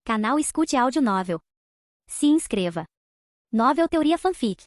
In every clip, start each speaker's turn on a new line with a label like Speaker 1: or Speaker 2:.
Speaker 1: Canal Escute Áudio Novel. Se inscreva. Novel Teoria Fanfic.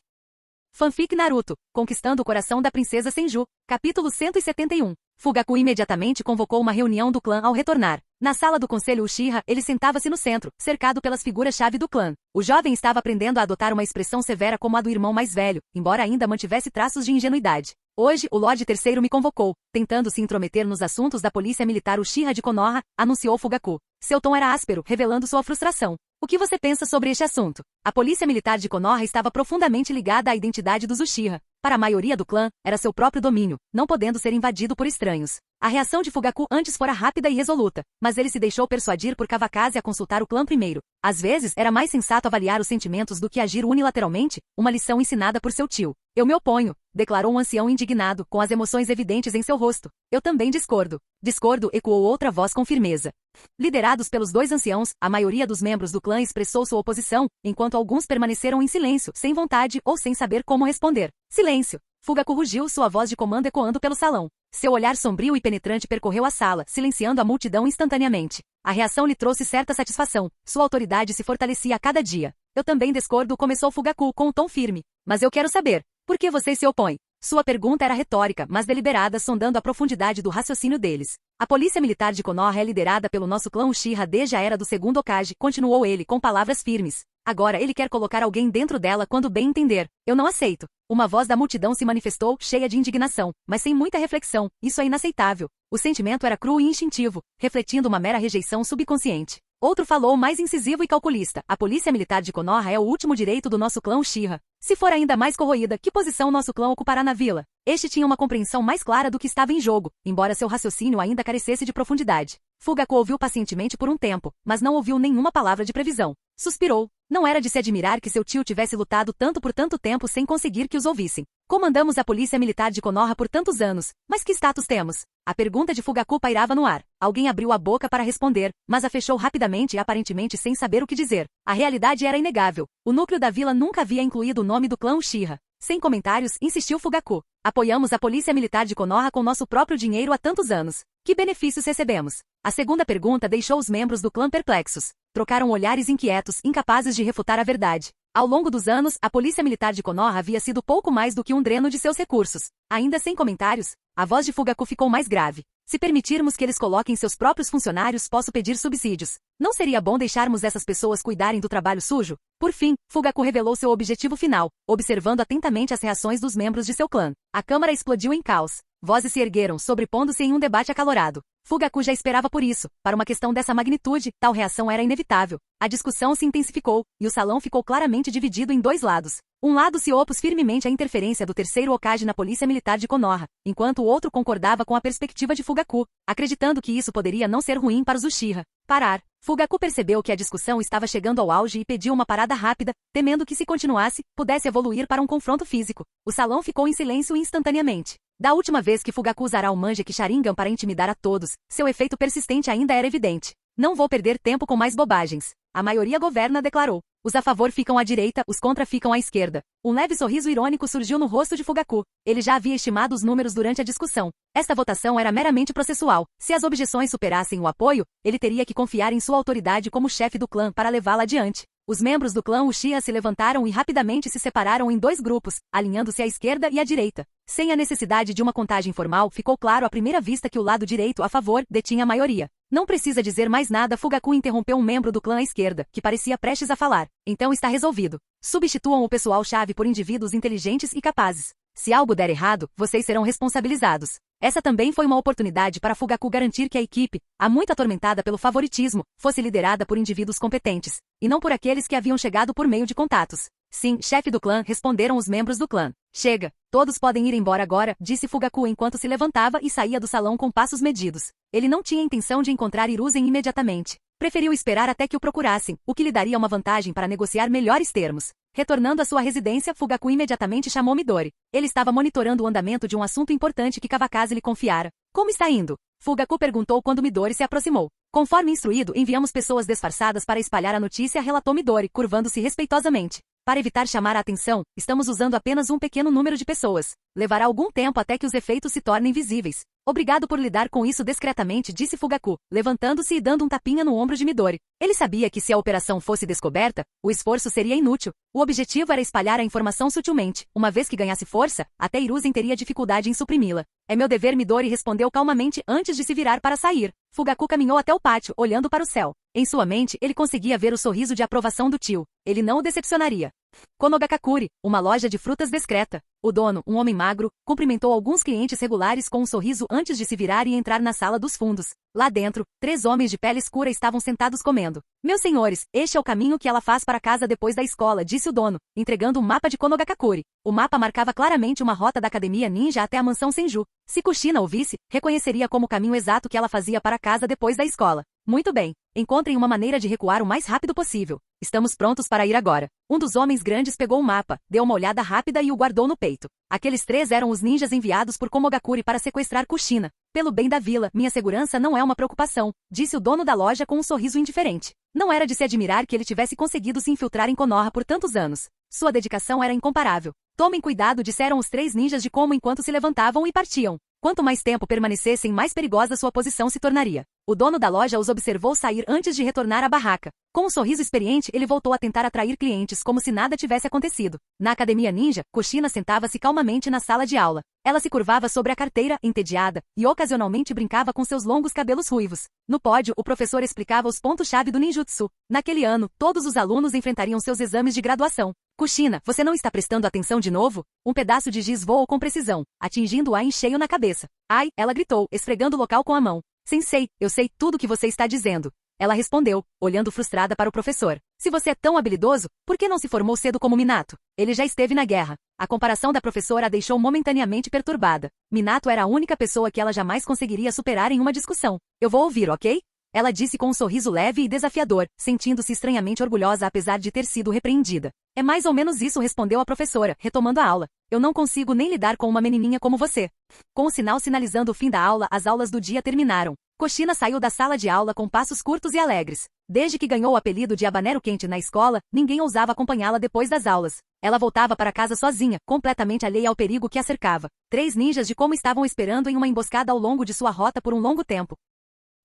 Speaker 2: Fanfic Naruto, Conquistando o Coração da Princesa Senju, capítulo 171. Fugaku imediatamente convocou uma reunião do clã ao retornar. Na sala do conselho Uchiha, ele sentava-se no centro, cercado pelas figuras-chave do clã. O jovem estava aprendendo a adotar uma expressão severa como a do irmão mais velho, embora ainda mantivesse traços de ingenuidade. Hoje, o Lorde Terceiro me convocou, tentando se intrometer nos assuntos da polícia militar Uchiha de Konoha, anunciou Fugaku. Seu tom era áspero, revelando sua frustração. O que você pensa sobre este assunto? A polícia militar de Konoha estava profundamente ligada à identidade dos Uchiha. Para a maioria do clã, era seu próprio domínio, não podendo ser invadido por estranhos. A reação de Fugaku antes fora rápida e resoluta, mas ele se deixou persuadir por Kawakaze a consultar o clã primeiro. Às vezes, era mais sensato avaliar os sentimentos do que agir unilateralmente, uma lição ensinada por seu tio. Eu me oponho, declarou um ancião indignado, com as emoções evidentes em seu rosto. Eu também discordo. Discordo, ecoou outra voz com firmeza. Liderados pelos dois anciãos, a maioria dos membros do clã expressou sua oposição, enquanto alguns permaneceram em silêncio, sem vontade ou sem saber como responder. Silêncio! Fugaku rugiu, sua voz de comando ecoando pelo salão. Seu olhar sombrio e penetrante percorreu a sala, silenciando a multidão instantaneamente. A reação lhe trouxe certa satisfação. Sua autoridade se fortalecia a cada dia. Eu também discordo, começou Fugaku com um tom firme. Mas eu quero saber, por que vocês se opõem? Sua pergunta era retórica, mas deliberada, sondando a profundidade do raciocínio deles. A polícia militar de Konoha é liderada pelo nosso clã Uchiha desde a era do segundo Hokage, continuou ele com palavras firmes. Agora ele quer colocar alguém dentro dela quando bem entender. Eu não aceito. Uma voz da multidão se manifestou, cheia de indignação, mas sem muita reflexão. Isso é inaceitável. O sentimento era cru e instintivo, refletindo uma mera rejeição subconsciente. Outro falou mais incisivo e calculista. A polícia militar de Konoha é o último direito do nosso clã Uchiha. Se for ainda mais corroída, que posição nosso clã ocupará na vila? Este tinha uma compreensão mais clara do que estava em jogo, embora seu raciocínio ainda carecesse de profundidade. Fugaku ouviu pacientemente por um tempo, mas não ouviu nenhuma palavra de previsão. Suspirou. Não era de se admirar que seu tio tivesse lutado tanto por tanto tempo sem conseguir que os ouvissem. Comandamos a polícia militar de Konoha por tantos anos, mas que status temos? A pergunta de Fugaku pairava no ar. Alguém abriu a boca para responder, mas a fechou rapidamente e aparentemente sem saber o que dizer. A realidade era inegável. O núcleo da vila nunca havia incluído o nome do clã Uchiha. Sem comentários, insistiu Fugaku. Apoiamos a polícia militar de Konoha com nosso próprio dinheiro há tantos anos. Que benefícios recebemos? A segunda pergunta deixou os membros do clã perplexos. Trocaram olhares inquietos, incapazes de refutar a verdade. Ao longo dos anos, a polícia militar de Konoha havia sido pouco mais do que um dreno de seus recursos. Ainda sem comentários, a voz de Fugaku ficou mais grave. Se permitirmos que eles coloquem seus próprios funcionários, posso pedir subsídios. Não seria bom deixarmos essas pessoas cuidarem do trabalho sujo? Por fim, Fugaku revelou seu objetivo final, observando atentamente as reações dos membros de seu clã. A câmara explodiu em caos. Vozes se ergueram, sobrepondo-se em um debate acalorado. Fugaku já esperava por isso. Para uma questão dessa magnitude, tal reação era inevitável. A discussão se intensificou, e o salão ficou claramente dividido em dois lados. Um lado se opôs firmemente à interferência do terceiro Hokage na polícia militar de Konoha, enquanto o outro concordava com a perspectiva de Fugaku, acreditando que isso poderia não ser ruim para os Uchiha. Parar. Fugaku percebeu que a discussão estava chegando ao auge e pediu uma parada rápida, temendo que se continuasse, pudesse evoluir para um confronto físico. O salão ficou em silêncio instantaneamente. Da última vez que Fugaku usara o Manjeki Sharingan para intimidar a todos, seu efeito persistente ainda era evidente. Não vou perder tempo com mais bobagens. A maioria governa, declarou. Os a favor ficam à direita, os contra ficam à esquerda. Um leve sorriso irônico surgiu no rosto de Fugaku. Ele já havia estimado os números durante a discussão. Esta votação era meramente processual. Se as objeções superassem o apoio, ele teria que confiar em sua autoridade como chefe do clã para levá-la adiante. Os membros do clã Uchiha se levantaram e rapidamente se separaram em dois grupos, alinhando-se à esquerda e à direita. Sem a necessidade de uma contagem formal, ficou claro à primeira vista que o lado direito a favor detinha a maioria. Não precisa dizer mais nada, Fugaku interrompeu um membro do clã à esquerda, que parecia prestes a falar. Então está resolvido. Substituam o pessoal-chave por indivíduos inteligentes e capazes. Se algo der errado, vocês serão responsabilizados. Essa também foi uma oportunidade para Fugaku garantir que a equipe, há muito atormentada pelo favoritismo, fosse liderada por indivíduos competentes, e não por aqueles que haviam chegado por meio de contatos. Sim, chefe do clã, responderam os membros do clã. Chega, todos podem ir embora agora, disse Fugaku enquanto se levantava e saía do salão com passos medidos. Ele não tinha intenção de encontrar Hiruzen imediatamente. Preferiu esperar até que o procurassem, o que lhe daria uma vantagem para negociar melhores termos. Retornando à sua residência, Fugaku imediatamente chamou Midori. Ele estava monitorando o andamento de um assunto importante que Kawakaze lhe confiara. Como está indo? Fugaku perguntou quando Midori se aproximou. Conforme instruído, enviamos pessoas disfarçadas para espalhar a notícia, relatou Midori, curvando-se respeitosamente. Para evitar chamar a atenção, estamos usando apenas um pequeno número de pessoas. Levará algum tempo até que os efeitos se tornem visíveis. Obrigado por lidar com isso discretamente, disse Fugaku, levantando-se e dando um tapinha no ombro de Midori. Ele sabia que se a operação fosse descoberta, o esforço seria inútil. O objetivo era espalhar a informação sutilmente. Uma vez que ganhasse força, até Hiruzen teria dificuldade em suprimi-la. É meu dever, Midori respondeu calmamente antes de se virar para sair. Fugaku caminhou até o pátio, olhando para o céu. Em sua mente, ele conseguia ver o sorriso de aprovação do tio. Ele não o decepcionaria. Konogakakuri, uma loja de frutas discreta. O dono, um homem magro, cumprimentou alguns clientes regulares com um sorriso antes de se virar e entrar na sala dos fundos. Lá dentro, 3 homens de pele escura estavam sentados comendo. Meus senhores, este é o caminho que ela faz para casa depois da escola, disse o dono, entregando um mapa de Konogakakuri. O mapa marcava claramente uma rota da academia ninja até a mansão Senju. Se Kushina ouvisse, reconheceria como o caminho exato que ela fazia para casa depois da escola. Muito bem. Encontrem uma maneira de recuar o mais rápido possível. Estamos prontos para ir agora. Um dos homens grandes pegou o mapa, deu uma olhada rápida e o guardou no peito. Aqueles 3 eram os ninjas enviados por Komogakuri para sequestrar Kushina. Pelo bem da vila, minha segurança não é uma preocupação, disse o dono da loja com um sorriso indiferente. Não era de se admirar que ele tivesse conseguido se infiltrar em Konoha por tantos anos. Sua dedicação era incomparável. Tomem cuidado, disseram os 3 ninjas de Como enquanto se levantavam e partiam. Quanto mais tempo permanecessem, mais perigosa sua posição se tornaria. O dono da loja os observou sair antes de retornar à barraca. Com um sorriso experiente, ele voltou a tentar atrair clientes como se nada tivesse acontecido. Na academia ninja, Kushina sentava-se calmamente na sala de aula. Ela se curvava sobre a carteira, entediada, e ocasionalmente brincava com seus longos cabelos ruivos. No pódio, o professor explicava os pontos-chave do ninjutsu. Naquele ano, todos os alunos enfrentariam seus exames de graduação. Kushina, você não está prestando atenção de novo? Um pedaço de giz voou com precisão, atingindo-a em cheio na cabeça. Ai, ela gritou, esfregando o local com a mão. Sensei, eu sei tudo o que você está dizendo. Ela respondeu, olhando frustrada para o professor. Se você é tão habilidoso, por que não se formou cedo como Minato? Ele já esteve na guerra. A comparação da professora a deixou momentaneamente perturbada. Minato era a única pessoa que ela jamais conseguiria superar em uma discussão. Eu vou ouvir, ok? Ela disse com um sorriso leve e desafiador, sentindo-se estranhamente orgulhosa apesar de ter sido repreendida. É mais ou menos isso, respondeu a professora, retomando a aula. Eu não consigo nem lidar com uma menininha como você. Com o sinal sinalizando o fim da aula, as aulas do dia terminaram. Kushina saiu da sala de aula com passos curtos e alegres. Desde que ganhou o apelido de habanero quente na escola, ninguém ousava acompanhá-la depois das aulas. Ela voltava para casa sozinha, completamente alheia ao perigo que a cercava. 3 ninjas de Como estavam esperando em uma emboscada ao longo de sua rota por um longo tempo.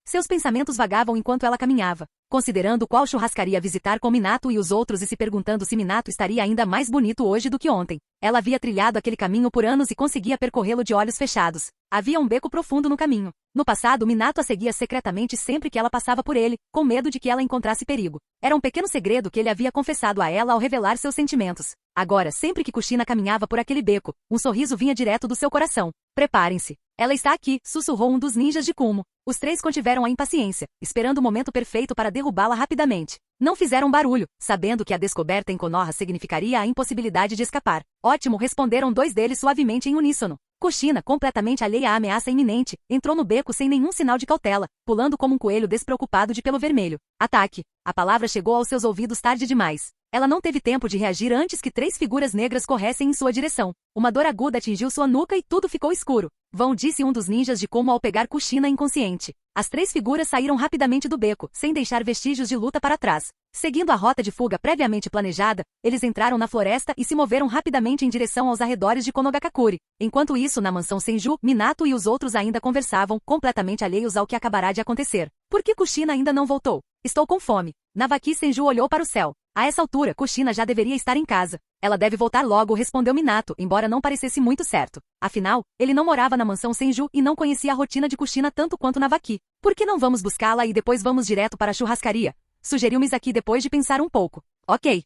Speaker 2: Seus pensamentos vagavam enquanto ela caminhava, considerando qual churrascaria visitar com Minato e os outros e se perguntando se Minato estaria ainda mais bonito hoje do que ontem. Ela havia trilhado aquele caminho por anos e conseguia percorrê-lo de olhos fechados. Havia um beco profundo no caminho. No passado, Minato a seguia secretamente sempre que ela passava por ele, com medo de que ela encontrasse perigo. Era um pequeno segredo que ele havia confessado a ela ao revelar seus sentimentos. Agora, sempre que Kushina caminhava por aquele beco, um sorriso vinha direto do seu coração. Preparem-se. Ela está aqui, sussurrou um dos ninjas de Kumo. Os 3 contiveram a impaciência, esperando o momento perfeito para derrubá-la rapidamente. Não fizeram barulho, sabendo que a descoberta em Konoha significaria a impossibilidade de escapar. Ótimo, responderam 2 deles suavemente em uníssono. Kushina, completamente alheia à ameaça iminente, entrou no beco sem nenhum sinal de cautela, pulando como um coelho despreocupado de pelo vermelho. Ataque! A palavra chegou aos seus ouvidos tarde demais. Ela não teve tempo de reagir antes que 3 figuras negras corressem em sua direção. Uma dor aguda atingiu sua nuca e tudo ficou escuro. Vão, disse um dos ninjas de Como ao pegar Kushina inconsciente. As 3 figuras saíram rapidamente do beco, sem deixar vestígios de luta para trás. Seguindo a rota de fuga previamente planejada, eles entraram na floresta e se moveram rapidamente em direção aos arredores de Konogakakuri. Enquanto isso, na mansão Senju, Minato e os outros ainda conversavam, completamente alheios ao que acabará de acontecer. Por que Kushina ainda não voltou? Estou com fome. Navaki Senju olhou para o céu. A essa altura, Kushina já deveria estar em casa. Ela deve voltar logo, respondeu Minato, embora não parecesse muito certo. Afinal, ele não morava na mansão Senju e não conhecia a rotina de Kushina tanto quanto Navaki. Por que não vamos buscá-la e depois vamos direto para a churrascaria? Sugeriu Misaki depois de pensar um pouco. Ok.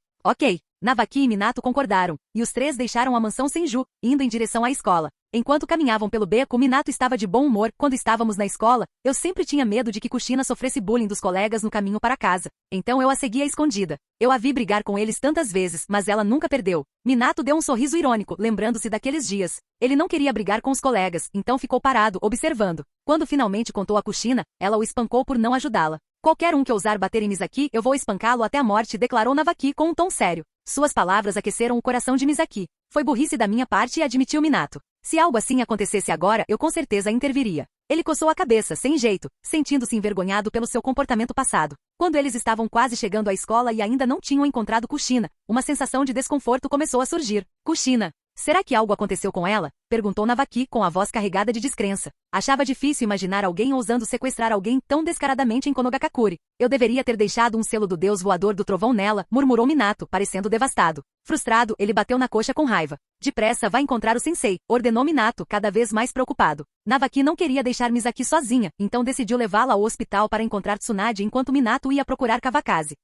Speaker 2: Navaki e Minato concordaram, e os 3 deixaram a mansão Senju, indo em direção à escola. Enquanto caminhavam pelo beco, Minato estava de bom humor. Quando estávamos na escola, eu sempre tinha medo de que Kushina sofresse bullying dos colegas no caminho para casa. Então eu a seguia escondida. Eu a vi brigar com eles tantas vezes, mas ela nunca perdeu. Minato deu um sorriso irônico, lembrando-se daqueles dias. Ele não queria brigar com os colegas, então ficou parado, observando. Quando finalmente contou a Kushina, ela o espancou por não ajudá-la. Qualquer um que ousar bater em Misaki, eu vou espancá-lo até a morte, declarou Navaki com um tom sério. Suas palavras aqueceram o coração de Misaki. Foi burrice da minha parte e admitiu Minato. Se algo assim acontecesse agora, eu com certeza interviria. Ele coçou a cabeça, sem jeito, sentindo-se envergonhado pelo seu comportamento passado. Quando eles estavam quase chegando à escola e ainda não tinham encontrado Kushina, uma sensação de desconforto começou a surgir. Kushina. Será que algo aconteceu com ela? Perguntou Navaki com a voz carregada de descrença. Achava difícil imaginar alguém ousando sequestrar alguém tão descaradamente em Konogakakure. Eu deveria ter deixado um selo do deus voador do trovão nela, murmurou Minato, parecendo devastado. Frustrado, ele bateu na coxa com raiva. Depressa, vá encontrar o sensei, ordenou Minato, cada vez mais preocupado. Navaki não queria deixar Misaki sozinha, então decidiu levá-la ao hospital para encontrar Tsunade enquanto Minato ia procurar Kawakaze.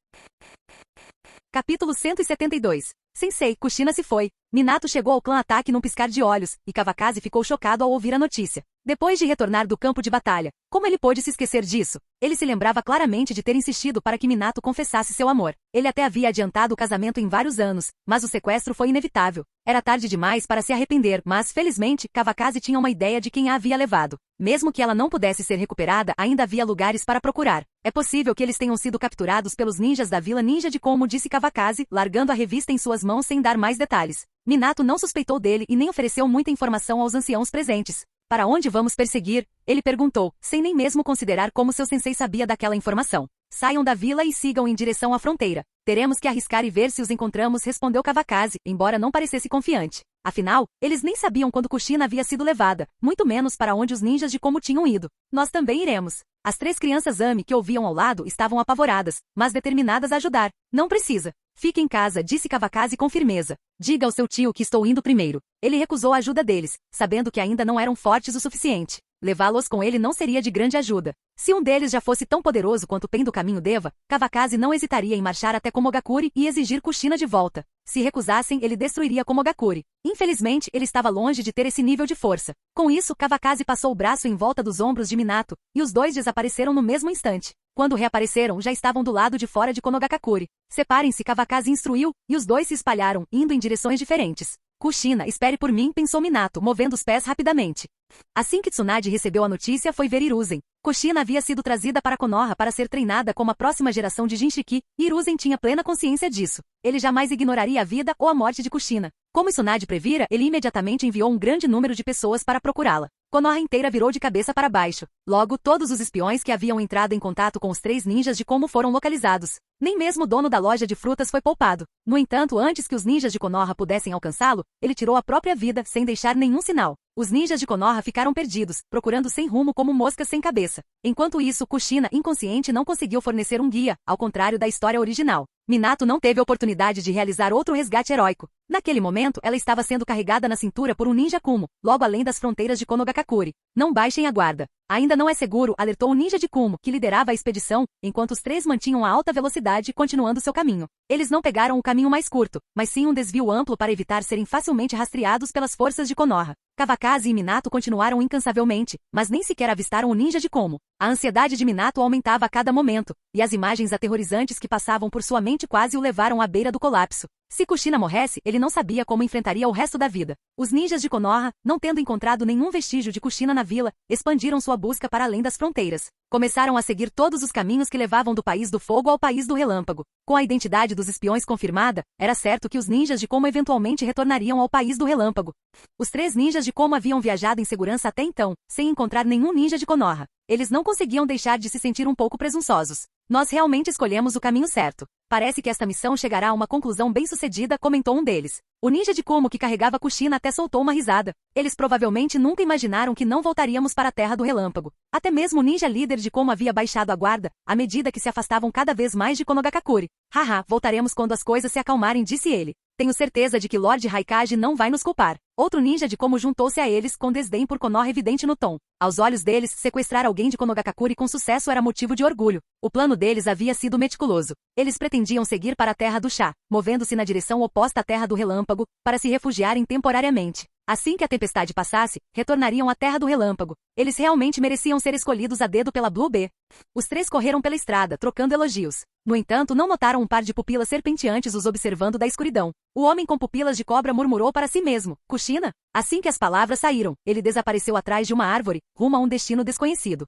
Speaker 2: Capítulo 172. Sensei, Kushina se foi. Minato chegou ao clã Ataque num piscar de olhos, e Kawakaze ficou chocado ao ouvir a notícia. Depois de retornar do campo de batalha, como ele pôde se esquecer disso? Ele se lembrava claramente de ter insistido para que Minato confessasse seu amor. Ele até havia adiantado o casamento em vários anos, mas o sequestro foi inevitável. Era tarde demais para se arrepender, mas, felizmente, Kawakaze tinha uma ideia de quem a havia levado. Mesmo que ela não pudesse ser recuperada, ainda havia lugares para procurar. É possível que eles tenham sido capturados pelos ninjas da Vila Ninja de Como, disse Kawakaze, largando a revista em suas mãos sem dar mais detalhes. Minato não suspeitou dele e nem ofereceu muita informação aos anciãos presentes. Para onde vamos perseguir? Ele perguntou, sem nem mesmo considerar como seu sensei sabia daquela informação. Saiam da vila e sigam em direção à fronteira. Teremos que arriscar e ver se os encontramos, respondeu Kawakaze, embora não parecesse confiante. Afinal, eles nem sabiam quando Kushina havia sido levada, muito menos para onde os ninjas de Como tinham ido. Nós também iremos. As 3 crianças Ami que ouviam ao lado estavam apavoradas, mas determinadas a ajudar. Não precisa. Fique em casa, disse Kawakaze com firmeza. Diga ao seu tio que estou indo primeiro. Ele recusou a ajuda deles, sabendo que ainda não eram fortes o suficiente. Levá-los com ele não seria de grande ajuda. Se um deles já fosse tão poderoso quanto o Pen do Caminho Deva, Kawakaze não hesitaria em marchar até Komogakure e exigir Kushina de volta. Se recusassem, ele destruiria Komogakure. Infelizmente, ele estava longe de ter esse nível de força. Com isso, Kawakaze passou o braço em volta dos ombros de Minato, e os dois desapareceram no mesmo instante. Quando reapareceram, já estavam do lado de fora de Konogakakure. Separem-se, Kawakaze instruiu, e os dois se espalharam, indo em direções diferentes. Kushina, espere por mim, pensou Minato, movendo os pés rapidamente. Assim que Tsunade recebeu a notícia, foi ver Hiruzen. Kushina havia sido trazida para Konoha para ser treinada como a próxima geração de Jinchiki, e Hiruzen tinha plena consciência disso. Ele jamais ignoraria a vida ou a morte de Kushina. Como Tsunade previra, ele imediatamente enviou um grande número de pessoas para procurá-la. Konoha inteira virou de cabeça para baixo. Logo, todos os espiões que haviam entrado em contato com os 3 ninjas de Como foram localizados. Nem mesmo o dono da loja de frutas foi poupado. No entanto, antes que os ninjas de Konoha pudessem alcançá-lo, ele tirou a própria vida, sem deixar nenhum sinal. Os ninjas de Konoha ficaram perdidos, procurando sem rumo como moscas sem cabeça. Enquanto isso, Kushina, inconsciente, não conseguiu fornecer um guia, ao contrário da história original. Minato não teve a oportunidade de realizar outro resgate heróico. Naquele momento, ela estava sendo carregada na cintura por um ninja Kumo, logo além das fronteiras de Konogakakure. Não baixem a guarda. Ainda não é seguro, alertou o ninja de Kumo, que liderava a expedição, enquanto os 3 mantinham a alta velocidade, continuando seu caminho. Eles não pegaram o caminho mais curto, mas sim um desvio amplo para evitar serem facilmente rastreados pelas forças de Konoha. Kawakaze e Minato continuaram incansavelmente, mas nem sequer avistaram o ninja de Como. A ansiedade de Minato aumentava a cada momento, e as imagens aterrorizantes que passavam por sua mente quase o levaram à beira do colapso. Se Kushina morresse, ele não sabia como enfrentaria o resto da vida. Os ninjas de Konoha, não tendo encontrado nenhum vestígio de Kushina na vila, expandiram sua busca para além das fronteiras. Começaram a seguir todos os caminhos que levavam do País do Fogo ao País do Relâmpago. Com a identidade dos espiões confirmada, era certo que os ninjas de Como eventualmente retornariam ao País do Relâmpago. Os 3 ninjas de Como haviam viajado em segurança até então, sem encontrar nenhum ninja de Konoha. Eles não conseguiam deixar de se sentir um pouco presunçosos. Nós realmente escolhemos o caminho certo. Parece que esta missão chegará a uma conclusão bem-sucedida, comentou um deles. O ninja de Como que carregava Kushina até soltou uma risada. Eles provavelmente nunca imaginaram que não voltaríamos para a Terra do Relâmpago. Até mesmo o ninja líder de Como havia baixado a guarda, à medida que se afastavam cada vez mais de Konogakakure. Haha, voltaremos quando as coisas se acalmarem, disse ele. Tenho certeza de que Lord Raikage não vai nos culpar. Outro ninja de Como juntou-se a eles com desdém por Konoha evidente no tom. Aos olhos deles, sequestrar alguém de Konogakakure com sucesso era motivo de orgulho. O plano deles havia sido meticuloso. Eles pretendiam seguir para a Terra do Chá, movendo-se na direção oposta à Terra do Relâmpago, para se refugiarem temporariamente. Assim que a tempestade passasse, retornariam à Terra do Relâmpago. Eles realmente mereciam ser escolhidos a dedo pela Blue Bee. Os 3 correram pela estrada, trocando elogios. No entanto, não notaram um par de pupilas serpenteantes os observando da escuridão. O homem com pupilas de cobra murmurou para si mesmo, Kushina? Assim que as palavras saíram, ele desapareceu atrás de uma árvore, rumo a um destino desconhecido.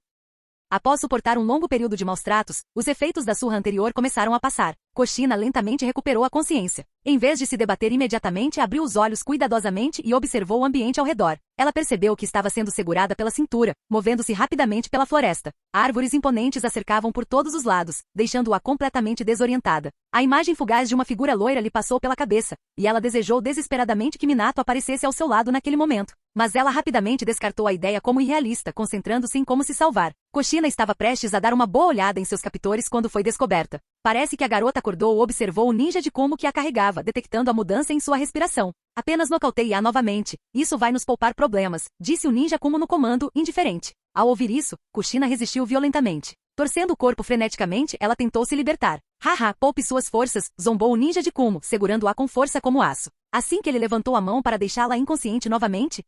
Speaker 2: Após suportar um longo período de maus tratos, os efeitos da surra anterior começaram a passar. Kushina lentamente recuperou a consciência. Em vez de se debater imediatamente, abriu os olhos cuidadosamente e observou o ambiente ao redor. Ela percebeu que estava sendo segurada pela cintura, movendo-se rapidamente pela floresta. Árvores imponentes a cercavam por todos os lados, deixando-a completamente desorientada. A imagem fugaz de uma figura loira lhe passou pela cabeça, e ela desejou desesperadamente que Minato aparecesse ao seu lado naquele momento. Mas ela rapidamente descartou a ideia como irrealista, concentrando-se em como se salvar. Kushina estava prestes a dar uma boa olhada em seus captores quando foi descoberta. Parece que a garota acordou ou observou o ninja de Kumo que a carregava, detectando a mudança em sua respiração. Apenas nocauteie-a novamente. Isso vai nos poupar problemas, disse o ninja Kumo no comando, indiferente. Ao ouvir isso, Kushina resistiu violentamente. Torcendo o corpo freneticamente, ela tentou se libertar. Haha, poupe suas forças, zombou o ninja de Kumo, segurando-a com força como aço. Assim que ele levantou a mão para deixá-la inconsciente novamente,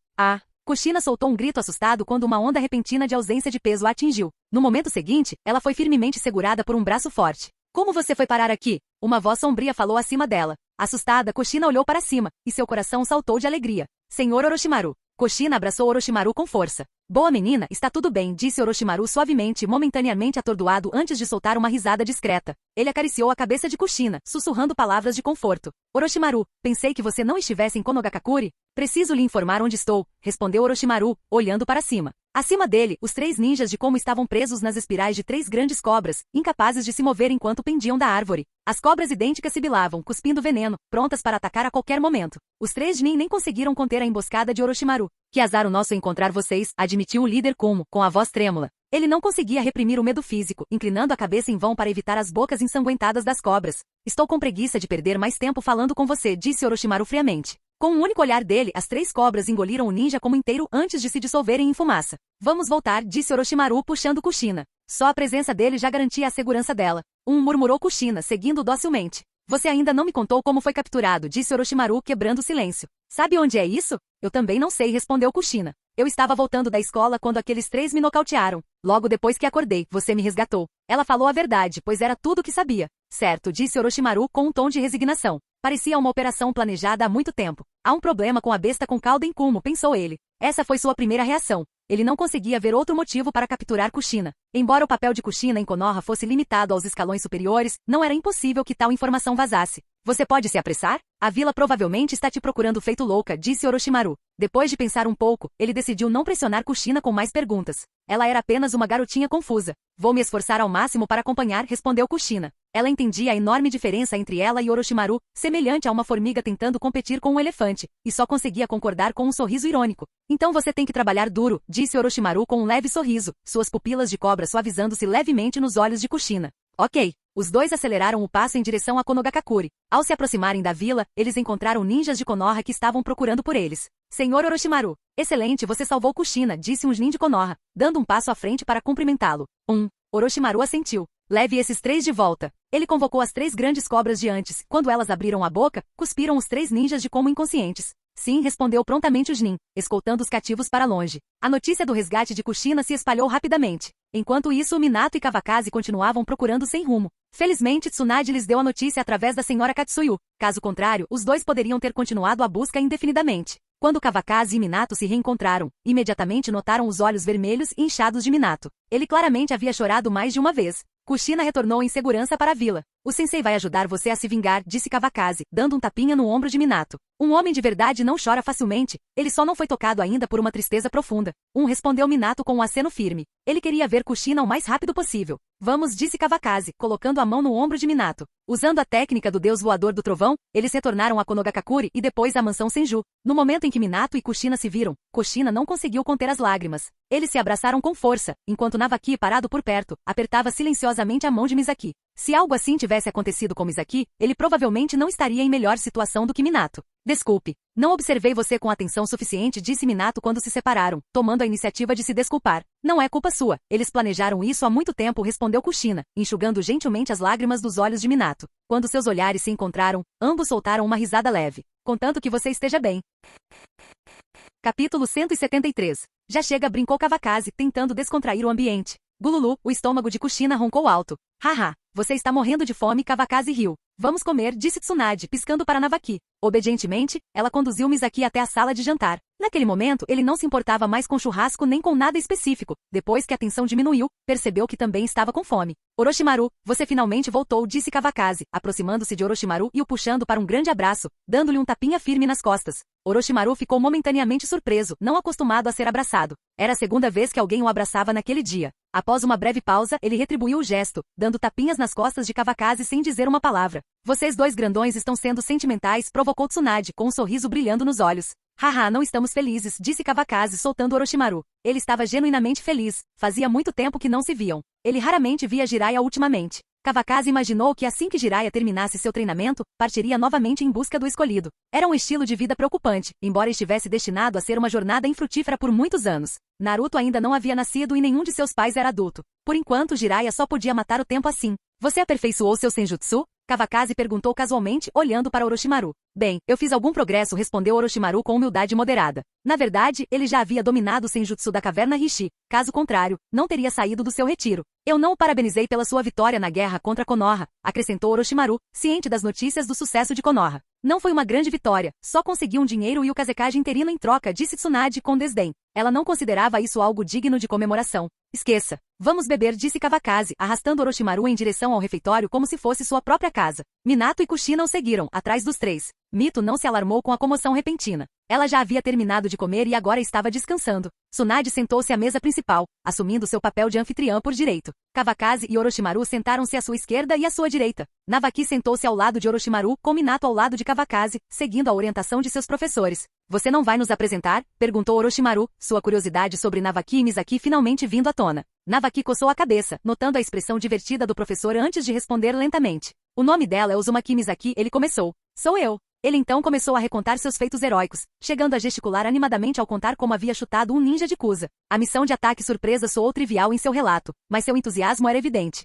Speaker 2: Kushina soltou um grito assustado quando uma onda repentina de ausência de peso a atingiu. No momento seguinte, ela foi firmemente segurada por um braço forte. Como você foi parar aqui? Uma voz sombria falou acima dela. Assustada, Kushina olhou para cima, e seu coração saltou de alegria. Senhor Orochimaru. Kushina abraçou Orochimaru com força. Boa menina, está tudo bem, disse Orochimaru suavemente, momentaneamente atordoado antes de soltar uma risada discreta. Ele acariciou a cabeça de Kushina, sussurrando palavras de conforto. Orochimaru, pensei que você não estivesse em Konogakakure. Preciso lhe informar onde estou, respondeu Orochimaru, olhando para cima. Acima dele, os 3 ninjas de Como estavam presos nas espirais de 3 grandes cobras, incapazes de se mover enquanto pendiam da árvore. As cobras idênticas sibilavam, cuspindo veneno, prontas para atacar a qualquer momento. Os 3 Nin nem conseguiram conter a emboscada de Orochimaru. Que azar o nosso encontrar vocês, admitiu o líder Kumo, com a voz trêmula. Ele não conseguia reprimir o medo físico, inclinando a cabeça em vão para evitar as bocas ensanguentadas das cobras. Estou com preguiça de perder mais tempo falando com você, disse Orochimaru friamente. Com um único olhar dele, as 3 cobras engoliram o ninja como inteiro antes de se dissolverem em fumaça. Vamos voltar, disse Orochimaru puxando Kushina. Só a presença dele já garantia a segurança dela. Murmurou Kushina, seguindo docilmente. Você ainda não me contou como foi capturado, disse Orochimaru quebrando o silêncio. Sabe onde é isso? Eu também não sei, respondeu Kushina. Eu estava voltando da escola quando aqueles 3 me nocautearam. Logo depois que acordei, você me resgatou. Ela falou a verdade, pois era tudo o que sabia. Certo, disse Orochimaru com um tom de resignação. Parecia uma operação planejada há muito tempo. Há um problema com a besta com cauda em Kumo, pensou ele. Essa foi sua primeira reação. Ele não conseguia ver outro motivo para capturar Kushina. Embora o papel de Kushina em Konoha fosse limitado aos escalões superiores, não era impossível que tal informação vazasse. Você pode se apressar? A vila provavelmente está te procurando feito louca, disse Orochimaru. Depois de pensar um pouco, ele decidiu não pressionar Kushina com mais perguntas. Ela era apenas uma garotinha confusa. Vou me esforçar ao máximo para acompanhar, respondeu Kushina. Ela entendia a enorme diferença entre ela e Orochimaru, semelhante a uma formiga tentando competir com um elefante, e só conseguia concordar com um sorriso irônico. Então você tem que trabalhar duro, disse Orochimaru com um leve sorriso, suas pupilas de cobra suavizando-se levemente nos olhos de Kushina. Ok. Os 2 aceleraram o passo em direção a Konogakakure. Ao se aproximarem da vila, eles encontraram ninjas de Konoha que estavam procurando por eles. Senhor Orochimaru. Excelente, você salvou Kushina, disse um Nin de Konoha, dando um passo à frente para cumprimentá-lo. Orochimaru assentiu. Leve esses 3 de volta. Ele convocou as 3 grandes cobras de antes. Quando elas abriram a boca, cuspiram os 3 ninjas de Como inconscientes. Sim, respondeu prontamente o Jnin, escoltando os cativos para longe. A notícia do resgate de Kushina se espalhou rapidamente. Enquanto isso, Minato e Kawakaze continuavam procurando sem rumo. Felizmente, Tsunade lhes deu a notícia através da senhora Katsuyu. Caso contrário, os 2 poderiam ter continuado a busca indefinidamente. Quando Kawakaze e Minato se reencontraram, imediatamente notaram os olhos vermelhos e inchados de Minato. Ele claramente havia chorado mais de uma vez. Kushina retornou em segurança para a vila. O sensei vai ajudar você a se vingar, disse Kawakaze, dando um tapinha no ombro de Minato. Um homem de verdade não chora facilmente. Ele só não foi tocado ainda por uma tristeza profunda. Respondeu Minato com um aceno firme. Ele queria ver Kushina o mais rápido possível. Vamos, disse Kawakaze, colocando a mão no ombro de Minato. Usando a técnica do deus voador do trovão, eles retornaram a Konogakakure e depois à mansão Senju. No momento em que Minato e Kushina se viram, Kushina não conseguiu conter as lágrimas. Eles se abraçaram com força, enquanto Navaki, parado por perto, apertava silenciosamente a mão de Misaki. Se algo assim tivesse acontecido com Misaki, ele provavelmente não estaria em melhor situação do que Minato. Desculpe. Não observei você com atenção suficiente, disse Minato quando se separaram, tomando a iniciativa de se desculpar. Não é culpa sua. Eles planejaram isso há muito tempo, respondeu Kushina, enxugando gentilmente as lágrimas dos olhos de Minato. Quando seus olhares se encontraram, ambos soltaram uma risada leve. Contanto que você esteja bem. Capítulo 173. Já chega, brincou Kawakaze, tentando descontrair o ambiente. Gululu, o estômago de Kushina roncou alto. Haha, você está morrendo de fome, Kawakaze riu. Vamos comer, disse Tsunade, piscando para Navaki. Obedientemente, ela conduziu Misaki até a sala de jantar. Naquele momento, ele não se importava mais com churrasco nem com nada específico. Depois que a tensão diminuiu, percebeu que também estava com fome. Orochimaru, você finalmente voltou, disse Kawakaze, aproximando-se de Orochimaru e o puxando para um grande abraço, dando-lhe um tapinha firme nas costas. Orochimaru ficou momentaneamente surpreso, não acostumado a ser abraçado. Era a segunda vez que alguém o abraçava naquele dia. Após uma breve pausa, ele retribuiu o gesto, dando tapinhas nas costas de Kawakaze sem dizer uma palavra. Vocês dois grandões estão sendo sentimentais, provocou Tsunade, com um sorriso brilhando nos olhos. Haha, não estamos felizes, disse Kawakaze soltando Orochimaru. Ele estava genuinamente feliz. Fazia muito tempo que não se viam. Ele raramente via Jiraiya ultimamente. Kawakaze imaginou que assim que Jiraiya terminasse seu treinamento, partiria novamente em busca do escolhido. Era um estilo de vida preocupante, embora estivesse destinado a ser uma jornada infrutífera por muitos anos. Naruto ainda não havia nascido e nenhum de seus pais era adulto. Por enquanto, Jiraiya só podia matar o tempo assim. Você aperfeiçoou seu senjutsu? Kawakaze perguntou casualmente, olhando para Orochimaru. Bem, eu fiz algum progresso, respondeu Orochimaru com humildade moderada. Na verdade, ele já havia dominado o senjutsu da caverna Rishi. Caso contrário, não teria saído do seu retiro. Eu não o parabenizei pela sua vitória na guerra contra Konoha, acrescentou Orochimaru, ciente das notícias do sucesso de Konoha. Não foi uma grande vitória, só consegui um dinheiro e o Kazekage interino em troca, disse Tsunade com desdém. Ela não considerava isso algo digno de comemoração. Esqueça. Vamos beber, disse Kawakaze, arrastando Orochimaru em direção ao refeitório como se fosse sua própria casa. Minato e Kushina o seguiram, atrás dos três. Mito não se alarmou com a comoção repentina. Ela já havia terminado de comer e agora estava descansando. Tsunade sentou-se à mesa principal, assumindo seu papel de anfitriã por direito. Kawakaze e Orochimaru sentaram-se à sua esquerda e à sua direita. Navaki sentou-se ao lado de Orochimaru, com Minato ao lado de Kawakaze, seguindo a orientação de seus professores. Você não vai nos apresentar? Perguntou Orochimaru, sua curiosidade sobre Navaki e Misaki finalmente vindo à tona. Navaki coçou a cabeça, notando a expressão divertida do professor antes de responder lentamente. O nome dela é Uzumaki Misaki, ele começou. Sou eu. Ele então começou a recontar seus feitos heróicos, chegando a gesticular animadamente ao contar como havia chutado um ninja de Kusa. A missão de ataque surpresa soou trivial em seu relato, mas seu entusiasmo era evidente.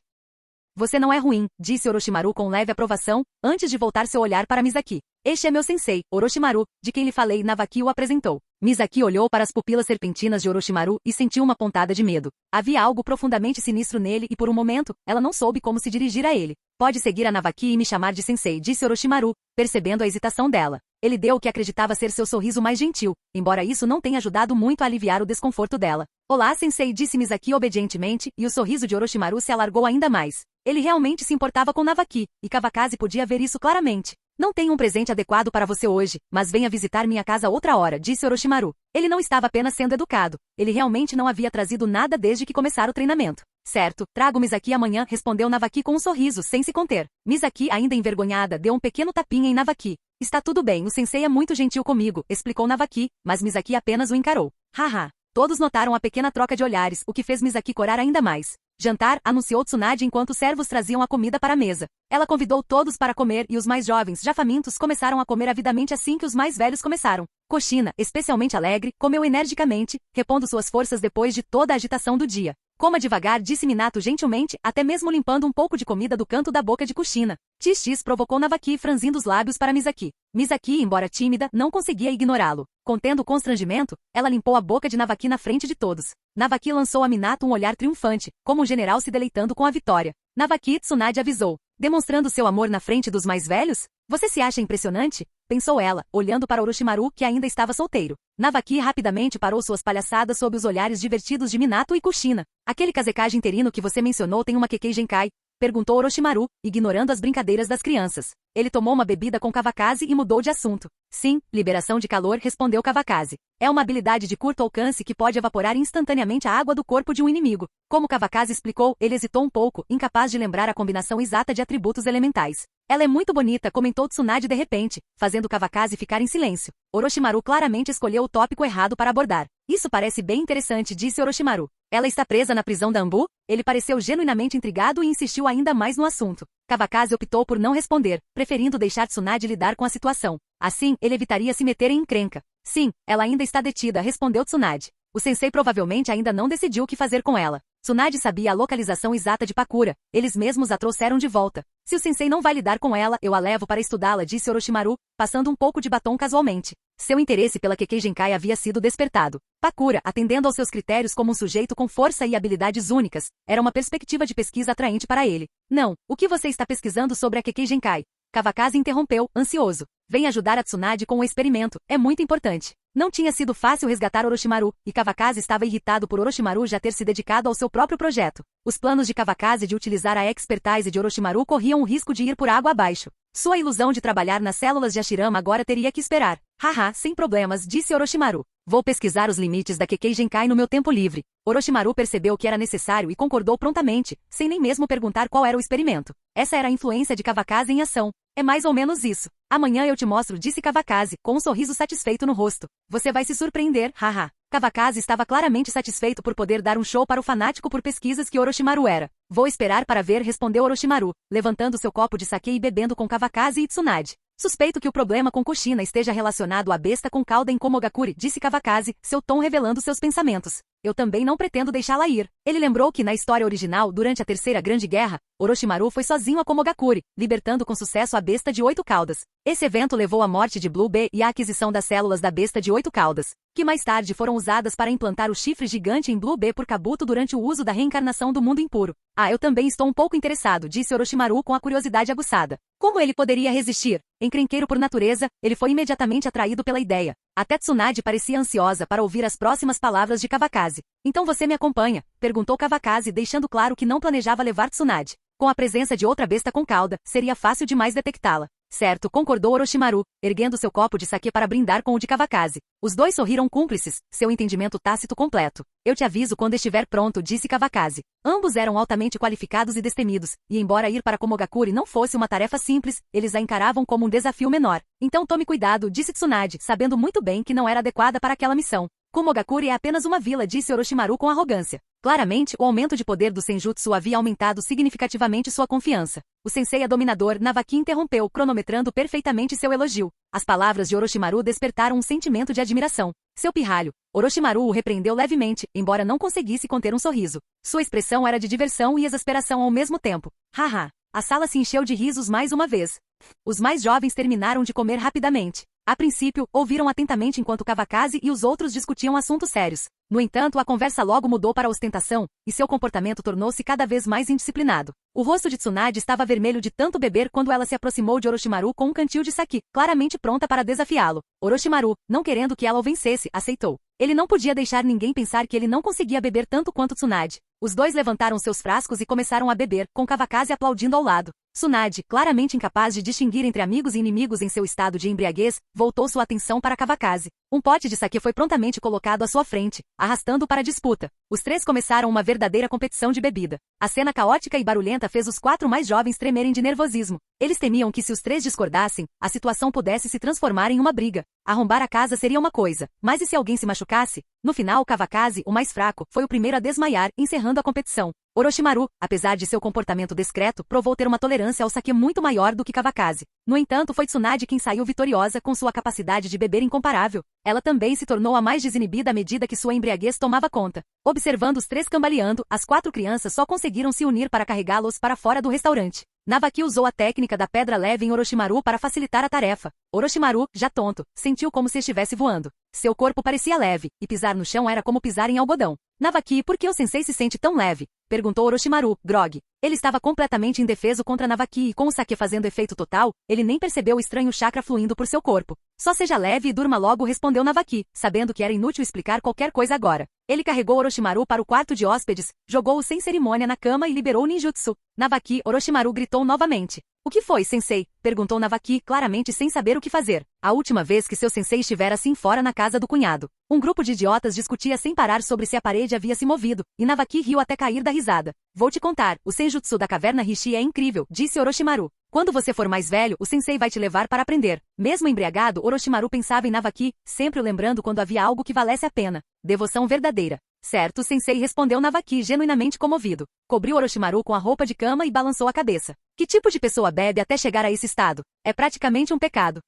Speaker 2: Você não é ruim, disse Orochimaru com leve aprovação, antes de voltar seu olhar para Misaki. Este é meu sensei, Orochimaru, de quem lhe falei. Navaki o apresentou. Misaki olhou para as pupilas serpentinas de Orochimaru e sentiu uma pontada de medo. Havia algo profundamente sinistro nele e por um momento, ela não soube como se dirigir a ele. Pode seguir a Navaki e me chamar de sensei, disse Orochimaru, percebendo a hesitação dela. Ele deu o que acreditava ser seu sorriso mais gentil, embora isso não tenha ajudado muito a aliviar o desconforto dela. Olá, sensei, disse Misaki obedientemente, e o sorriso de Orochimaru se alargou ainda mais. Ele realmente se importava com Navaki, e Kawakaze podia ver isso claramente. Não tenho um presente adequado para você hoje, mas venha visitar minha casa outra hora, disse Orochimaru. Ele não estava apenas sendo educado. Ele realmente não havia trazido nada desde que começara o treinamento. Certo, trago Misaki amanhã, respondeu Navaki com um sorriso, sem se conter. Misaki, ainda envergonhada, deu um pequeno tapinha em Navaki. Está tudo bem, o sensei é muito gentil comigo, explicou Navaki, mas Misaki apenas o encarou. Haha. Todos notaram a pequena troca de olhares, o que fez Misaki corar ainda mais. Jantar, anunciou Tsunade enquanto os servos traziam a comida para a mesa. Ela convidou todos para comer e os mais jovens, já famintos, começaram a comer avidamente assim que os mais velhos começaram. Kushina, especialmente alegre, comeu energicamente, repondo suas forças depois de toda a agitação do dia. Coma devagar, disse Minato gentilmente, até mesmo limpando um pouco de comida do canto da boca de Kushina. X provocou Navaki franzindo os lábios para Misaki. Misaki, embora tímida, não conseguia ignorá-lo. Contendo o constrangimento, ela limpou a boca de Navaki na frente de todos. Navaki lançou a Minato um olhar triunfante, como um general se deleitando com a vitória. Navaki, Tsunade avisou. Demonstrando seu amor na frente dos mais velhos? Você se acha impressionante? Pensou ela, olhando para Orochimaru, que ainda estava solteiro. Navaki rapidamente parou suas palhaçadas sob os olhares divertidos de Minato e Kushina. Aquele Kazekage interino que você mencionou tem uma Kekkei Genkai? Perguntou Orochimaru, ignorando as brincadeiras das crianças. Ele tomou uma bebida com Kawakaze e mudou de assunto. Sim, liberação de calor, respondeu Kawakaze. É uma habilidade de curto alcance que pode evaporar instantaneamente a água do corpo de um inimigo. Como Kawakaze explicou, ele hesitou um pouco, incapaz de lembrar a combinação exata de atributos elementais. Ela é muito bonita, comentou Tsunade de repente, fazendo Kawakaze ficar em silêncio. Orochimaru claramente escolheu o tópico errado para abordar. Isso parece bem interessante, disse Orochimaru. Ela está presa na prisão da Anbu? Ele pareceu genuinamente intrigado e insistiu ainda mais no assunto. Kawakaze optou por não responder, preferindo deixar Tsunade lidar com a situação. Assim, ele evitaria se meter em encrenca. Sim, ela ainda está detida, respondeu Tsunade. O sensei provavelmente ainda não decidiu o que fazer com ela. Tsunade sabia a localização exata de Pakura. Eles mesmos a trouxeram de volta. Se o sensei não vai lidar com ela, eu a levo para estudá-la, disse Orochimaru, passando um pouco de batom casualmente. Seu interesse pela Kekkei Genkai havia sido despertado. Pakura, atendendo aos seus critérios como um sujeito com força e habilidades únicas, era uma perspectiva de pesquisa atraente para ele. Não, o que você está pesquisando sobre a Kekkei Genkai? Kawakaze interrompeu, ansioso. Vem ajudar a Tsunade com o experimento, é muito importante. Não tinha sido fácil resgatar Orochimaru, e Kawakaze estava irritado por Orochimaru já ter se dedicado ao seu próprio projeto. Os planos de Kawakaze de utilizar a expertise de Orochimaru corriam o risco de ir por água abaixo. Sua ilusão de trabalhar nas células de Hashirama agora teria que esperar. Haha, sem problemas, disse Orochimaru. Vou pesquisar os limites da Kekkei Genkai no meu tempo livre. Orochimaru percebeu que era necessário e concordou prontamente, sem nem mesmo perguntar qual era o experimento. Essa era a influência de Kawakaze em ação. É mais ou menos isso. Amanhã eu te mostro, disse Kawakaze, com um sorriso satisfeito no rosto. Você vai se surpreender, haha. Kawakaze estava claramente satisfeito por poder dar um show para o fanático por pesquisas que Orochimaru era. Vou esperar para ver, respondeu Orochimaru, levantando seu copo de sake e bebendo com Kawakaze e Tsunade. Suspeito que o problema com Kushina esteja relacionado à besta com cauda em Komogakure, disse Kawakaze, seu tom revelando seus pensamentos. Eu também não pretendo deixá-la ir. Ele lembrou que na história original, durante a Terceira Grande Guerra, Orochimaru foi sozinho a Komogakure, libertando com sucesso a besta de 8 caudas. Esse evento levou à morte de Blue B e à aquisição das células da besta de 8 caudas, que mais tarde foram usadas para implantar o chifre gigante em Blue B por Kabuto durante o uso da reencarnação do mundo impuro. Ah, eu também estou um pouco interessado, disse Orochimaru com a curiosidade aguçada. Como ele poderia resistir? Encrenqueiro por natureza, ele foi imediatamente atraído pela ideia. Até Tsunade parecia ansiosa para ouvir as próximas palavras de Kawakaze. Então você me acompanha? Perguntou Kawakaze, deixando claro que não planejava levar Tsunade. Com a presença de outra besta com cauda, seria fácil demais detectá-la. Certo, concordou Orochimaru, erguendo seu copo de sake para brindar com o de Kawakaze. Os dois sorriram cúmplices, seu entendimento tácito completo. Eu te aviso quando estiver pronto, disse Kawakaze. Ambos eram altamente qualificados e destemidos, e embora ir para Komogakure não fosse uma tarefa simples, eles a encaravam como um desafio menor. Então tome cuidado, disse Tsunade, sabendo muito bem que não era adequada para aquela missão. Komogakure é apenas uma vila, disse Orochimaru com arrogância. Claramente, o aumento de poder do Senjutsu havia aumentado significativamente sua confiança. O sensei dominador Navaki interrompeu, cronometrando perfeitamente seu elogio. As palavras de Orochimaru despertaram um sentimento de admiração. Seu pirralho. Orochimaru o repreendeu levemente, embora não conseguisse conter um sorriso. Sua expressão era de diversão e exasperação ao mesmo tempo. Haha. A sala se encheu de risos mais uma vez. Os mais jovens terminaram de comer rapidamente. A princípio, ouviram atentamente enquanto Kawakaze e os outros discutiam assuntos sérios. No entanto, a conversa logo mudou para a ostentação, e seu comportamento tornou-se cada vez mais indisciplinado. O rosto de Tsunade estava vermelho de tanto beber quando ela se aproximou de Orochimaru com um cantil de sake, claramente pronta para desafiá-lo. Orochimaru, não querendo que ela o vencesse, aceitou. Ele não podia deixar ninguém pensar que ele não conseguia beber tanto quanto Tsunade. Os dois levantaram seus frascos e começaram a beber, com Kawakaze aplaudindo ao lado. Tsunade, claramente incapaz de distinguir entre amigos e inimigos em seu estado de embriaguez, voltou sua atenção para Kawakaze. Um pote de sake foi prontamente colocado à sua frente, arrastando-o para a disputa. Os três começaram uma verdadeira competição de bebida. A cena caótica e barulhenta fez os 4 mais jovens tremerem de nervosismo. Eles temiam que se os 3 discordassem, a situação pudesse se transformar em uma briga. Arrombar a casa seria uma coisa, mas e se alguém se machucasse? No final, Kawakaze, o mais fraco, foi o primeiro a desmaiar, encerrando a competição. Orochimaru, apesar de seu comportamento discreto, provou ter uma tolerância ao sake muito maior do que Kawakaze. No entanto, foi Tsunade quem saiu vitoriosa com sua capacidade de beber incomparável. Ela também se tornou a mais desinibida à medida que sua embriaguez tomava conta. Observando os 3 cambaleando, as 4 crianças só conseguiram se unir para carregá-los para fora do restaurante. Navaki usou a técnica da pedra leve em Orochimaru para facilitar a tarefa. Orochimaru, já tonto, sentiu como se estivesse voando. Seu corpo parecia leve, e pisar no chão era como pisar em algodão. Navaki, por que o sensei se sente tão leve? Perguntou Orochimaru, grog. Ele estava completamente indefeso contra Navaki e com o sake fazendo efeito total, ele nem percebeu o estranho chakra fluindo por seu corpo. Só seja leve e durma logo, respondeu Navaki, sabendo que era inútil explicar qualquer coisa agora. Ele carregou Orochimaru para o quarto de hóspedes, jogou-o sem cerimônia na cama e liberou o ninjutsu. Navaki, Orochimaru gritou novamente. O que foi, sensei? Perguntou Navaki, claramente sem saber o que fazer. A última vez que seu sensei estivera assim fora na casa do cunhado. Um grupo de idiotas discutia sem parar sobre se a parede havia se movido, e Navaki riu até cair da risada. Vou te contar, o senjutsu da caverna Rishi é incrível, disse Orochimaru. Quando você for mais velho, o sensei vai te levar para aprender. Mesmo embriagado, Orochimaru pensava em Navaki, sempre o lembrando quando havia algo que valesse a pena. Devoção verdadeira. Certo, sensei, respondeu Navaki genuinamente comovido. Cobriu Orochimaru com a roupa de cama e balançou a cabeça. Que tipo de pessoa bebe até chegar a esse estado? É praticamente um pecado.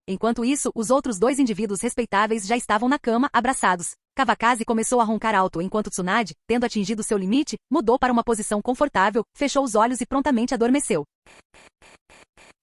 Speaker 2: Enquanto isso, os outros 2 indivíduos respeitáveis já estavam na cama, abraçados. Kawakaze começou a roncar alto enquanto Tsunade, tendo atingido seu limite, mudou para uma posição confortável, fechou os olhos e prontamente adormeceu.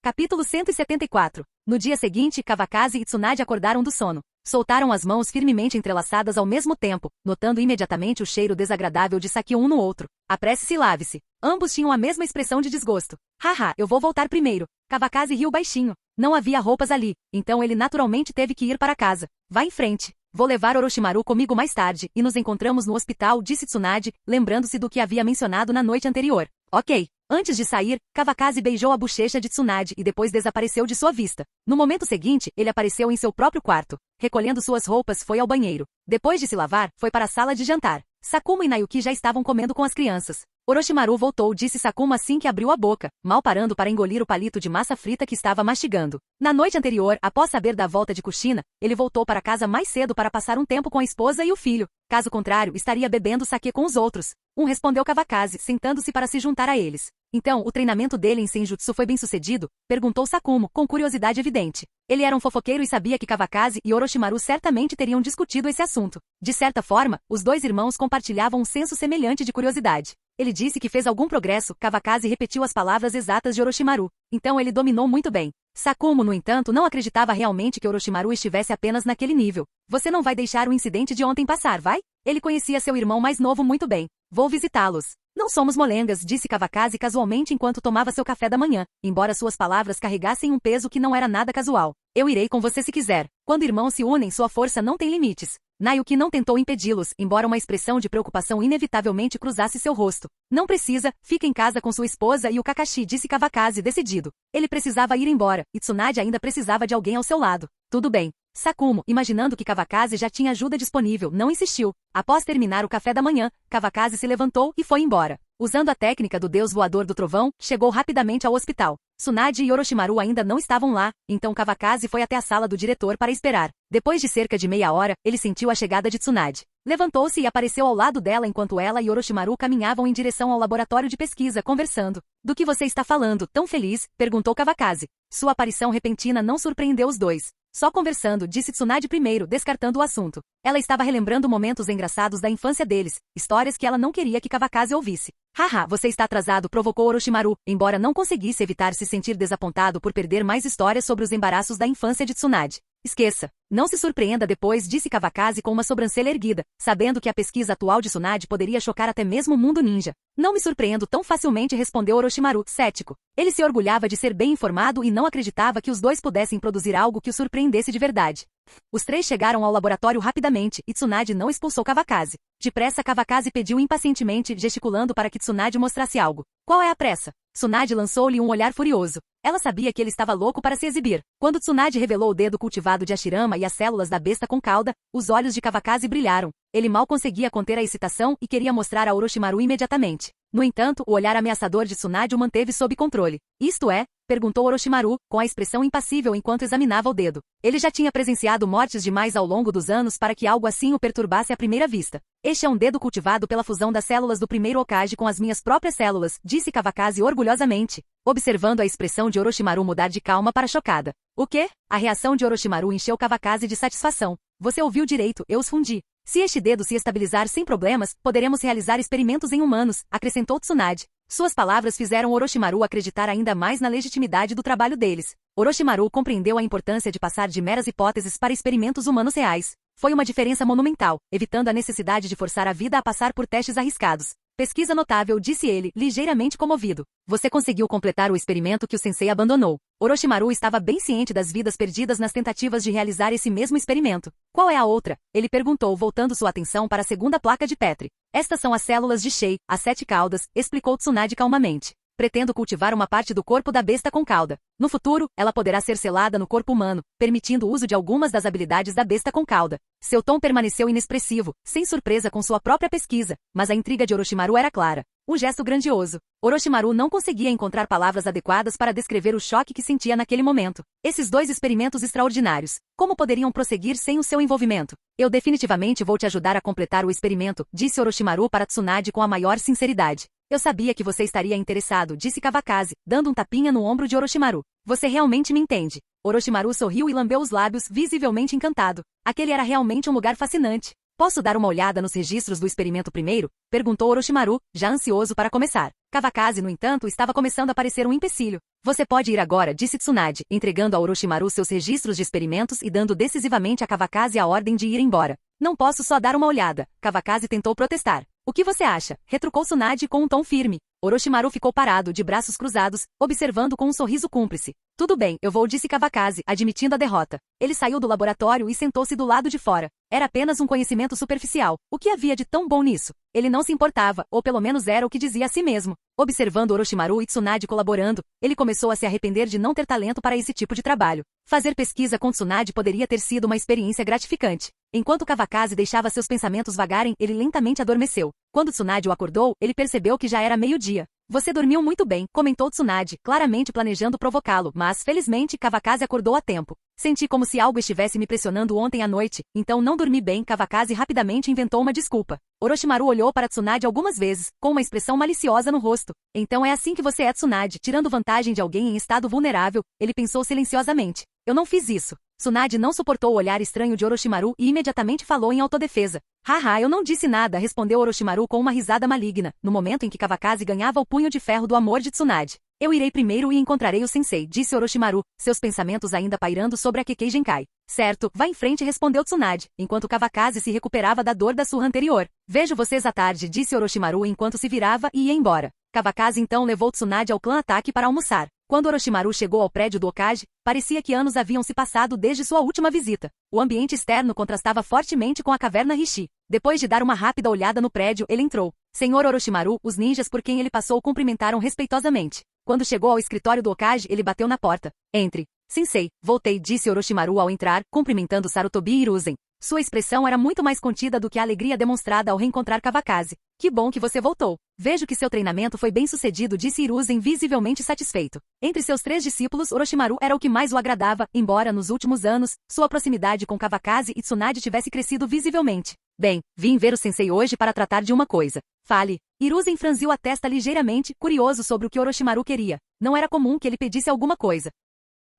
Speaker 2: Capítulo 174. No dia seguinte, Kawakaze e Tsunade acordaram do sono. Soltaram as mãos firmemente entrelaçadas ao mesmo tempo, notando imediatamente o cheiro desagradável de sake um no outro. Apresse-se e lave-se. Ambos tinham a mesma expressão de desgosto. Haha, eu vou voltar primeiro. Kawakaze riu baixinho. Não havia roupas ali, então ele naturalmente teve que ir para casa. Vá em frente. Vou levar Orochimaru comigo mais tarde, e nos encontramos no hospital, disse Tsunade, lembrando-se do que havia mencionado na noite anterior. Ok. Antes de sair, Kawakaze beijou a bochecha de Tsunade e depois desapareceu de sua vista. No momento seguinte, ele apareceu em seu próprio quarto. Recolhendo suas roupas, foi ao banheiro. Depois de se lavar, foi para a sala de jantar. Sakuma e Nayuki já estavam comendo com as crianças. Orochimaru voltou, disse Sakuma assim que abriu a boca, mal parando para engolir o palito de massa frita que estava mastigando. Na noite anterior, após saber da volta de Kushina, ele voltou para casa mais cedo para passar um tempo com a esposa e o filho. Caso contrário, estaria bebendo sake com os outros. Respondeu Kawakaze, sentando-se para se juntar a eles. Então, o treinamento dele em Senjutsu foi bem sucedido? Perguntou Sakumo, com curiosidade evidente. Ele era um fofoqueiro e sabia que Kawakaze e Orochimaru certamente teriam discutido esse assunto. De certa forma, os dois irmãos compartilhavam um senso semelhante de curiosidade. Ele disse que fez algum progresso. Kawakaze repetiu as palavras exatas de Orochimaru. Então ele dominou muito bem. Sakumo, no entanto, não acreditava realmente que Orochimaru estivesse apenas naquele nível. Você não vai deixar o incidente de ontem passar, vai? Ele conhecia seu irmão mais novo muito bem. Vou visitá-los. Não somos molengas, disse Kawakaze casualmente enquanto tomava seu café da manhã, embora suas palavras carregassem um peso que não era nada casual. Eu irei com você se quiser. Quando irmãos se unem, sua força não tem limites. Nayuki não tentou impedi-los, embora uma expressão de preocupação inevitavelmente cruzasse seu rosto. Não precisa, fica em casa com sua esposa e o Kakashi, disse Kawakaze decidido. Ele precisava ir embora, e Tsunade ainda precisava de alguém ao seu lado. Tudo bem. Sakumo, imaginando que Kawakaze já tinha ajuda disponível, não insistiu. Após terminar o café da manhã, Kawakaze se levantou e foi embora. Usando a técnica do deus voador do trovão, chegou rapidamente ao hospital. Tsunade e Orochimaru ainda não estavam lá, então Kawakaze foi até a sala do diretor para esperar. Depois de cerca de meia hora, ele sentiu a chegada de Tsunade. Levantou-se e apareceu ao lado dela enquanto ela e Orochimaru caminhavam em direção ao laboratório de pesquisa, conversando. Do que você está falando, tão feliz? Perguntou Kawakaze. Sua aparição repentina não surpreendeu os dois. Só conversando, disse Tsunade primeiro, descartando o assunto. Ela estava relembrando momentos engraçados da infância deles, histórias que ela não queria que Kawakaze ouvisse. Haha, você está atrasado, provocou Orochimaru, embora não conseguisse evitar se sentir desapontado por perder mais histórias sobre os embaraços da infância de Tsunade. Esqueça. Não se surpreenda depois, disse Kawakaze com uma sobrancelha erguida, sabendo que a pesquisa atual de Tsunade poderia chocar até mesmo o mundo ninja. Não me surpreendo tão facilmente, respondeu Orochimaru, cético. Ele se orgulhava de ser bem informado e não acreditava que os dois pudessem produzir algo que o surpreendesse de verdade. Os três chegaram ao laboratório rapidamente, e Tsunade não expulsou Kawakaze. Depressa Kawakaze pediu impacientemente, gesticulando para que Tsunade mostrasse algo. Qual é a pressa? Tsunade lançou-lhe um olhar furioso. Ela sabia que ele estava louco para se exibir. Quando Tsunade revelou o dedo cultivado de Hashirama e as células da besta com cauda, os olhos de Kawakaze brilharam. Ele mal conseguia conter a excitação e queria mostrar a Orochimaru imediatamente. No entanto, o olhar ameaçador de Tsunade o manteve sob controle. Isto é? Perguntou Orochimaru, com a expressão impassível enquanto examinava o dedo. Ele já tinha presenciado mortes demais ao longo dos anos para que algo assim o perturbasse à primeira vista. Este é um dedo cultivado pela fusão das células do primeiro Hokage com as minhas próprias células, disse Kawakaze orgulhosamente, observando a expressão de Orochimaru mudar de calma para chocada. O quê? A reação de Orochimaru encheu Kawakaze de satisfação. Você ouviu direito, eu os fundi. Se este dedo se estabilizar sem problemas, poderemos realizar experimentos em humanos, acrescentou Tsunade. Suas palavras fizeram Orochimaru acreditar ainda mais na legitimidade do trabalho deles. Orochimaru compreendeu a importância de passar de meras hipóteses para experimentos humanos reais. Foi uma diferença monumental, evitando a necessidade de forçar a vida a passar por testes arriscados. Pesquisa notável, disse ele, ligeiramente comovido. Você conseguiu completar o experimento que o sensei abandonou. Orochimaru estava bem ciente das vidas perdidas nas tentativas de realizar esse mesmo experimento. Qual é a outra? Ele perguntou, voltando sua atenção para a segunda placa de Petri. Estas são as células de Shei, as 7 caudas, explicou Tsunade calmamente. Pretendo cultivar uma parte do corpo da besta com cauda. No futuro, ela poderá ser selada no corpo humano, permitindo o uso de algumas das habilidades da besta com cauda. Seu tom permaneceu inexpressivo, sem surpresa com sua própria pesquisa, mas a intriga de Orochimaru era clara. Um gesto grandioso. Orochimaru não conseguia encontrar palavras adequadas para descrever o choque que sentia naquele momento. Esses dois experimentos extraordinários. Como poderiam prosseguir sem o seu envolvimento? Eu definitivamente vou te ajudar a completar o experimento, disse Orochimaru para Tsunade com a maior sinceridade. Eu sabia que você estaria interessado, disse Kawakaze, dando um tapinha no ombro de Orochimaru. Você realmente me entende. Orochimaru sorriu e lambeu os lábios, visivelmente encantado. Aquele era realmente um lugar fascinante. Posso dar uma olhada nos registros do experimento primeiro? Perguntou Orochimaru, já ansioso para começar. Kawakaze, no entanto, estava começando a parecer um empecilho. Você pode ir agora, disse Tsunade, entregando a Orochimaru seus registros de experimentos e dando decisivamente a Kawakaze a ordem de ir embora. Não posso só dar uma olhada. Kawakaze tentou protestar. O que você acha? Retrucou Tsunade com um tom firme. Orochimaru ficou parado, de braços cruzados, observando com um sorriso cúmplice. Tudo bem, eu vou, disse Kawakaze, admitindo a derrota. Ele saiu do laboratório e sentou-se do lado de fora. Era apenas um conhecimento superficial. O que havia de tão bom nisso? Ele não se importava, ou pelo menos era o que dizia a si mesmo. Observando Orochimaru e Tsunade colaborando, ele começou a se arrepender de não ter talento para esse tipo de trabalho. Fazer pesquisa com Tsunade poderia ter sido uma experiência gratificante. Enquanto Kawakaze deixava seus pensamentos vagarem, ele lentamente adormeceu. Quando Tsunade o acordou, ele percebeu que já era meio-dia. Você dormiu muito bem, comentou Tsunade, claramente planejando provocá-lo, mas, felizmente, Kawakaze acordou a tempo. Senti como se algo estivesse me pressionando ontem à noite, então não dormi bem. Kawakaze rapidamente inventou uma desculpa. Orochimaru olhou para Tsunade algumas vezes, com uma expressão maliciosa no rosto. Então é assim que você é, Tsunade, tirando vantagem de alguém em estado vulnerável, ele pensou silenciosamente. Eu não fiz isso. Tsunade não suportou o olhar estranho de Orochimaru e imediatamente falou em autodefesa. Haha, eu não disse nada, respondeu Orochimaru com uma risada maligna, no momento em que Kawakaze ganhava o punho de ferro do amor de Tsunade. Eu irei primeiro e encontrarei o sensei, disse Orochimaru, seus pensamentos ainda pairando sobre a Kekkei Genkai. Certo, vá em frente, respondeu Tsunade, enquanto Kawakaze se recuperava da dor da surra anterior. Vejo vocês à tarde, disse Orochimaru enquanto se virava e ia embora. Kawakaze então levou Tsunade ao clã Ataque para almoçar. Quando Orochimaru chegou ao prédio do Hokage, parecia que anos haviam se passado desde sua última visita. O ambiente externo contrastava fortemente com a caverna Rishi. Depois de dar uma rápida olhada no prédio, ele entrou. Senhor Orochimaru, os ninjas por quem ele passou cumprimentaram respeitosamente. Quando chegou ao escritório do Hokage, ele bateu na porta. Entre. Sensei, voltei, disse Orochimaru ao entrar, cumprimentando Sarutobi e Hiruzen. Sua expressão era muito mais contida do que a alegria demonstrada ao reencontrar Kawakaze. Que bom que você voltou. Vejo que seu treinamento foi bem sucedido, disse Hiruzen visivelmente satisfeito. Entre seus 3 discípulos, Orochimaru era o que mais o agradava, embora nos últimos anos, sua proximidade com Kawakaze e Tsunade tivesse crescido visivelmente. Bem, vim ver o sensei hoje para tratar de uma coisa. Fale. Hiruzen franziu a testa ligeiramente, curioso sobre o que Orochimaru queria. Não era comum que ele pedisse alguma coisa.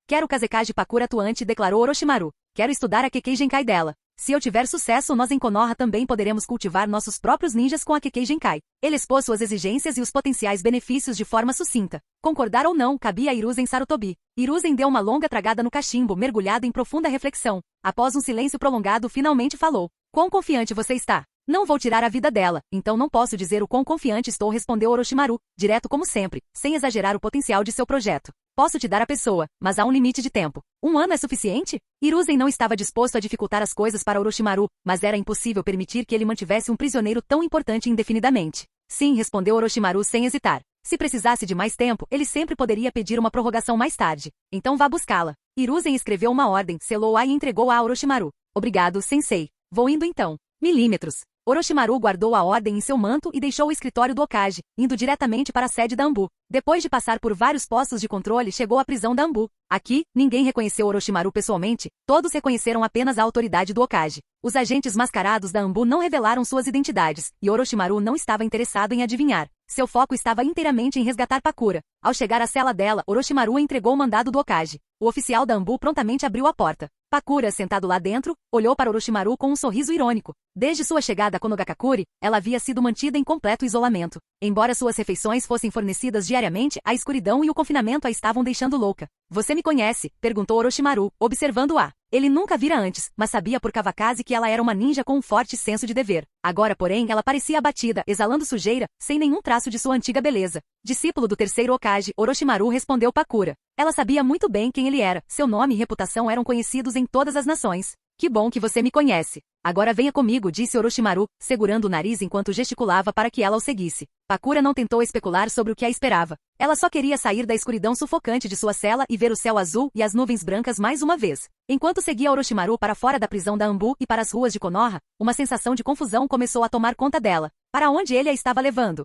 Speaker 2: Quero o Kazekage Pakura atuante, declarou Orochimaru. Quero estudar a Kekkei Genkai dela. Se eu tiver sucesso, nós em Konoha também poderemos cultivar nossos próprios ninjas com a Kekkei Genkai. Ele expôs suas exigências e os potenciais benefícios de forma sucinta. Concordar ou não, cabia a Hiruzen Sarutobi. Hiruzen deu uma longa tragada no cachimbo, mergulhado em profunda reflexão. Após um silêncio prolongado, finalmente falou. Quão confiante você está? Não vou tirar a vida dela, então não posso dizer o quão confiante estou, respondeu Orochimaru, direto como sempre, sem exagerar o potencial de seu projeto. Posso te dar a pessoa, mas há um limite de tempo. 1 ano é suficiente? Hiruzen não estava disposto a dificultar as coisas para Orochimaru, mas era impossível permitir que ele mantivesse um prisioneiro tão importante indefinidamente. Sim, respondeu Orochimaru sem hesitar. Se precisasse de mais tempo, ele sempre poderia pedir uma prorrogação mais tarde. Então vá buscá-la. Hiruzen escreveu uma ordem, selou-a e entregou-a a Orochimaru. Obrigado, sensei. Vou indo então. Milímetros. Orochimaru guardou a ordem em seu manto e deixou o escritório do Hokage, indo diretamente para a sede da Anbu. Depois de passar por vários postos de controle, chegou à prisão da Anbu. Aqui, ninguém reconheceu Orochimaru pessoalmente, todos reconheceram apenas a autoridade do Hokage. Os agentes mascarados da Anbu não revelaram suas identidades, e Orochimaru não estava interessado em adivinhar. Seu foco estava inteiramente em resgatar Pakura. Ao chegar à cela dela, Orochimaru entregou o mandado do Hokage. O oficial da Anbu prontamente abriu a porta. Pakura, sentado lá dentro, olhou para Orochimaru com um sorriso irônico. Desde sua chegada a Konogakakure, ela havia sido mantida em completo isolamento. Embora suas refeições fossem fornecidas diariamente, a escuridão e o confinamento a estavam deixando louca. Você me conhece? Perguntou Orochimaru, observando-a. Ele nunca vira antes, mas sabia por Kawakaze que ela era uma ninja com um forte senso de dever. Agora, porém, ela parecia abatida, exalando sujeira, sem nenhum traço de sua antiga beleza. Discípulo do terceiro Hokage, Orochimaru respondeu Pakura. Ela sabia muito bem quem ele era, seu nome e reputação eram conhecidos em todas as nações. Que bom que você me conhece. Agora venha comigo, disse Orochimaru, segurando o nariz enquanto gesticulava para que ela o seguisse. Pakura não tentou especular sobre o que a esperava. Ela só queria sair da escuridão sufocante de sua cela e ver o céu azul e as nuvens brancas mais uma vez. Enquanto seguia Orochimaru para fora da prisão da Anbu e para as ruas de Konoha, uma sensação de confusão começou a tomar conta dela. Para onde ele a estava levando?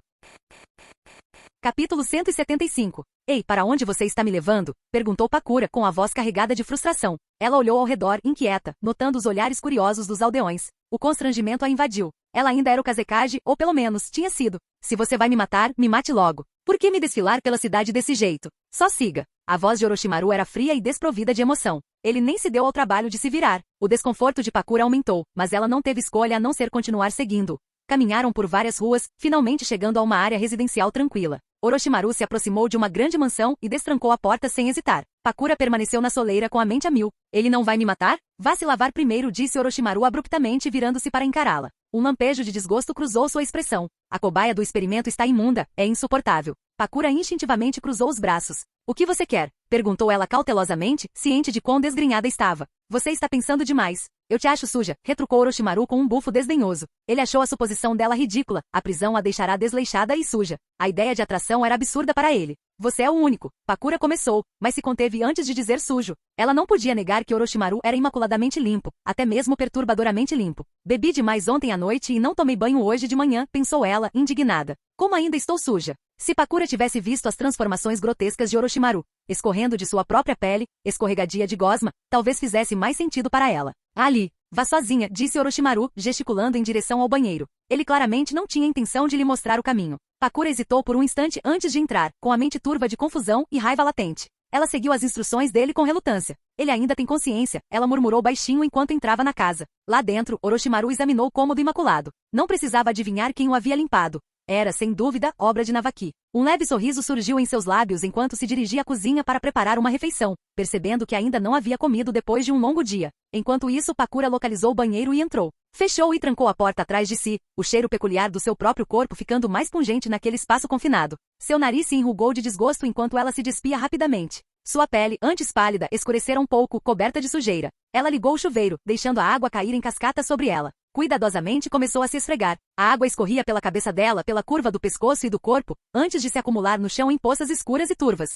Speaker 2: Capítulo 175. Ei, para onde você está me levando? Perguntou Pakura com a voz carregada de frustração. Ela olhou ao redor, inquieta, notando os olhares curiosos dos aldeões. O constrangimento a invadiu. Ela ainda era o Kazekage, ou pelo menos, tinha sido. Se você vai me matar, me mate logo. Por que me desfilar pela cidade desse jeito? Só siga. A voz de Orochimaru era fria e desprovida de emoção. Ele nem se deu ao trabalho de se virar. O desconforto de Pakura aumentou, mas ela não teve escolha a não ser continuar seguindo. Caminharam por várias ruas, finalmente chegando a uma área residencial tranquila. Orochimaru se aproximou de uma grande mansão e destrancou a porta sem hesitar. Pakura permaneceu na soleira com a mente a mil. Ele não vai me matar? Vá se lavar primeiro, disse Orochimaru abruptamente virando-se para encará-la. Um lampejo de desgosto cruzou sua expressão. A cobaia do experimento está imunda, é insuportável. Pakura instintivamente cruzou os braços. O que você quer? Perguntou ela cautelosamente, ciente de quão desgrenhada estava. Você está pensando demais. Eu te acho suja, retrucou Orochimaru com um bufo desdenhoso. Ele achou a suposição dela ridícula, a prisão a deixará desleixada e suja. A ideia de atração era absurda para ele. Você é o único. Pakura começou, mas se conteve antes de dizer sujo. Ela não podia negar que Orochimaru era imaculadamente limpo, até mesmo perturbadoramente limpo. Bebi demais ontem à noite e não tomei banho hoje de manhã, pensou ela, indignada. Como ainda estou suja? Se Pakura tivesse visto as transformações grotescas de Orochimaru, escorrendo de sua própria pele, escorregadia de gosma, talvez fizesse mais sentido para ela. Ali, vá sozinha, disse Orochimaru, gesticulando em direção ao banheiro. Ele claramente não tinha intenção de lhe mostrar o caminho. Pakura hesitou por um instante antes de entrar, com a mente turva de confusão e raiva latente. Ela seguiu as instruções dele com relutância. Ele ainda tem consciência, ela murmurou baixinho enquanto entrava na casa. Lá dentro, Orochimaru examinou o cômodo imaculado. Não precisava adivinhar quem o havia limpado. Era, sem dúvida, obra de Navaki. Um leve sorriso surgiu em seus lábios enquanto se dirigia à cozinha para preparar uma refeição, percebendo que ainda não havia comido depois de um longo dia. Enquanto isso, Pakura localizou o banheiro e entrou. Fechou e trancou a porta atrás de si, o cheiro peculiar do seu próprio corpo ficando mais pungente naquele espaço confinado. Seu nariz se enrugou de desgosto enquanto ela se despia rapidamente. Sua pele, antes pálida, escurecera um pouco, coberta de sujeira. Ela ligou o chuveiro, deixando a água cair em cascata sobre ela. Cuidadosamente começou a se esfregar. A água escorria pela cabeça dela, pela curva do pescoço e do corpo, antes de se acumular no chão em poças escuras e turvas.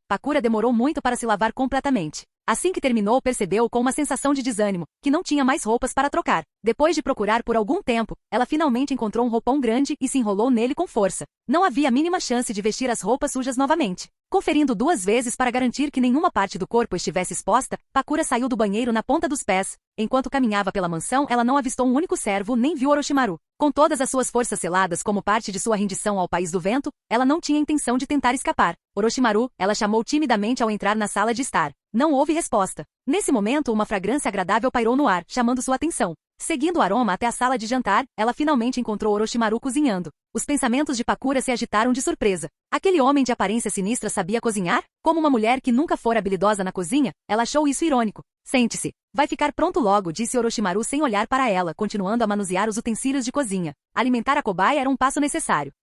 Speaker 2: Pakura demorou muito para se lavar completamente. Assim que terminou, percebeu com uma sensação de desânimo, que não tinha mais roupas para trocar. Depois de procurar por algum tempo, ela finalmente encontrou um roupão grande e se enrolou nele com força. Não havia a mínima chance de vestir as roupas sujas novamente. Conferindo 2 vezes para garantir que nenhuma parte do corpo estivesse exposta, Pakura saiu do banheiro na ponta dos pés. Enquanto caminhava pela mansão, ela não avistou um único servo nem viu Orochimaru. Com todas as suas forças seladas como parte de sua rendição ao país do vento, ela não tinha intenção de tentar escapar. Orochimaru, ela chamou timidamente ao entrar na sala de estar. Não houve resposta. Nesse momento, uma fragrância agradável pairou no ar, chamando sua atenção. Seguindo o aroma até a sala de jantar, ela finalmente encontrou Orochimaru cozinhando. Os pensamentos de Pakura se agitaram de surpresa. Aquele homem de aparência sinistra sabia cozinhar? Como uma mulher que nunca fora habilidosa na cozinha, ela achou isso irônico. Sente-se. Vai ficar pronto logo, disse Orochimaru sem olhar para ela, continuando a manusear os utensílios de cozinha. Alimentar a cobaia era um passo necessário.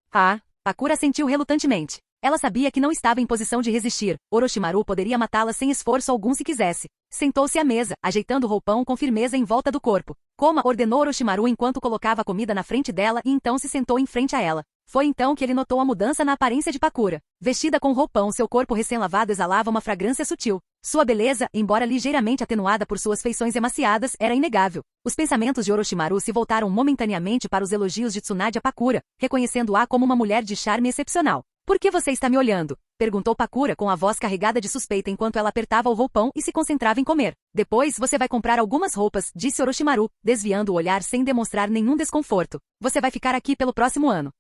Speaker 2: Pakura sentiu relutantemente. Ela sabia que não estava em posição de resistir. Orochimaru poderia matá-la sem esforço algum se quisesse. Sentou-se à mesa, ajeitando o roupão com firmeza em volta do corpo. Coma, ordenou Orochimaru enquanto colocava a comida na frente dela e então se sentou em frente a ela. Foi então que ele notou a mudança na aparência de Pakura. Vestida com roupão, seu corpo recém-lavado exalava uma fragrância sutil. Sua beleza, embora ligeiramente atenuada por suas feições emaciadas, era inegável. Os pensamentos de Orochimaru se voltaram momentaneamente para os elogios de Tsunade a Pakura, reconhecendo-a como uma mulher de charme excepcional. Por que você está me olhando? Perguntou Pakura com a voz carregada de suspeita enquanto ela apertava o roupão e se concentrava em comer. Depois você vai comprar algumas roupas, disse Orochimaru, desviando o olhar sem demonstrar nenhum desconforto. Você vai ficar aqui pelo próximo ano.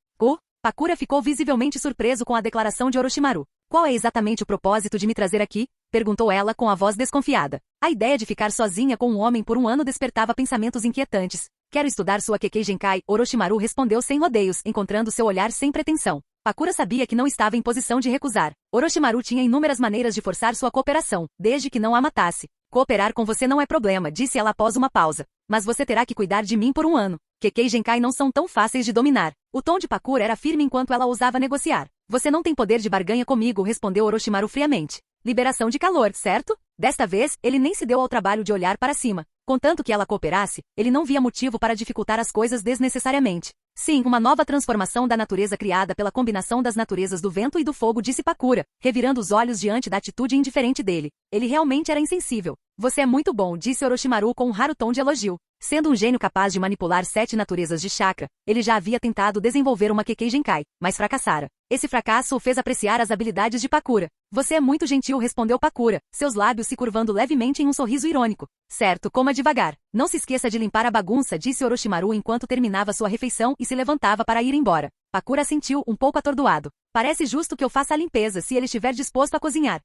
Speaker 2: Pakura ficou visivelmente surpreso com a declaração de Orochimaru. Qual é exatamente o propósito de me trazer aqui? Perguntou ela com a voz desconfiada. A ideia de ficar sozinha com um homem por um ano despertava pensamentos inquietantes. Quero estudar sua Kekkei Genkai, Orochimaru respondeu sem rodeios, encontrando seu olhar sem pretensão. Pakura sabia que não estava em posição de recusar. Orochimaru tinha inúmeras maneiras de forçar sua cooperação, desde que não a matasse. Cooperar com você não é problema, disse ela após uma pausa. Mas você terá que cuidar de mim por um ano. Kekkei Genkai não são tão fáceis de dominar. O tom de Pakura era firme enquanto ela ousava negociar. Você não tem poder de barganha comigo, respondeu Orochimaru friamente. Liberação de calor, certo? Desta vez, ele nem se deu ao trabalho de olhar para cima. Contanto que ela cooperasse, ele não via motivo para dificultar as coisas desnecessariamente. Sim, uma nova transformação da natureza criada pela combinação das naturezas do vento e do fogo, disse Pakura, revirando os olhos diante da atitude indiferente dele. Ele realmente era insensível. Você é muito bom, disse Orochimaru com um raro tom de elogio. Sendo um gênio capaz de manipular 7 naturezas de chakra, ele já havia tentado desenvolver uma Kekkei Genkai, mas fracassara. Esse fracasso o fez apreciar as habilidades de Pakura. Você é muito gentil, respondeu Pakura, seus lábios se curvando levemente em um sorriso irônico. Certo, coma devagar. Não se esqueça de limpar a bagunça, disse Orochimaru enquanto terminava sua refeição e se levantava para ir embora. Pakura assentiu, um pouco atordoado. Parece justo que eu faça a limpeza se ele estiver disposto a cozinhar.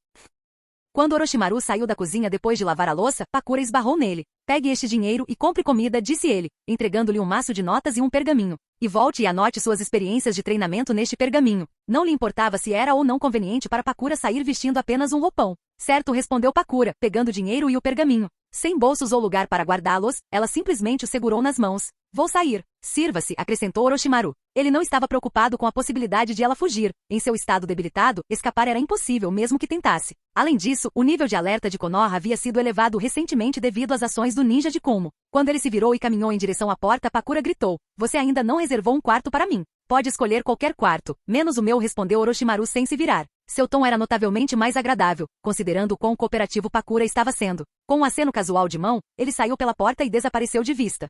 Speaker 2: Quando Orochimaru saiu da cozinha depois de lavar a louça, Pakura esbarrou nele. Pegue este dinheiro e compre comida, disse ele, entregando-lhe um maço de notas e um pergaminho. E volte e anote suas experiências de treinamento neste pergaminho. Não lhe importava se era ou não conveniente para Pakura sair vestindo apenas um roupão. Certo, respondeu Pakura, pegando o dinheiro e o pergaminho. Sem bolsos ou lugar para guardá-los, ela simplesmente o segurou nas mãos. Vou sair. Sirva-se, acrescentou Orochimaru. Ele não estava preocupado com a possibilidade de ela fugir. Em seu estado debilitado, escapar era impossível mesmo que tentasse. Além disso, o nível de alerta de Konoha havia sido elevado recentemente devido às ações do ninja de Kumo. Quando ele se virou e caminhou em direção à porta, Pakura gritou: "Você ainda não reservou um quarto para mim. Pode escolher qualquer quarto, menos o meu", respondeu Orochimaru sem se virar. Seu tom era notavelmente mais agradável, considerando o quão cooperativo Pakura estava sendo. Com um aceno casual de mão, ele saiu pela porta e desapareceu de vista.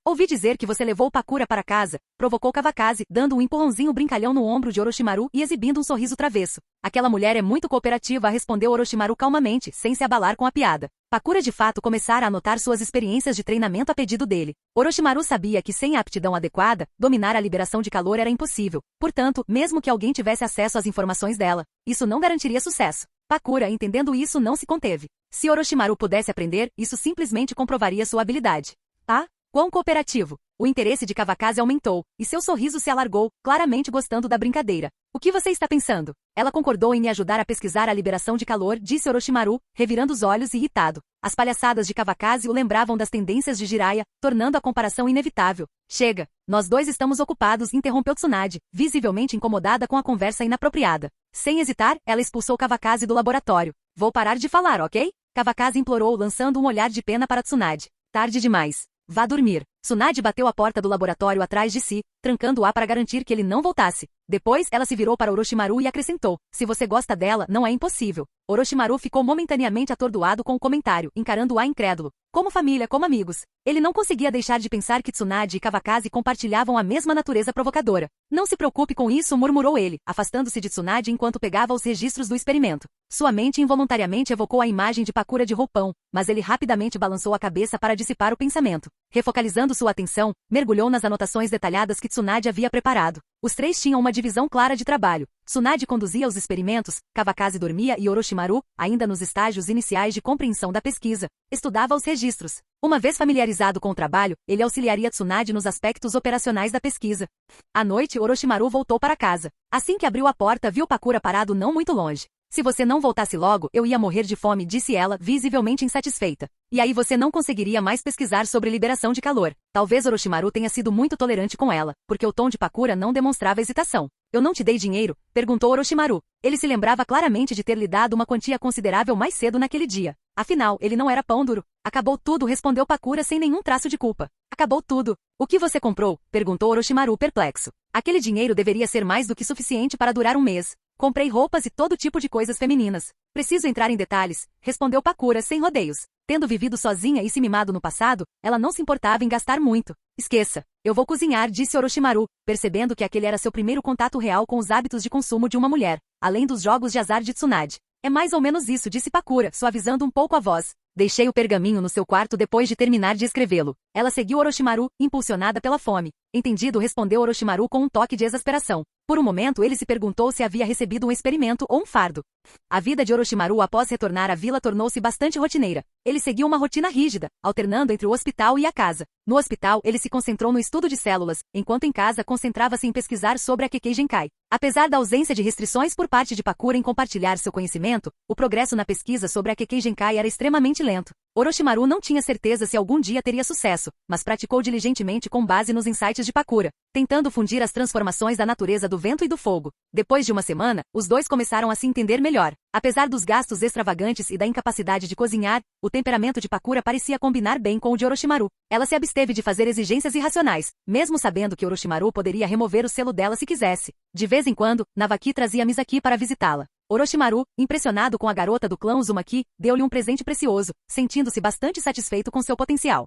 Speaker 2: "Ouvi dizer que você levou Pakura para casa", provocou Kawakaze, dando um empurrãozinho brincalhão no ombro de Orochimaru e exibindo um sorriso travesso. "Aquela mulher é muito cooperativa", respondeu Orochimaru calmamente, sem se abalar com a piada. Pakura de fato começara a anotar suas experiências de treinamento a pedido dele. Orochimaru sabia que sem a aptidão adequada, dominar a liberação de calor era impossível. Portanto, mesmo que alguém tivesse acesso às informações dela, isso não garantiria sucesso. Pakura, entendendo isso, não se conteve. Se Orochimaru pudesse aprender, isso simplesmente comprovaria sua habilidade. Ah, quão cooperativo! O interesse de Kawakaze aumentou, e seu sorriso se alargou, claramente gostando da brincadeira. "O que você está pensando?" "Ela concordou em me ajudar a pesquisar a liberação de calor", disse Orochimaru, revirando os olhos irritado. As palhaçadas de Kawakaze o lembravam das tendências de Jiraiya, tornando a comparação inevitável. "Chega, nós dois estamos ocupados", interrompeu Tsunade, visivelmente incomodada com a conversa inapropriada. Sem hesitar, ela expulsou Kawakaze do laboratório. "Vou parar de falar, ok?" Kawakaze implorou, lançando um olhar de pena para Tsunade. "Tarde demais. Vá dormir." Tsunade bateu a porta do laboratório atrás de si, trancando-a para garantir que ele não voltasse. Depois, ela se virou para Orochimaru e acrescentou: "Se você gosta dela, não é impossível." Orochimaru ficou momentaneamente atordoado com o comentário, encarando-a incrédulo. Como família, como amigos. Ele não conseguia deixar de pensar que Tsunade e Kawakaze compartilhavam a mesma natureza provocadora. "Não se preocupe com isso", murmurou ele, afastando-se de Tsunade enquanto pegava os registros do experimento. Sua mente involuntariamente evocou a imagem de Pakura de roupão, mas ele rapidamente balançou a cabeça para dissipar o pensamento. Refocalizando sua atenção, mergulhou nas anotações detalhadas que Tsunade havia preparado. Os três tinham uma divisão clara de trabalho. Tsunade conduzia os experimentos, Kawakaze dormia e Orochimaru, ainda nos estágios iniciais de compreensão da pesquisa, estudava os registros. Uma vez familiarizado com o trabalho, ele auxiliaria Tsunade nos aspectos operacionais da pesquisa. À noite, Orochimaru voltou para casa. Assim que abriu a porta, viu Pakura parado não muito longe. "Se você não voltasse logo, eu ia morrer de fome", disse ela, visivelmente insatisfeita. "E aí você não conseguiria mais pesquisar sobre liberação de calor." Talvez Orochimaru tenha sido muito tolerante com ela, porque o tom de Pakura não demonstrava hesitação. "Eu não te dei dinheiro?" perguntou Orochimaru. Ele se lembrava claramente de ter lhe dado uma quantia considerável mais cedo naquele dia. Afinal, ele não era pão duro. "Acabou tudo", respondeu Pakura sem nenhum traço de culpa. "Acabou tudo. O que você comprou?" perguntou Orochimaru perplexo. "Aquele dinheiro deveria ser mais do que suficiente para durar um mês. Comprei roupas e todo tipo de coisas femininas." "Preciso entrar em detalhes", respondeu Pakura sem rodeios. Tendo vivido sozinha e se mimado no passado, ela não se importava em gastar muito. "Esqueça. Eu vou cozinhar", disse Orochimaru, percebendo que aquele era seu primeiro contato real com os hábitos de consumo de uma mulher, além dos jogos de azar de Tsunade. "É mais ou menos isso", disse Pakura, suavizando um pouco a voz. "Deixei o pergaminho no seu quarto depois de terminar de escrevê-lo." Ela seguiu Orochimaru, impulsionada pela fome. "Entendido", respondeu Orochimaru com um toque de exasperação. Por um momento ele se perguntou se havia recebido um experimento ou um fardo. A vida de Orochimaru após retornar à vila tornou-se bastante rotineira. Ele seguiu uma rotina rígida, alternando entre o hospital e a casa. No hospital, ele se concentrou no estudo de células, enquanto em casa concentrava-se em pesquisar sobre a Kekkei Genkai. Apesar da ausência de restrições por parte de Pakura em compartilhar seu conhecimento, o progresso na pesquisa sobre a Kekkei Genkai era extremamente lento. Orochimaru não tinha certeza se algum dia teria sucesso, mas praticou diligentemente com base nos insights de Pakura, tentando fundir as transformações da natureza do vento e do fogo. Depois de uma semana, os dois começaram a se entender melhor. Apesar dos gastos extravagantes e da incapacidade de cozinhar, o temperamento de Pakura parecia combinar bem com o de Orochimaru. Ela se absteve de fazer exigências irracionais, mesmo sabendo que Orochimaru poderia remover o selo dela se quisesse. De vez em quando, Navaki trazia Misaki para visitá-la. Orochimaru, impressionado com a garota do clã Uzumaki, deu-lhe um presente precioso, sentindo-se bastante satisfeito com seu potencial.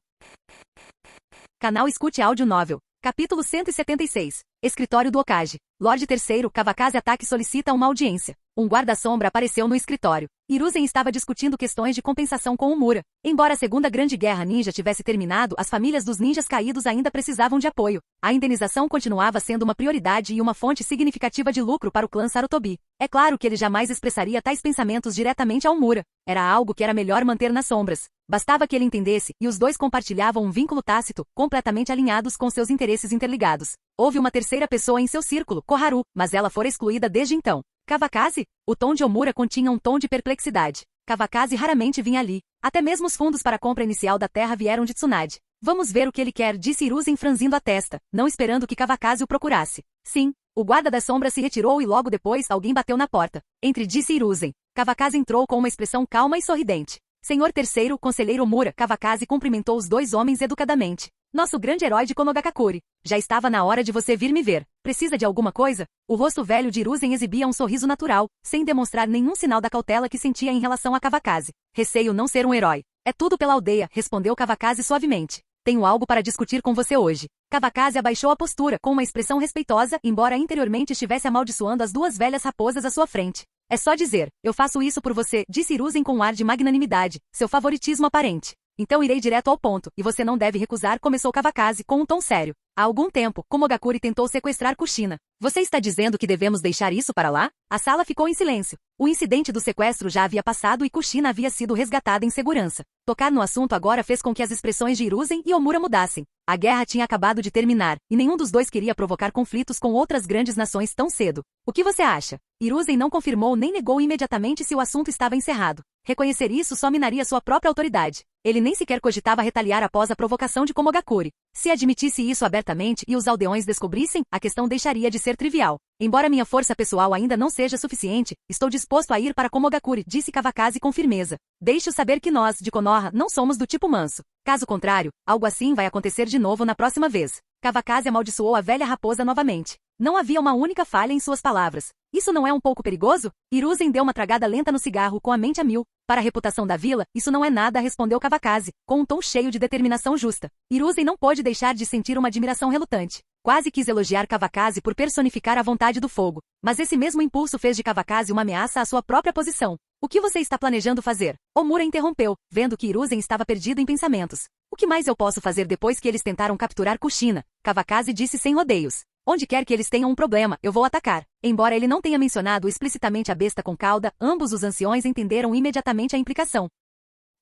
Speaker 2: Canal Escute Áudio Novel. Capítulo 176. Escritório do Hokage. Lorde III Kawakaze Atake solicita uma audiência. Um guarda-sombra apareceu no escritório. Hiruzen estava discutindo questões de compensação com Umura. Embora a Segunda Grande Guerra Ninja tivesse terminado, as famílias dos ninjas caídos ainda precisavam de apoio. A indenização continuava sendo uma prioridade e uma fonte significativa de lucro para o clã Sarutobi. É claro que ele jamais expressaria tais pensamentos diretamente a Umura. Era algo que era melhor manter nas sombras. Bastava que ele entendesse, e os dois compartilhavam um vínculo tácito, completamente alinhados com seus interesses interligados. Houve uma terceira pessoa em seu círculo, Koharu, mas ela fora excluída desde então. Kawakaze? O tom de Omura continha um tom de perplexidade. Kawakaze raramente vinha ali. Até mesmo os fundos para a compra inicial da terra vieram de Tsunade. Vamos ver o que ele quer, disse Hiruzen franzindo a testa, não esperando que Kawakaze o procurasse. Sim, o guarda das sombras se retirou e logo depois alguém bateu na porta. Entre disse Hiruzen. Kawakaze entrou com uma expressão calma e sorridente. Senhor terceiro, conselheiro Omura, Kawakaze cumprimentou os dois homens educadamente. Nosso grande herói de Konogakure. Já estava na hora de você vir me ver. Precisa de alguma coisa? O rosto velho de Hiruzen exibia um sorriso natural, sem demonstrar nenhum sinal da cautela que sentia em relação a Kawakaze. Receio não ser um herói. É tudo pela aldeia, respondeu Kawakaze suavemente. Tenho algo para discutir com você hoje. Kawakaze abaixou a postura com uma expressão respeitosa, embora interiormente estivesse amaldiçoando as duas velhas raposas à sua frente. É só dizer, eu faço isso por você, disse Hiruzen com um ar de magnanimidade, seu favoritismo aparente. Então irei direto ao ponto, e você não deve recusar, começou Kawakaze com um tom sério. Há algum tempo, Komogakure tentou sequestrar Kushina. Você está dizendo que devemos deixar isso para lá? A sala ficou em silêncio. O incidente do sequestro já havia passado e Kushina havia sido resgatada em segurança. Tocar no assunto agora fez com que as expressões de Hiruzen e Omura mudassem. A guerra tinha acabado de terminar, e nenhum dos dois queria provocar conflitos com outras grandes nações tão cedo. O que você acha? Hiruzen não confirmou nem negou imediatamente se o assunto estava encerrado. Reconhecer isso só minaria sua própria autoridade. Ele nem sequer cogitava retaliar após a provocação de Komogakure. Se admitisse isso abertamente e os aldeões descobrissem, a questão deixaria de ser trivial. Embora minha força pessoal ainda não seja suficiente, estou disposto a ir para Komogakure, disse Kawakaze com firmeza. Deixe-o saber que nós, de Konoha, não somos do tipo manso. Caso contrário, algo assim vai acontecer de novo na próxima vez. Kawakaze amaldiçoou a velha raposa novamente. Não havia uma única falha em suas palavras. Isso não é um pouco perigoso? Hiruzen deu uma tragada lenta no cigarro com a mente a mil. Para a reputação da vila, isso não é nada, respondeu Kawakaze, com um tom cheio de determinação justa. Hiruzen não pôde deixar de sentir uma admiração relutante. Quase quis elogiar Kawakaze por personificar a vontade do fogo. Mas esse mesmo impulso fez de Kawakaze uma ameaça à sua própria posição. O que você está planejando fazer? Omura interrompeu, vendo que Hiruzen estava perdido em pensamentos. O que mais eu posso fazer depois que eles tentaram capturar Kushina? Kawakaze disse sem rodeios. Onde quer que eles tenham um problema, eu vou atacar. Embora ele não tenha mencionado explicitamente a besta com cauda, ambos os anciões entenderam imediatamente a implicação.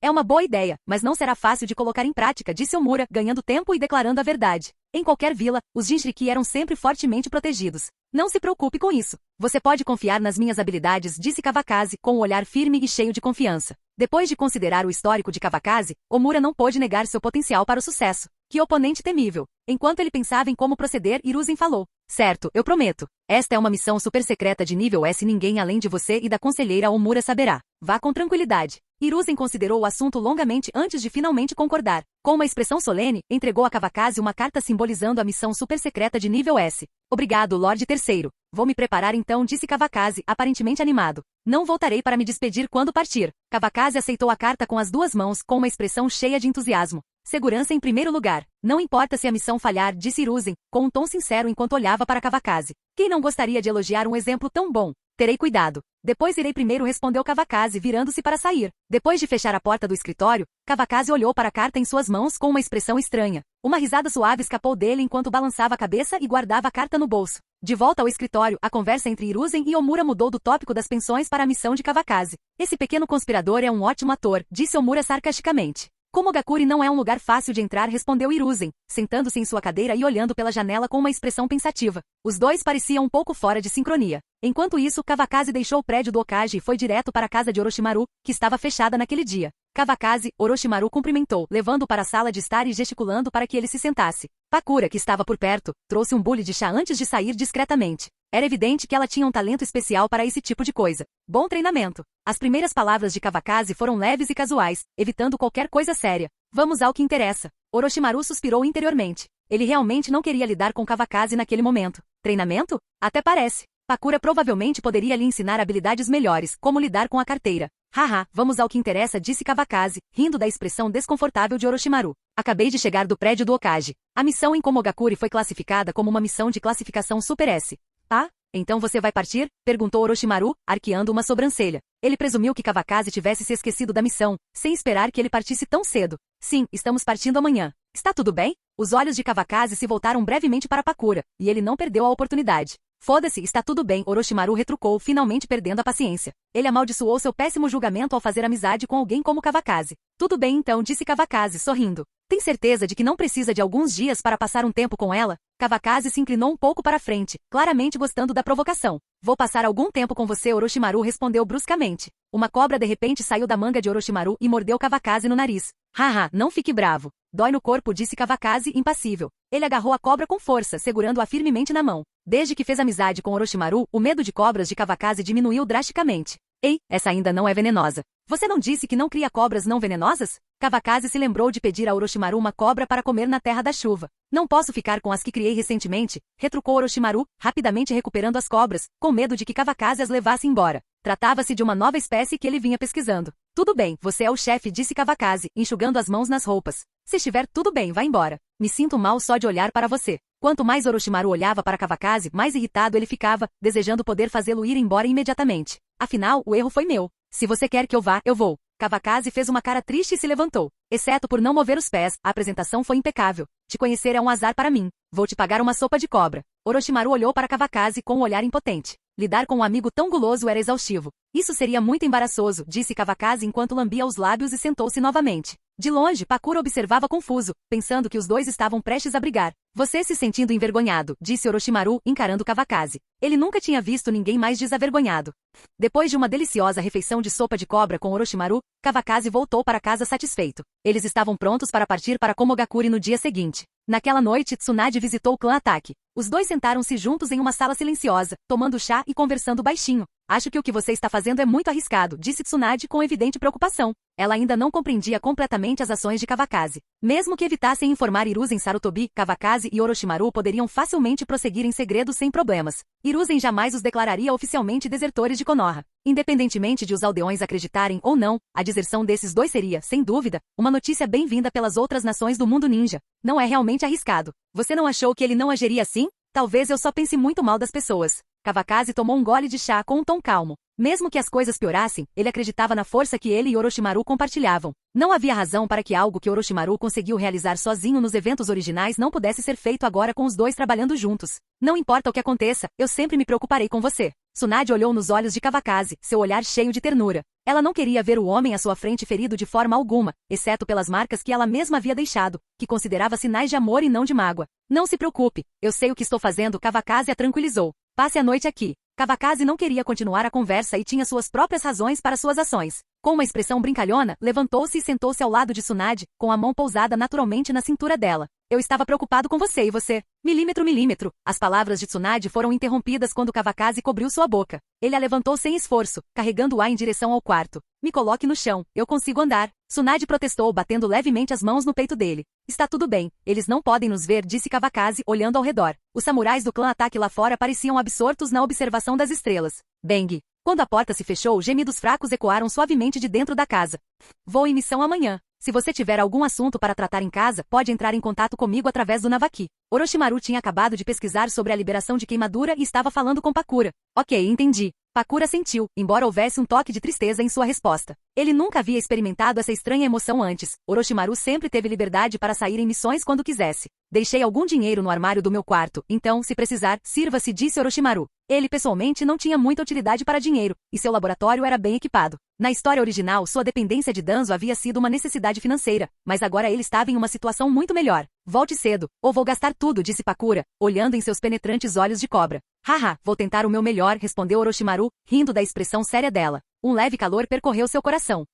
Speaker 2: É uma boa ideia, mas não será fácil de colocar em prática, disse Omura, ganhando tempo e declarando a verdade. Em qualquer vila, os Jinchuriki eram sempre fortemente protegidos. Não se preocupe com isso. Você pode confiar nas minhas habilidades, disse Kawakaze, com um olhar firme e cheio de confiança. Depois de considerar o histórico de Kawakaze, Omura não pôde negar seu potencial para o sucesso. Que oponente temível. Enquanto ele pensava em como proceder, Hiruzen falou. Certo, eu prometo. Esta é uma missão super secreta de nível S, ninguém além de você e da conselheira Omura saberá. Vá com tranquilidade. Hiruzen considerou o assunto longamente antes de finalmente concordar. Com uma expressão solene, entregou a Kawakaze uma carta simbolizando a missão super secreta de nível S. Obrigado, Lorde Terceiro. Vou me preparar então, disse Kawakaze, aparentemente animado. Não voltarei para me despedir quando partir. Kawakaze aceitou a carta com as duas mãos, com uma expressão cheia de entusiasmo. Segurança em primeiro lugar. Não importa se a missão falhar, disse Hiruzen, com um tom sincero enquanto olhava para Kawakaze. Quem não gostaria de elogiar um exemplo tão bom? Terei cuidado. Depois irei primeiro, respondeu Kawakaze, virando-se para sair. Depois de fechar a porta do escritório, Kawakaze olhou para a carta em suas mãos com uma expressão estranha. Uma risada suave escapou dele enquanto balançava a cabeça e guardava a carta no bolso. De volta ao escritório, a conversa entre Hiruzen e Omura mudou do tópico das pensões para a missão de Kawakaze. Esse pequeno conspirador é um ótimo ator, disse Omura sarcasticamente. Komogakure não é um lugar fácil de entrar, respondeu Hiruzen, sentando-se em sua cadeira e olhando pela janela com uma expressão pensativa. Os dois pareciam um pouco fora de sincronia. Enquanto isso, Kawakaze deixou o prédio do Okage e foi direto para a casa de Orochimaru, que estava fechada naquele dia. Kawakaze, Orochimaru cumprimentou, levando-o para a sala de estar e gesticulando para que ele se sentasse. Pakura, que estava por perto, trouxe um bule de chá antes de sair discretamente. Era evidente que ela tinha um talento especial para esse tipo de coisa. Bom treinamento. As primeiras palavras de Kawakaze foram leves e casuais, evitando qualquer coisa séria. Vamos ao que interessa. Orochimaru suspirou interiormente. Ele realmente não queria lidar com Kawakaze naquele momento. Treinamento? Até parece. Pakura provavelmente poderia lhe ensinar habilidades melhores, como lidar com a carteira. Haha, vamos ao que interessa, disse Kawakaze, rindo da expressão desconfortável de Orochimaru. Acabei de chegar do prédio do Okage. A missão em Komogakure foi classificada como uma missão de classificação Super S. Ah? Então você vai partir? Perguntou Orochimaru, arqueando uma sobrancelha. Ele presumiu que Kawakaze tivesse se esquecido da missão, sem esperar que ele partisse tão cedo. Sim, estamos partindo amanhã. Está tudo bem? Os olhos de Kawakaze se voltaram brevemente para Pakura, e ele não perdeu a oportunidade. Foda-se, está tudo bem, Orochimaru retrucou, finalmente perdendo a paciência. Ele amaldiçoou seu péssimo julgamento ao fazer amizade com alguém como Kawakaze. Tudo bem então, disse Kawakaze, sorrindo. Tem certeza de que não precisa de alguns dias para passar um tempo com ela? Kawakaze se inclinou um pouco para frente, claramente gostando da provocação. Vou passar algum tempo com você, Orochimaru respondeu bruscamente. Uma cobra de repente saiu da manga de Orochimaru e mordeu Kawakaze no nariz. Haha, não fique bravo. Dói no corpo, disse Kawakaze, impassível. Ele agarrou a cobra com força, segurando-a firmemente na mão. Desde que fez amizade com Orochimaru, o medo de cobras de Kawakaze diminuiu drasticamente. Ei, essa ainda não é venenosa. Você não disse que não cria cobras não venenosas? Kawakaze se lembrou de pedir a Orochimaru uma cobra para comer na Terra da Chuva. Não posso ficar com as que criei recentemente, retrucou Orochimaru, rapidamente recuperando as cobras, com medo de que Kawakaze as levasse embora. Tratava-se de uma nova espécie que ele vinha pesquisando. Tudo bem, você é o chefe, disse Kawakaze, enxugando as mãos nas roupas. Se estiver tudo bem, vá embora. Me sinto mal só de olhar para você. Quanto mais Orochimaru olhava para Kawakaze, mais irritado ele ficava, desejando poder fazê-lo ir embora imediatamente. Afinal, o erro foi meu. Se você quer que eu vá, eu vou. Kawakaze fez uma cara triste e se levantou. Exceto por não mover os pés, a apresentação foi impecável. Te conhecer é um azar para mim. Vou te pagar uma sopa de cobra. Orochimaru olhou para Kawakaze com um olhar impotente. Lidar com um amigo tão guloso era exaustivo. Isso seria muito embaraçoso, disse Kawakaze enquanto lambia os lábios e sentou-se novamente. De longe, Pakura observava confuso, pensando que os dois estavam prestes a brigar. Você se sentindo envergonhado, disse Orochimaru, encarando Kawakaze. Ele nunca tinha visto ninguém mais desavergonhado. Depois de uma deliciosa refeição de sopa de cobra com Orochimaru, Kawakaze voltou para casa satisfeito. Eles estavam prontos para partir para Komogakure no dia seguinte. Naquela noite, Tsunade visitou o clã Ataque. Os dois sentaram-se juntos em uma sala silenciosa, tomando chá e conversando baixinho. Acho que o que você está fazendo é muito arriscado, disse Tsunade com evidente preocupação. Ela ainda não compreendia completamente as ações de Kawakaze. Mesmo que evitassem informar Hiruzen Sarutobi, Kawakaze e Orochimaru poderiam facilmente prosseguir em segredo sem problemas. Hiruzen jamais os declararia oficialmente desertores de Konoha. Independentemente de os aldeões acreditarem ou não, a deserção desses dois seria, sem dúvida, uma notícia bem-vinda pelas outras nações do mundo ninja. Não é realmente arriscado. Você não achou que ele não agiria assim? Talvez eu só pense muito mal das pessoas. Kawakaze tomou um gole de chá com um tom calmo. Mesmo que as coisas piorassem, ele acreditava na força que ele e Orochimaru compartilhavam. Não havia razão para que algo que Orochimaru conseguiu realizar sozinho nos eventos originais não pudesse ser feito agora com os dois trabalhando juntos. Não importa o que aconteça, eu sempre me preocuparei com você. Tsunade olhou nos olhos de Kawakaze, seu olhar cheio de ternura. Ela não queria ver o homem à sua frente ferido de forma alguma, exceto pelas marcas que ela mesma havia deixado, que considerava sinais de amor e não de mágoa. Não se preocupe, eu sei o que estou fazendo, Kawakaze a tranquilizou. Passe a noite aqui. Kawakaze não queria continuar a conversa e tinha suas próprias razões para suas ações. Com uma expressão brincalhona, levantou-se e sentou-se ao lado de Tsunade, com a mão pousada naturalmente na cintura dela. Eu estava preocupado com você e você. Milímetro. As palavras de Tsunade foram interrompidas quando Kawakaze cobriu sua boca. Ele a levantou sem esforço, carregando-a em direção ao quarto. Me coloque no chão, eu consigo andar. Tsunade protestou, batendo levemente as mãos no peito dele. Está tudo bem, eles não podem nos ver, disse Kawakaze, olhando ao redor. Os samurais do clã Ataque lá fora pareciam absortos na observação das estrelas. Bang! Quando a porta se fechou, gemidos fracos ecoaram suavemente de dentro da casa. Vou em missão amanhã. Se você tiver algum assunto para tratar em casa, pode entrar em contato comigo através do Navaki. Orochimaru tinha acabado de pesquisar sobre a liberação de queimadura e estava falando com Pakura. Ok, entendi. Pakura sentiu, embora houvesse um toque de tristeza em sua resposta. Ele nunca havia experimentado essa estranha emoção antes. Orochimaru sempre teve liberdade para sair em missões quando quisesse. Deixei algum dinheiro no armário do meu quarto, então, se precisar, sirva-se, disse Orochimaru. Ele, pessoalmente, não tinha muita utilidade para dinheiro, e seu laboratório era bem equipado. Na história original, sua dependência de Danzo havia sido uma necessidade financeira, mas agora ele estava em uma situação muito melhor. Volte cedo, ou vou gastar tudo, disse Pakura, olhando em seus penetrantes olhos de cobra. Haha, vou tentar o meu melhor, respondeu Orochimaru, rindo da expressão séria dela. Um leve calor percorreu seu coração.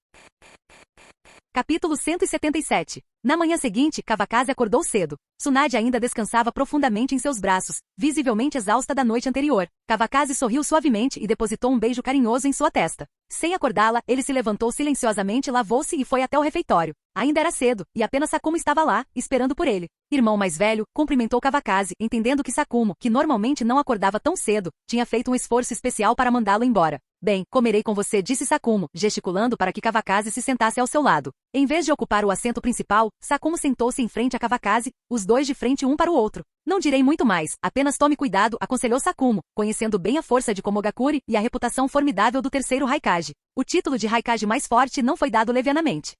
Speaker 2: Capítulo 177. Na manhã seguinte, Kawakaze acordou cedo. Tsunade ainda descansava profundamente em seus braços, visivelmente exausta da noite anterior. Kawakaze sorriu suavemente e depositou um beijo carinhoso em sua testa. Sem acordá-la, ele se levantou silenciosamente, lavou-se e foi até o refeitório. Ainda era cedo, e apenas Sakumo estava lá, esperando por ele. Irmão mais velho, cumprimentou Kawakaze, entendendo que Sakumo, que normalmente não acordava tão cedo, tinha feito um esforço especial para mandá-lo embora. Bem, comerei com você, disse Sakumo, gesticulando para que Kawakaze se sentasse ao seu lado. Em vez de ocupar o assento principal, Sakumo sentou-se em frente a Kawakaze, os dois de frente um para o outro. Não direi muito mais, apenas tome cuidado, aconselhou Sakumo, conhecendo bem a força de Komogakure e a reputação formidável do terceiro Raikage. O título de Raikage mais forte não foi dado levianamente.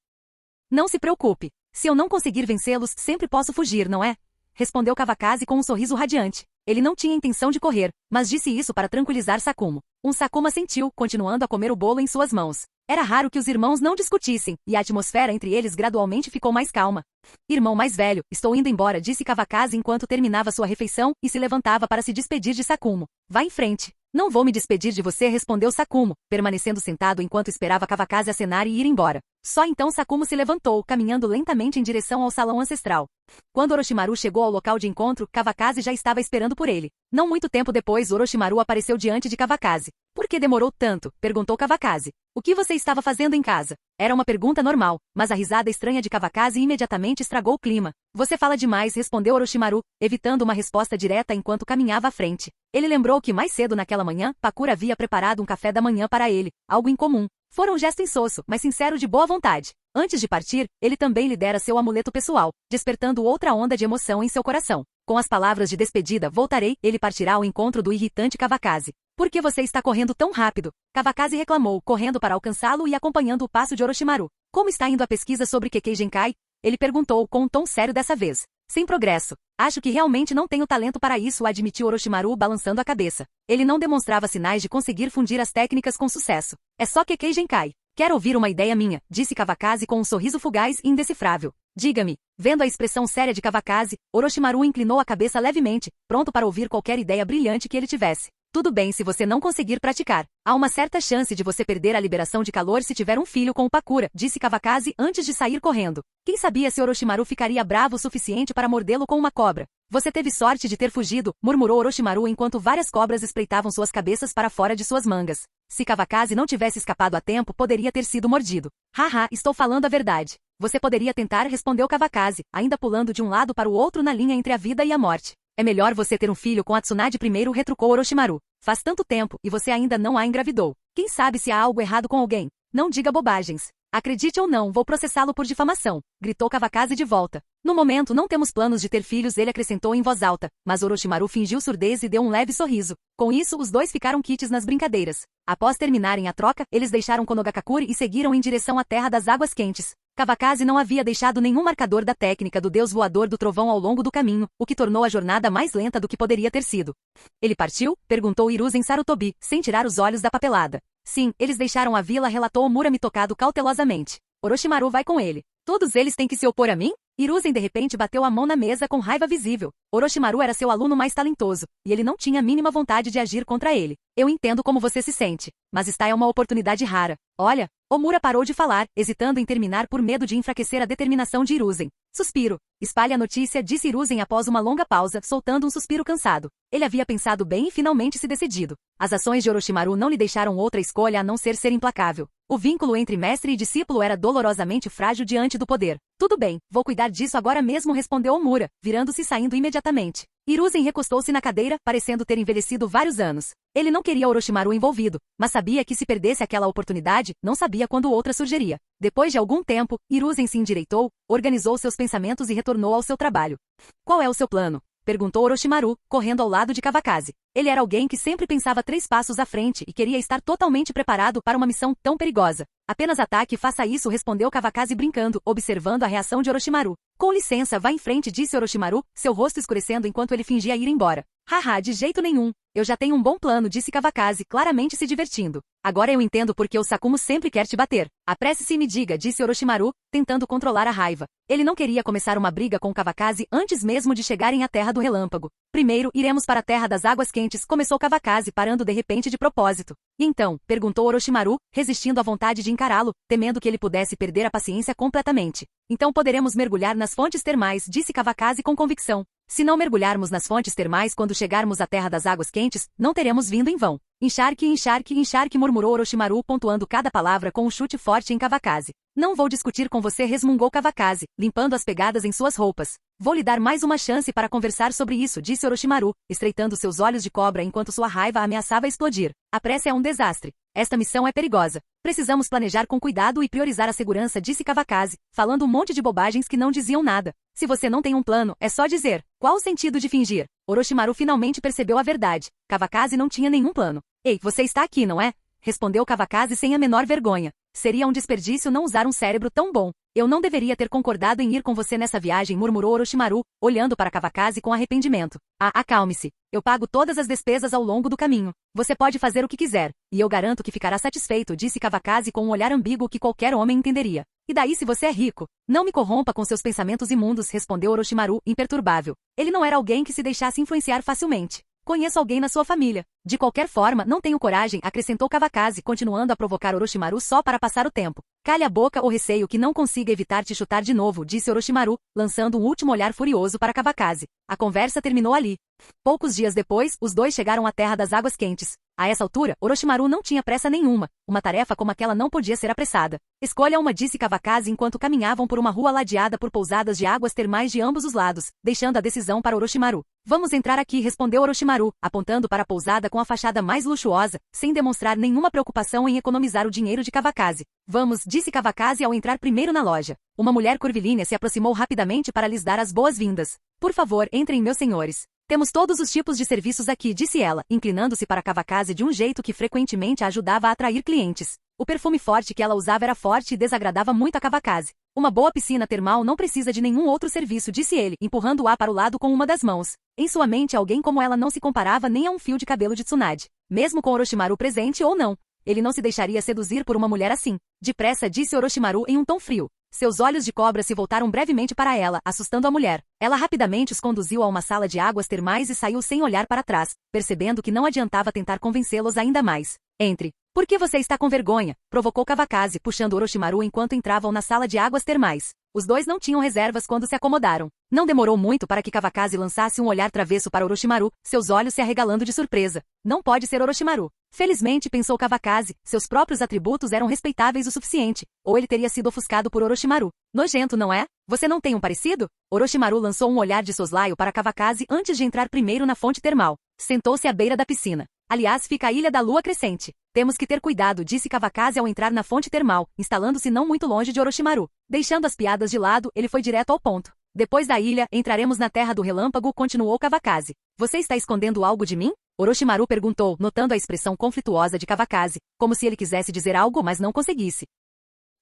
Speaker 2: Não se preocupe. Se eu não conseguir vencê-los, sempre posso fugir, não é? Respondeu Kawakaze com um sorriso radiante. Ele não tinha intenção de correr, mas disse isso para tranquilizar Sakumo. Sakumo assentiu, continuando a comer o bolo em suas mãos. Era raro que os irmãos não discutissem, e a atmosfera entre eles gradualmente ficou mais calma. Irmão mais velho, estou indo embora, disse Kawakaze enquanto terminava sua refeição e se levantava para se despedir de Sakumo. Vá em frente. Não vou me despedir de você, respondeu Sakumo, permanecendo sentado enquanto esperava Kawakaze acenar e ir embora. Só então Sakumo se levantou, caminhando lentamente em direção ao salão ancestral. Quando Orochimaru chegou ao local de encontro, Kawakaze já estava esperando por ele. Não muito tempo depois, Orochimaru apareceu diante de Kawakaze. Por que demorou tanto? Perguntou Kawakaze. O que você estava fazendo em casa? Era uma pergunta normal, mas a risada estranha de Kawakaze imediatamente estragou o clima. Você fala demais, respondeu Orochimaru, evitando uma resposta direta enquanto caminhava à frente. Ele lembrou que mais cedo naquela manhã, Pakura havia preparado um café da manhã para ele, algo incomum. Fora um gesto insosso, mas sincero de boa vontade. Antes de partir, ele também lhe dera seu amuleto pessoal, despertando outra onda de emoção em seu coração. Com as palavras de despedida, voltarei, ele partirá ao encontro do irritante Kawakaze. Por que você está correndo tão rápido? Kawakaze reclamou, correndo para alcançá-lo e acompanhando o passo de Orochimaru. Como está indo a pesquisa sobre Kekkei Genkai? Ele perguntou com um tom sério dessa vez. Sem progresso. Acho que realmente não tenho talento para isso, admitiu Orochimaru balançando a cabeça. Ele não demonstrava sinais de conseguir fundir as técnicas com sucesso. É só Kekkei Genkai. Quer ouvir uma ideia minha? Disse Kawakaze com um sorriso fugaz e indecifrável. Diga-me. Vendo a expressão séria de Kawakaze, Orochimaru inclinou a cabeça levemente, pronto para ouvir qualquer ideia brilhante que ele tivesse. Tudo bem se você não conseguir praticar. Há uma certa chance de você perder a liberação de calor se tiver um filho com o Pakura, disse Kawakaze antes de sair correndo. Quem sabia se Orochimaru ficaria bravo o suficiente para mordê-lo com uma cobra? Você teve sorte de ter fugido, murmurou Orochimaru enquanto várias cobras espreitavam suas cabeças para fora de suas mangas. Se Kawakaze não tivesse escapado a tempo, poderia ter sido mordido. Haha, estou falando a verdade. Você poderia tentar, respondeu Kawakaze, ainda pulando de um lado para o outro na linha entre a vida e a morte. É melhor você ter um filho com a Tsunade primeiro, retrucou Orochimaru. Faz tanto tempo, e você ainda não a engravidou. Quem sabe se há algo errado com alguém? Não diga bobagens. Acredite ou não, vou processá-lo por difamação, gritou Kawakaze de volta. No momento não temos planos de ter filhos, ele acrescentou em voz alta, mas Orochimaru fingiu surdez e deu um leve sorriso. Com isso, os dois ficaram quites nas brincadeiras. Após terminarem a troca, eles deixaram Konogakakure e seguiram em direção à Terra das Águas Quentes. Kawakaze não havia deixado nenhum marcador da técnica do deus voador do trovão ao longo do caminho, o que tornou a jornada mais lenta do que poderia ter sido. Ele partiu? Perguntou Hiruzen Sarutobi, sem tirar os olhos da papelada. Sim, eles deixaram a vila, relatou Murami tocado cautelosamente. Orochimaru vai com ele. Todos eles têm que se opor a mim? Hiruzen de repente bateu a mão na mesa com raiva visível. Orochimaru era seu aluno mais talentoso, e ele não tinha a mínima vontade de agir contra ele. Eu entendo como você se sente, mas esta é uma oportunidade rara. Olha, Omura parou de falar, hesitando em terminar por medo de enfraquecer a determinação de Hiruzen. Suspiro. Espalhe a notícia, disse Hiruzen após uma longa pausa, soltando um suspiro cansado. Ele havia pensado bem e finalmente se decidido. As ações de Orochimaru não lhe deixaram outra escolha a não ser implacável. O vínculo entre mestre e discípulo era dolorosamente frágil diante do poder. Tudo bem, vou cuidar disso agora mesmo, respondeu Omura, virando-se e saindo imediatamente. Hiruzen recostou-se na cadeira, parecendo ter envelhecido vários anos. Ele não queria Orochimaru envolvido, mas sabia que se perdesse aquela oportunidade, não sabia quando outra surgiria. Depois de algum tempo, Hiruzen se endireitou, organizou seus pensamentos e retornou ao seu trabalho. Qual é o seu plano? Perguntou Orochimaru, correndo ao lado de Kawakaze. Ele era alguém que sempre pensava 3 passos à frente e queria estar totalmente preparado para uma missão tão perigosa. Apenas ataque e faça isso, respondeu Kawakaze brincando, observando a reação de Orochimaru. Com licença, vá em frente, disse Orochimaru, seu rosto escurecendo enquanto ele fingia ir embora. Haha, de jeito nenhum. Eu já tenho um bom plano, disse Kawakaze, claramente se divertindo. Agora eu entendo porque o Sakumo sempre quer te bater. Apresse-se e me diga, disse Orochimaru, tentando controlar a raiva. Ele não queria começar uma briga com Kawakaze antes mesmo de chegarem à Terra do Relâmpago. Primeiro, iremos para a Terra das Águas Quentes, começou Kawakaze, parando de repente de propósito. E então, perguntou Orochimaru, resistindo à vontade de encará-lo, temendo que ele pudesse perder a paciência completamente. Então poderemos mergulhar nas fontes termais, disse Kawakaze com convicção. Se não mergulharmos nas fontes termais quando chegarmos à Terra das Águas Quentes, não teremos vindo em vão. Encharque, encharque, encharque, murmurou Orochimaru, pontuando cada palavra com um chute forte em Kawakaze. Não vou discutir com você, resmungou Kawakaze, limpando as pegadas em suas roupas. Vou lhe dar mais uma chance para conversar sobre isso, disse Orochimaru, estreitando seus olhos de cobra enquanto sua raiva ameaçava explodir. A pressa é um desastre. Esta missão é perigosa. Precisamos planejar com cuidado e priorizar a segurança, disse Kawakaze, falando um monte de bobagens que não diziam nada. Se você não tem um plano, é só dizer. Qual o sentido de fingir? Orochimaru finalmente percebeu a verdade. Kawakaze não tinha nenhum plano. Ei, você está aqui, não é? Respondeu Kawakaze sem a menor vergonha. Seria um desperdício não usar um cérebro tão bom. Eu não deveria ter concordado em ir com você nessa viagem, murmurou Orochimaru, olhando para Kawakaze com arrependimento. Acalme-se. Eu pago todas as despesas ao longo do caminho. Você pode fazer o que quiser, e eu garanto que ficará satisfeito, disse Kawakaze com um olhar ambíguo que qualquer homem entenderia. E daí se você é rico? Não me corrompa com seus pensamentos imundos, respondeu Orochimaru, imperturbável. Ele não era alguém que se deixasse influenciar facilmente. Conheço alguém na sua família. De qualquer forma, não tenho coragem, acrescentou Kawakaze, continuando a provocar Orochimaru só para passar o tempo. Calha a boca ou receio que não consiga evitar te chutar de novo, disse Orochimaru, lançando um último olhar furioso para Kawakaze. A conversa terminou ali. Poucos dias depois, os dois chegaram à Terra das Águas Quentes. A essa altura, Orochimaru não tinha pressa nenhuma. Uma tarefa como aquela não podia ser apressada. Escolha uma, disse Kawakaze enquanto caminhavam por uma rua ladeada por pousadas de águas termais de ambos os lados, deixando a decisão para Orochimaru. Vamos entrar aqui, respondeu Orochimaru, apontando para a pousada com a fachada mais luxuosa, sem demonstrar nenhuma preocupação em economizar o dinheiro de Kawakaze. Vamos, disse Kawakaze ao entrar primeiro na loja. Uma mulher curvilínea se aproximou rapidamente para lhes dar as boas-vindas. Por favor, entrem, meus senhores. Temos todos os tipos de serviços aqui, disse ela, inclinando-se para Kawakaze de um jeito que frequentemente a ajudava a atrair clientes. O perfume forte que ela usava era forte e desagradava muito a Kawakaze. Uma boa piscina termal não precisa de nenhum outro serviço, disse ele, empurrando-a para o lado com uma das mãos. Em sua mente, alguém como ela não se comparava nem a um fio de cabelo de Tsunade. Mesmo com Orochimaru presente ou não, ele não se deixaria seduzir por uma mulher assim. Depressa, disse Orochimaru em um tom frio. Seus olhos de cobra se voltaram brevemente para ela, assustando a mulher. Ela rapidamente os conduziu a uma sala de águas termais e saiu sem olhar para trás, percebendo que não adiantava tentar convencê-los ainda mais. Entre. Por que você está com vergonha? Provocou Kawakaze, puxando Orochimaru enquanto entravam na sala de águas termais. Os dois não tinham reservas quando se acomodaram. Não demorou muito para que Kawakaze lançasse um olhar travesso para Orochimaru, seus olhos se arregalando de surpresa. Não pode ser Orochimaru. Felizmente, pensou Kawakaze, seus próprios atributos eram respeitáveis o suficiente, ou ele teria sido ofuscado por Orochimaru. Nojento, não é? Você não tem um parecido? Orochimaru lançou um olhar de soslaio para Kawakaze antes de entrar primeiro na fonte termal. Sentou-se à beira da piscina. Aliás, fica a Ilha da Lua Crescente. Temos que ter cuidado, disse Kawakaze ao entrar na fonte termal, instalando-se não muito longe de Orochimaru. Deixando as piadas de lado, ele foi direto ao ponto. Depois da ilha, entraremos na Terra do Relâmpago, continuou Kawakaze. Você está escondendo algo de mim? Orochimaru perguntou, notando a expressão conflituosa de Kawakaze, como se ele quisesse dizer algo, mas não conseguisse.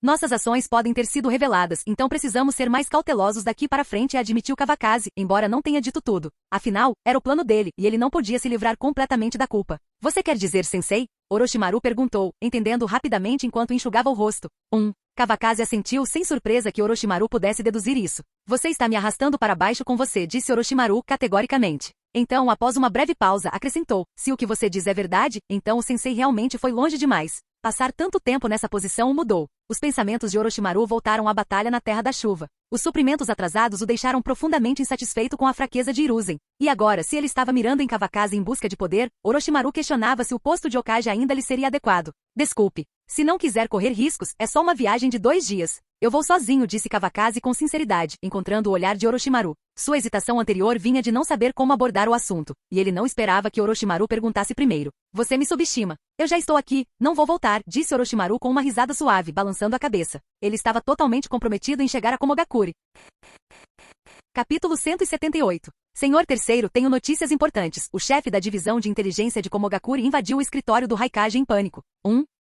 Speaker 2: Nossas ações podem ter sido reveladas, então precisamos ser mais cautelosos daqui para frente, admitiu Kawakaze, embora não tenha dito tudo. Afinal, era o plano dele, e ele não podia se livrar completamente da culpa. Você quer dizer, sensei? Orochimaru perguntou, entendendo rapidamente enquanto enxugava o rosto. Kawakaze assentiu sem surpresa que Orochimaru pudesse deduzir isso. Você está me arrastando para baixo com você, disse Orochimaru categoricamente. Então, após uma breve pausa, acrescentou, se o que você diz é verdade, então o sensei realmente foi longe demais. Passar tanto tempo nessa posição o mudou. Os pensamentos de Orochimaru voltaram à batalha na Terra da Chuva. Os suprimentos atrasados o deixaram profundamente insatisfeito com a fraqueza de Hiruzen. E agora, se ele estava mirando em Kawakaze em busca de poder, Orochimaru questionava se o posto de Hokage ainda lhe seria adequado. Desculpe. Se não quiser correr riscos, é só uma viagem de 2 dias. Eu vou sozinho, disse Kawakaze com sinceridade, encontrando o olhar de Orochimaru. Sua hesitação anterior vinha de não saber como abordar o assunto, e ele não esperava que Orochimaru perguntasse primeiro. Você me subestima. Eu já estou aqui, não vou voltar, disse Orochimaru com uma risada suave, balançando a cabeça. Ele estava totalmente comprometido em chegar a Komogakure. Capítulo 178. Senhor Terceiro, tenho notícias importantes. O chefe da divisão de inteligência de Komogakure invadiu o escritório do Raikage em pânico.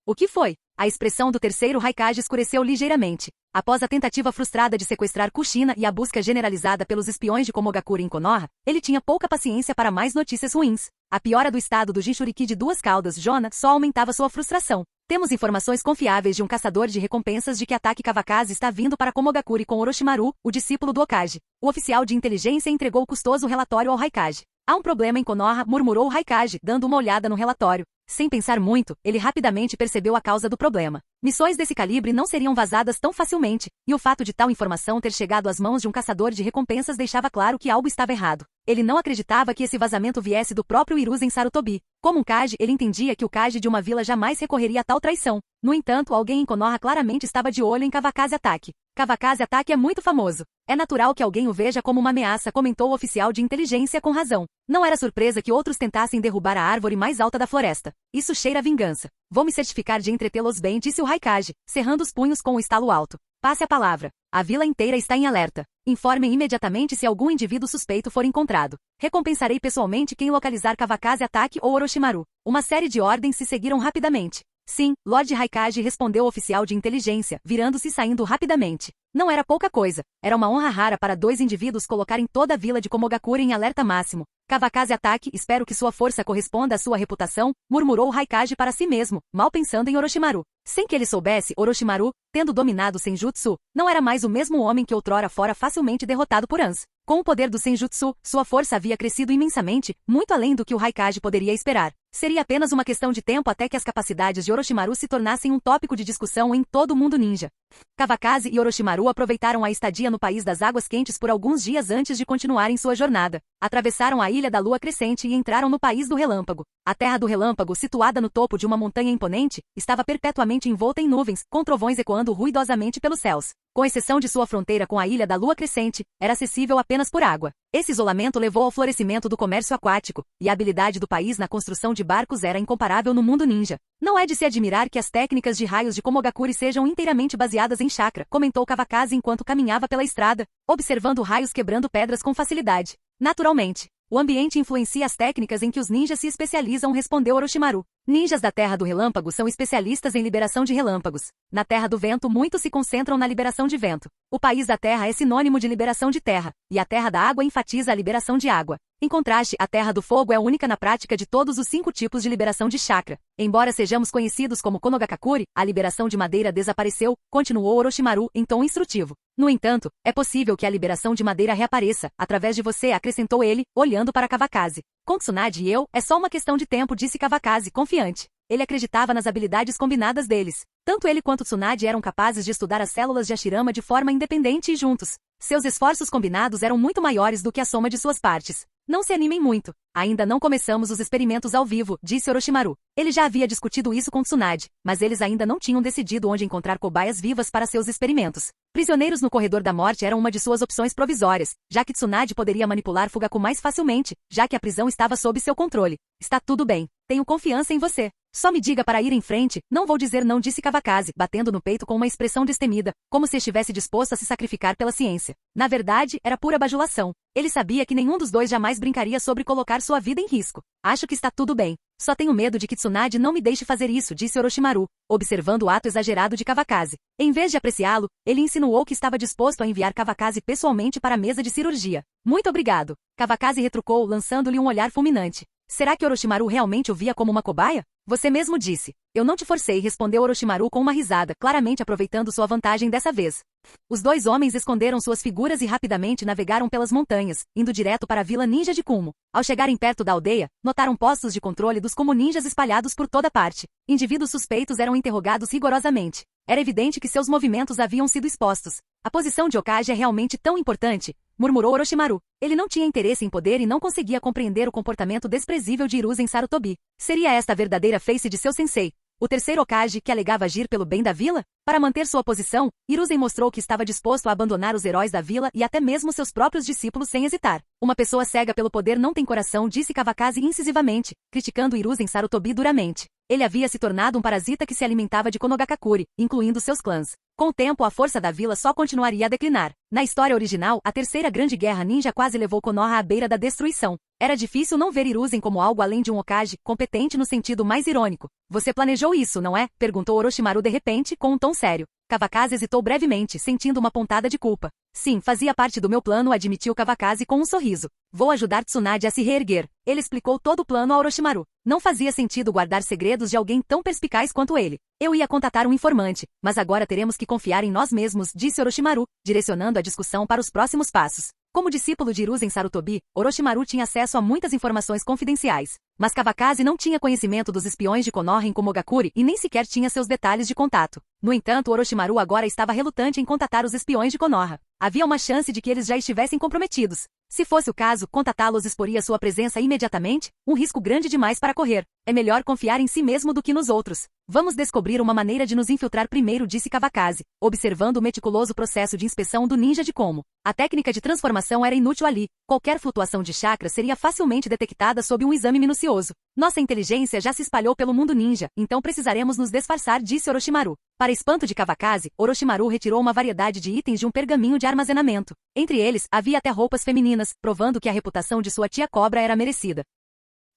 Speaker 2: O que foi? A expressão do terceiro Raikage escureceu ligeiramente. Após a tentativa frustrada de sequestrar Kushina e a busca generalizada pelos espiões de Komogakure em Konoha, ele tinha pouca paciência para mais notícias ruins. A piora do estado do Jinchuriki de Duas Caudas, Jona, só aumentava sua frustração. Temos informações confiáveis de um caçador de recompensas de que ataque Kawakaze está vindo para Komogakure com Orochimaru, o discípulo do Hokage. O oficial de inteligência entregou o custoso relatório ao Raikage. Há um problema em Konoha, murmurou o Raikage, dando uma olhada no relatório. Sem pensar muito, ele rapidamente percebeu a causa do problema. Missões desse calibre não seriam vazadas tão facilmente, e o fato de tal informação ter chegado às mãos de um caçador de recompensas deixava claro que algo estava errado. Ele não acreditava que esse vazamento viesse do próprio Hiruzen Sarutobi. Como um Kage, ele entendia que o Kage de uma vila jamais recorreria a tal traição. No entanto, alguém em Konoha claramente estava de olho em Kawakaze Ataque. Kawakaze Ataque é muito famoso. É natural que alguém o veja como uma ameaça, comentou o oficial de inteligência com razão. Não era surpresa que outros tentassem derrubar a árvore mais alta da floresta. Isso cheira a vingança. Vou me certificar de entretê-los bem, disse o Raikage, cerrando os punhos com um estalo alto. Passe a palavra. A vila inteira está em alerta. Informem imediatamente se algum indivíduo suspeito for encontrado. Recompensarei pessoalmente quem localizar Kawakaze Ataque ou Orochimaru. Uma série de ordens se seguiram rapidamente. Sim, Lord Raikage, respondeu o oficial de inteligência, virando-se e saindo rapidamente. Não era pouca coisa. Era uma honra rara para 2 indivíduos colocarem toda a vila de Komogakure em alerta máximo. Kawakaze Ataque, espero que sua força corresponda à sua reputação, murmurou o Raikage para si mesmo, mal pensando em Orochimaru. Sem que ele soubesse, Orochimaru, tendo dominado Senjutsu, não era mais o mesmo homem que outrora fora facilmente derrotado por Ans. Com o poder do Senjutsu, sua força havia crescido imensamente, muito além do que o Raikage poderia esperar. Seria apenas uma questão de tempo até que as capacidades de Orochimaru se tornassem um tópico de discussão em todo o mundo ninja. Kawakaze e Orochimaru aproveitaram a estadia no País das Águas Quentes por alguns dias antes de continuarem sua jornada. Atravessaram a Ilha da Lua Crescente e entraram no País do Relâmpago. A Terra do Relâmpago, situada no topo de uma montanha imponente, estava perpetuamente envolta em nuvens, com trovões ecoando ruidosamente pelos céus. Com exceção de sua fronteira com a Ilha da Lua Crescente, era acessível apenas por água. Esse isolamento levou ao florescimento do comércio aquático, e a habilidade do país na construção de barcos era incomparável no mundo ninja. Não é de se admirar que as técnicas de raios de Komogakuri sejam inteiramente baseadas em chakra, comentou Kawakaze enquanto caminhava pela estrada, observando raios quebrando pedras com facilidade. Naturalmente, o ambiente influencia as técnicas em que os ninjas se especializam, respondeu Orochimaru. Ninjas da Terra do Relâmpago são especialistas em liberação de relâmpagos. Na Terra do Vento, muitos se concentram na liberação de vento. O País da Terra é sinônimo de liberação de terra, e a Terra da Água enfatiza a liberação de água. Em contraste, a Terra do Fogo é única na prática de todos os 5 tipos de liberação de chakra. Embora sejamos conhecidos como Konogakakuri, a liberação de madeira desapareceu, continuou Orochimaru em tom instrutivo. No entanto, é possível que a liberação de madeira reapareça, através de você, acrescentou ele, olhando para Kawakaze. Com Tsunade e eu, é só uma questão de tempo, disse Kawakaze, confiante. Ele acreditava nas habilidades combinadas deles. Tanto ele quanto Tsunade eram capazes de estudar as células de Hashirama de forma independente e juntos. Seus esforços combinados eram muito maiores do que a soma de suas partes. Não se animem muito. Ainda não começamos os experimentos ao vivo, disse Orochimaru. Ele já havia discutido isso com Tsunade, mas eles ainda não tinham decidido onde encontrar cobaias vivas para seus experimentos. Prisioneiros no Corredor da Morte eram uma de suas opções provisórias, já que Tsunade poderia manipular Fugaku mais facilmente, já que a prisão estava sob seu controle. Está tudo bem. Tenho confiança em você. Só me diga para ir em frente, não vou dizer não, disse Kawakaze, batendo no peito com uma expressão destemida, como se estivesse disposto a se sacrificar pela ciência. Na verdade, era pura bajulação. Ele sabia que nenhum dos dois jamais brincaria sobre colocar sua vida em risco. Acho que está tudo bem. Só tenho medo de que Tsunade não me deixe fazer isso, disse Orochimaru, observando o ato exagerado de Kawakaze. Em vez de apreciá-lo, ele insinuou que estava disposto a enviar Kawakaze pessoalmente para a mesa de cirurgia. Muito obrigado. Kawakaze retrucou, lançando-lhe um olhar fulminante. Será que Orochimaru realmente o via como uma cobaia? Você mesmo disse. Eu não te forcei, respondeu Orochimaru com uma risada, claramente aproveitando sua vantagem dessa vez. Os dois homens esconderam suas figuras e rapidamente navegaram pelas montanhas, indo direto para a Vila Ninja de Kumo. Ao chegarem perto da aldeia, notaram postos de controle dos Kumo ninjas espalhados por toda parte. Indivíduos suspeitos eram interrogados rigorosamente. Era evidente que seus movimentos haviam sido expostos. A posição de Hokage é realmente tão importante, murmurou Orochimaru. Ele não tinha interesse em poder e não conseguia compreender o comportamento desprezível de Hiruzen Sarutobi. Seria esta a verdadeira face de seu sensei? O terceiro Hokage que alegava agir pelo bem da vila? Para manter sua posição, Hiruzen mostrou que estava disposto a abandonar os heróis da vila e até mesmo seus próprios discípulos sem hesitar. Uma pessoa cega pelo poder não tem coração, disse Kawakaze incisivamente, criticando Hiruzen Sarutobi duramente. Ele havia se tornado um parasita que se alimentava de Konogakakuri, incluindo seus clãs. Com o tempo, a força da vila só continuaria a declinar. Na história original, a terceira grande guerra ninja quase levou Konoha à beira da destruição. Era difícil não ver Hiruzen como algo além de um Hokage, competente no sentido mais irônico. Você planejou isso, não é? Perguntou Orochimaru de repente, com um tom sério. Kawakaze hesitou brevemente, sentindo uma pontada de culpa. Sim, fazia parte do meu plano, admitiu Kawakaze com um sorriso. Vou ajudar Tsunade a se reerguer. Ele explicou todo o plano a Orochimaru. Não fazia sentido guardar segredos de alguém tão perspicaz quanto ele. Eu ia contatar um informante, mas agora teremos que confiar em nós mesmos, disse Orochimaru, direcionando a discussão para os próximos passos. Como discípulo de Hiruzen Sarutobi, Orochimaru tinha acesso a muitas informações confidenciais. Mas Kawakaze não tinha conhecimento dos espiões de Konoha em Komogakuri e nem sequer tinha seus detalhes de contato. No entanto, Orochimaru agora estava relutante em contatar os espiões de Konoha. Havia uma chance de que eles já estivessem comprometidos. Se fosse o caso, contatá-los exporia sua presença imediatamente, um risco grande demais para correr. É melhor confiar em si mesmo do que nos outros. Vamos descobrir uma maneira de nos infiltrar primeiro, disse Kawakaze, observando o meticuloso processo de inspeção do ninja de Komo. A técnica de transformação era inútil ali. Qualquer flutuação de chakra seria facilmente detectada sob um exame minucioso. Nossa inteligência já se espalhou pelo mundo ninja, então precisaremos nos disfarçar, disse Orochimaru. Para espanto de Kawakaze, Orochimaru retirou uma variedade de itens de um pergaminho de armazenamento. Entre eles, havia até roupas femininas, provando que a reputação de sua tia cobra era merecida.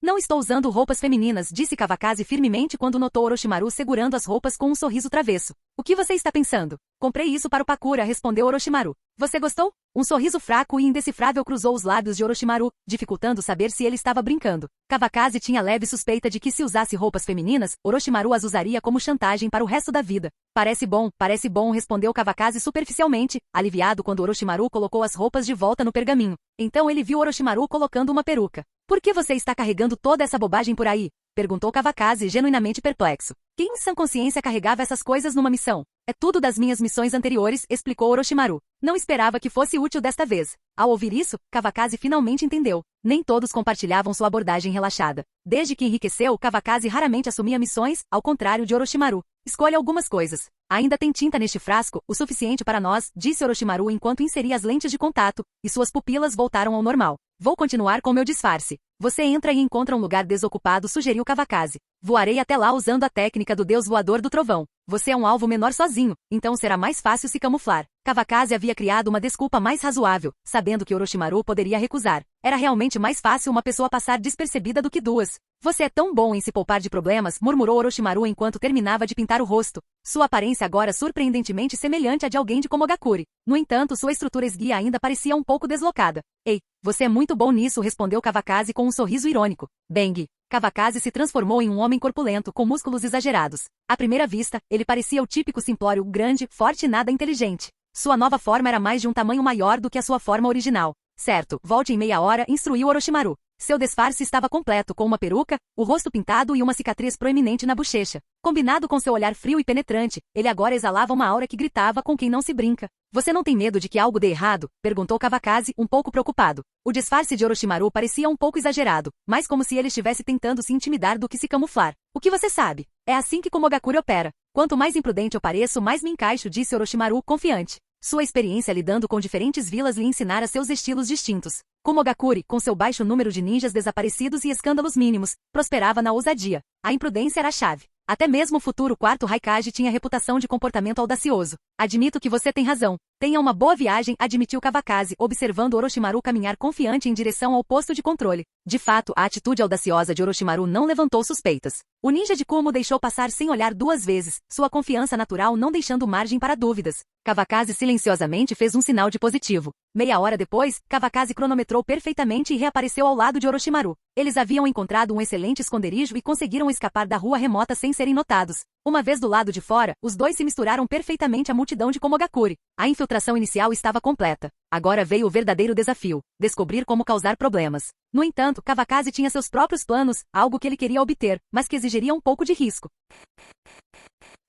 Speaker 2: Não estou usando roupas femininas, disse Kawakaze firmemente quando notou Orochimaru segurando as roupas com um sorriso travesso. O que você está pensando? Comprei isso para o Pakura, respondeu Orochimaru. Você gostou? Um sorriso fraco e indecifrável cruzou os lábios de Orochimaru, dificultando saber se ele estava brincando. Kawakaze tinha leve suspeita de que se usasse roupas femininas, Orochimaru as usaria como chantagem para o resto da vida. Parece bom, respondeu Kawakaze superficialmente, aliviado quando Orochimaru colocou as roupas de volta no pergaminho. Então ele viu Orochimaru colocando uma peruca. Por que você está carregando toda essa bobagem por aí? Perguntou Kawakaze, genuinamente perplexo. Quem em sã consciência carregava essas coisas numa missão? É tudo das minhas missões anteriores, explicou Orochimaru. Não esperava que fosse útil desta vez. Ao ouvir isso, Kawakaze finalmente entendeu. Nem todos compartilhavam sua abordagem relaxada. Desde que enriqueceu, Kawakaze raramente assumia missões, ao contrário de Orochimaru. Escolha algumas coisas. Ainda tem tinta neste frasco, o suficiente para nós, disse Orochimaru enquanto inseria as lentes de contato, e suas pupilas voltaram ao normal. Vou continuar com meu disfarce. Você entra e encontra um lugar desocupado, sugeriu Kawakaze. Voarei até lá usando a técnica do deus voador do trovão. Você é um alvo menor sozinho, então será mais fácil se camuflar. Kawakaze havia criado uma desculpa mais razoável, sabendo que Orochimaru poderia recusar. Era realmente mais fácil uma pessoa passar despercebida do que duas. Você é tão bom em se poupar de problemas, murmurou Orochimaru enquanto terminava de pintar o rosto. Sua aparência agora surpreendentemente semelhante à de alguém de Komogakure. No entanto, sua estrutura esguia ainda parecia um pouco deslocada. Ei, você é muito bom nisso, respondeu Kawakaze com um sorriso irônico. Bang! Kawakaze se transformou em um homem corpulento com músculos exagerados. À primeira vista, ele parecia o típico simplório grande, forte e nada inteligente. Sua nova forma era mais de um tamanho maior do que a sua forma original. Certo, volte em meia hora, instruiu Orochimaru. Seu disfarce estava completo, com uma peruca, o rosto pintado e uma cicatriz proeminente na bochecha. Combinado com seu olhar frio e penetrante, ele agora exalava uma aura que gritava com quem não se brinca. Você não tem medo de que algo dê errado? Perguntou Kawakaze, um pouco preocupado. O disfarce de Orochimaru parecia um pouco exagerado, mais como se ele estivesse tentando se intimidar do que se camuflar. O que você sabe? É assim que Komogakure opera. Quanto mais imprudente eu pareço, mais me encaixo, disse Orochimaru, confiante. Sua experiência lidando com diferentes vilas lhe ensinara seus estilos distintos. Komogakure, com seu baixo número de ninjas desaparecidos e escândalos mínimos, prosperava na ousadia. A imprudência era a chave. Até mesmo o futuro quarto Raikage tinha reputação de comportamento audacioso. Admito que você tem razão. Tenha uma boa viagem, admitiu Kawakaze, observando Orochimaru caminhar confiante em direção ao posto de controle. De fato, a atitude audaciosa de Orochimaru não levantou suspeitas. O ninja de Kumo deixou passar sem olhar duas vezes, sua confiança natural não deixando margem para dúvidas. Kawakaze silenciosamente fez um sinal de positivo. Meia hora depois, Kawakaze cronometrou perfeitamente e reapareceu ao lado de Orochimaru. Eles haviam encontrado um excelente esconderijo e conseguiram escapar da rua remota sem serem notados. Uma vez do lado de fora, os dois se misturaram perfeitamente à multidão de Komogakure. A infiltração inicial estava completa. Agora veio o verdadeiro desafio: descobrir como causar problemas. No entanto, Kawakaze tinha seus próprios planos, algo que ele queria obter, mas que exigiria um pouco de risco.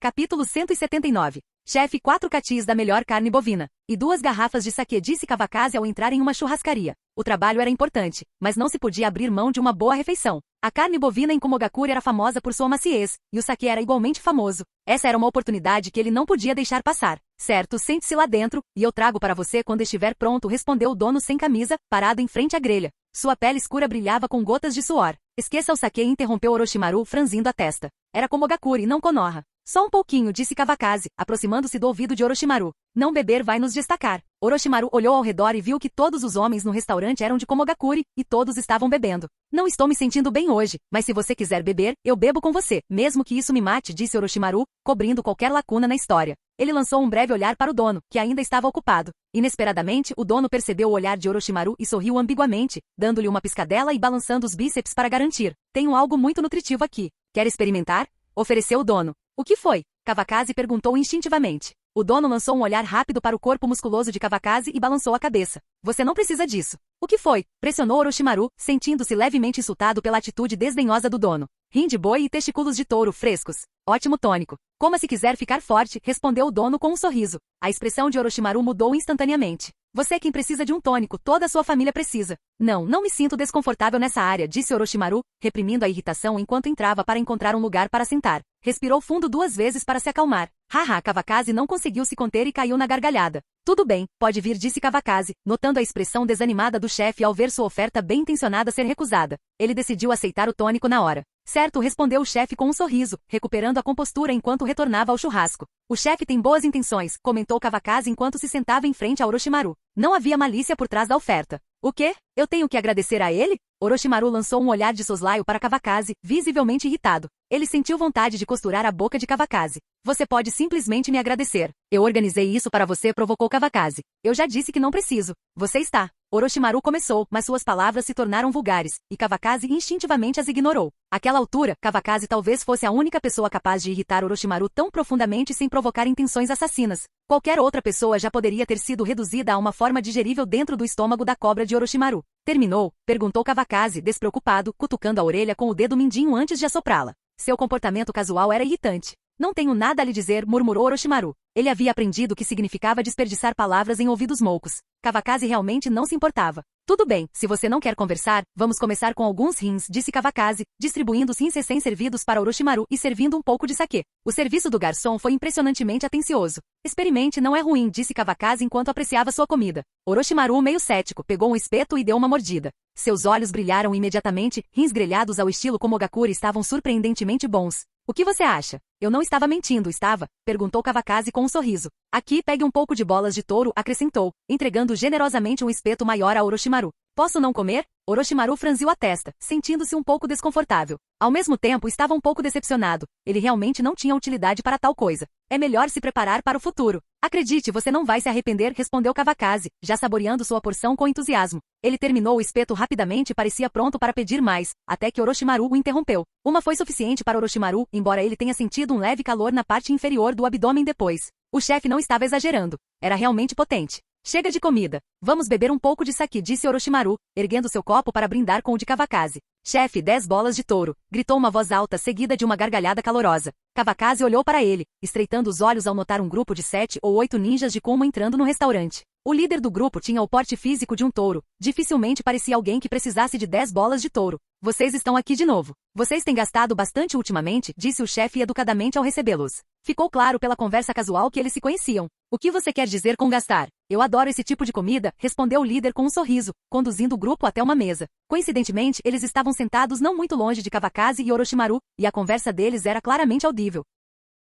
Speaker 2: Capítulo 179. Chefe, 4 catis da melhor carne bovina e 2 garrafas de saquê, disse Kawakaze ao entrar em uma churrascaria. O trabalho era importante, mas não se podia abrir mão de uma boa refeição. A carne bovina em Komogakure era famosa por sua maciez, e o saquê era igualmente famoso. Essa era uma oportunidade que ele não podia deixar passar. Certo, sente-se lá dentro, e eu trago para você quando estiver pronto, respondeu o dono sem camisa, parado em frente à grelha. Sua pele escura brilhava com gotas de suor. Esqueça o saquê, interrompeu Orochimaru, franzindo a testa. Era Komogakure, não Konoha. Só um pouquinho, disse Kawakaze, aproximando-se do ouvido de Orochimaru. Não beber vai nos destacar. Orochimaru olhou ao redor e viu que todos os homens no restaurante eram de Komogakure, e todos estavam bebendo. Não estou me sentindo bem hoje, mas se você quiser beber, eu bebo com você, mesmo que isso me mate, disse Orochimaru, cobrindo qualquer lacuna na história. Ele lançou um breve olhar para o dono, que ainda estava ocupado. Inesperadamente, o dono percebeu o olhar de Orochimaru e sorriu ambiguamente, dando-lhe uma piscadela e balançando os bíceps para garantir. Tenho algo muito nutritivo aqui. Quer experimentar? Ofereceu o dono. O que foi? Kawakaze perguntou instintivamente. O dono lançou um olhar rápido para o corpo musculoso de Kawakaze e balançou a cabeça. Você não precisa disso. O que foi? Pressionou Orochimaru, sentindo-se levemente insultado pela atitude desdenhosa do dono. Rim de boi e testículos de touro frescos. Ótimo tônico. Coma se quiser ficar forte, respondeu o dono com um sorriso. A expressão de Orochimaru mudou instantaneamente. Você é quem precisa de um tônico, toda a sua família precisa. Não me sinto desconfortável nessa área, disse Orochimaru, reprimindo a irritação enquanto entrava para encontrar um lugar para sentar. Respirou fundo 2 vezes para se acalmar. Haha, Kawakaze não conseguiu se conter e caiu na gargalhada. Tudo bem, pode vir, disse Kawakaze, notando a expressão desanimada do chefe ao ver sua oferta bem intencionada ser recusada. Ele decidiu aceitar o tônico na hora. Certo, respondeu o chefe com um sorriso, recuperando a compostura enquanto retornava ao churrasco. O chefe tem boas intenções, comentou Kawakaze enquanto se sentava em frente a Orochimaru. Não havia malícia por trás da oferta. O quê? Eu tenho que agradecer a ele? Orochimaru lançou um olhar de soslaio para Kawakaze, visivelmente irritado. Ele sentiu vontade de costurar a boca de Kawakaze. Você pode simplesmente me agradecer. Eu organizei isso para você, provocou Kawakaze. Eu já disse que não preciso. Você está. Orochimaru começou, mas suas palavras se tornaram vulgares, e Kawakaze instintivamente as ignorou. Àquela altura, Kawakaze talvez fosse a única pessoa capaz de irritar Orochimaru tão profundamente sem provocar intenções assassinas. Qualquer outra pessoa já poderia ter sido reduzida a uma forma digerível dentro do estômago da cobra de Orochimaru. Terminou? Perguntou Kawakaze, despreocupado, cutucando a orelha com o dedo mindinho antes de assoprá-la. Seu comportamento casual era irritante. Não tenho nada a lhe dizer, murmurou Orochimaru. Ele havia aprendido o que significava desperdiçar palavras em ouvidos moucos. Kawakaze realmente não se importava. Tudo bem, se você não quer conversar, vamos começar com alguns rins, disse Kawakaze, distribuindo os rins recém-servidos para Orochimaru e servindo um pouco de saquê. O serviço do garçom foi impressionantemente atencioso. Experimente, não é ruim, disse Kawakaze enquanto apreciava sua comida. Orochimaru, meio cético, pegou um espeto e deu uma mordida. Seus olhos brilharam imediatamente, rins grelhados ao estilo Komogakure estavam surpreendentemente bons. O que você acha? Eu não estava mentindo, estava? Perguntou Kawakaze com um sorriso. Aqui, pegue um pouco de bolas de touro, acrescentou, entregando generosamente um espeto maior a Orochimaru. Posso não comer? Orochimaru franziu a testa, sentindo-se um pouco desconfortável. Ao mesmo tempo, estava um pouco decepcionado. Ele realmente não tinha utilidade para tal coisa. É melhor se preparar para o futuro. Acredite, você não vai se arrepender, respondeu Kawakaze, já saboreando sua porção com entusiasmo. Ele terminou o espeto rapidamente e parecia pronto para pedir mais, até que Orochimaru o interrompeu. Uma foi suficiente para Orochimaru, embora ele tenha sentido um leve calor na parte inferior do abdômen depois. O chefe não estava exagerando. Era realmente potente. Chega de comida. Vamos beber um pouco de sake, disse Orochimaru, erguendo seu copo para brindar com o de Kawakaze. Chefe, 10 bolas de touro, gritou uma voz alta seguida de uma gargalhada calorosa. Kawakaze olhou para ele, estreitando os olhos ao notar um grupo de 7 ou 8 ninjas de Kumo entrando no restaurante. O líder do grupo tinha o porte físico de um touro. Dificilmente parecia alguém que precisasse de 10 bolas de touro. Vocês estão aqui de novo. Vocês têm gastado bastante ultimamente, disse o chefe educadamente ao recebê-los. Ficou claro pela conversa casual que eles se conheciam. O que você quer dizer com gastar? Eu adoro esse tipo de comida, respondeu o líder com um sorriso, conduzindo o grupo até uma mesa. Coincidentemente, eles estavam sentados não muito longe de Kawakaze e Orochimaru, e a conversa deles era claramente audível.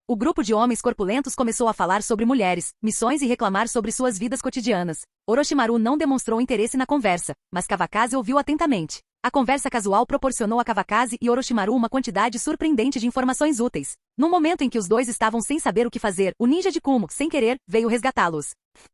Speaker 2: O grupo de homens corpulentos começou a falar sobre mulheres, missões e reclamar sobre suas vidas cotidianas. Orochimaru não demonstrou interesse na conversa, mas Kawakaze ouviu atentamente. A conversa casual proporcionou a Kawakaze e Orochimaru uma quantidade surpreendente de informações úteis. No momento em que os dois estavam sem saber o que fazer, o ninja de Kumo, sem querer, veio resgatá-los.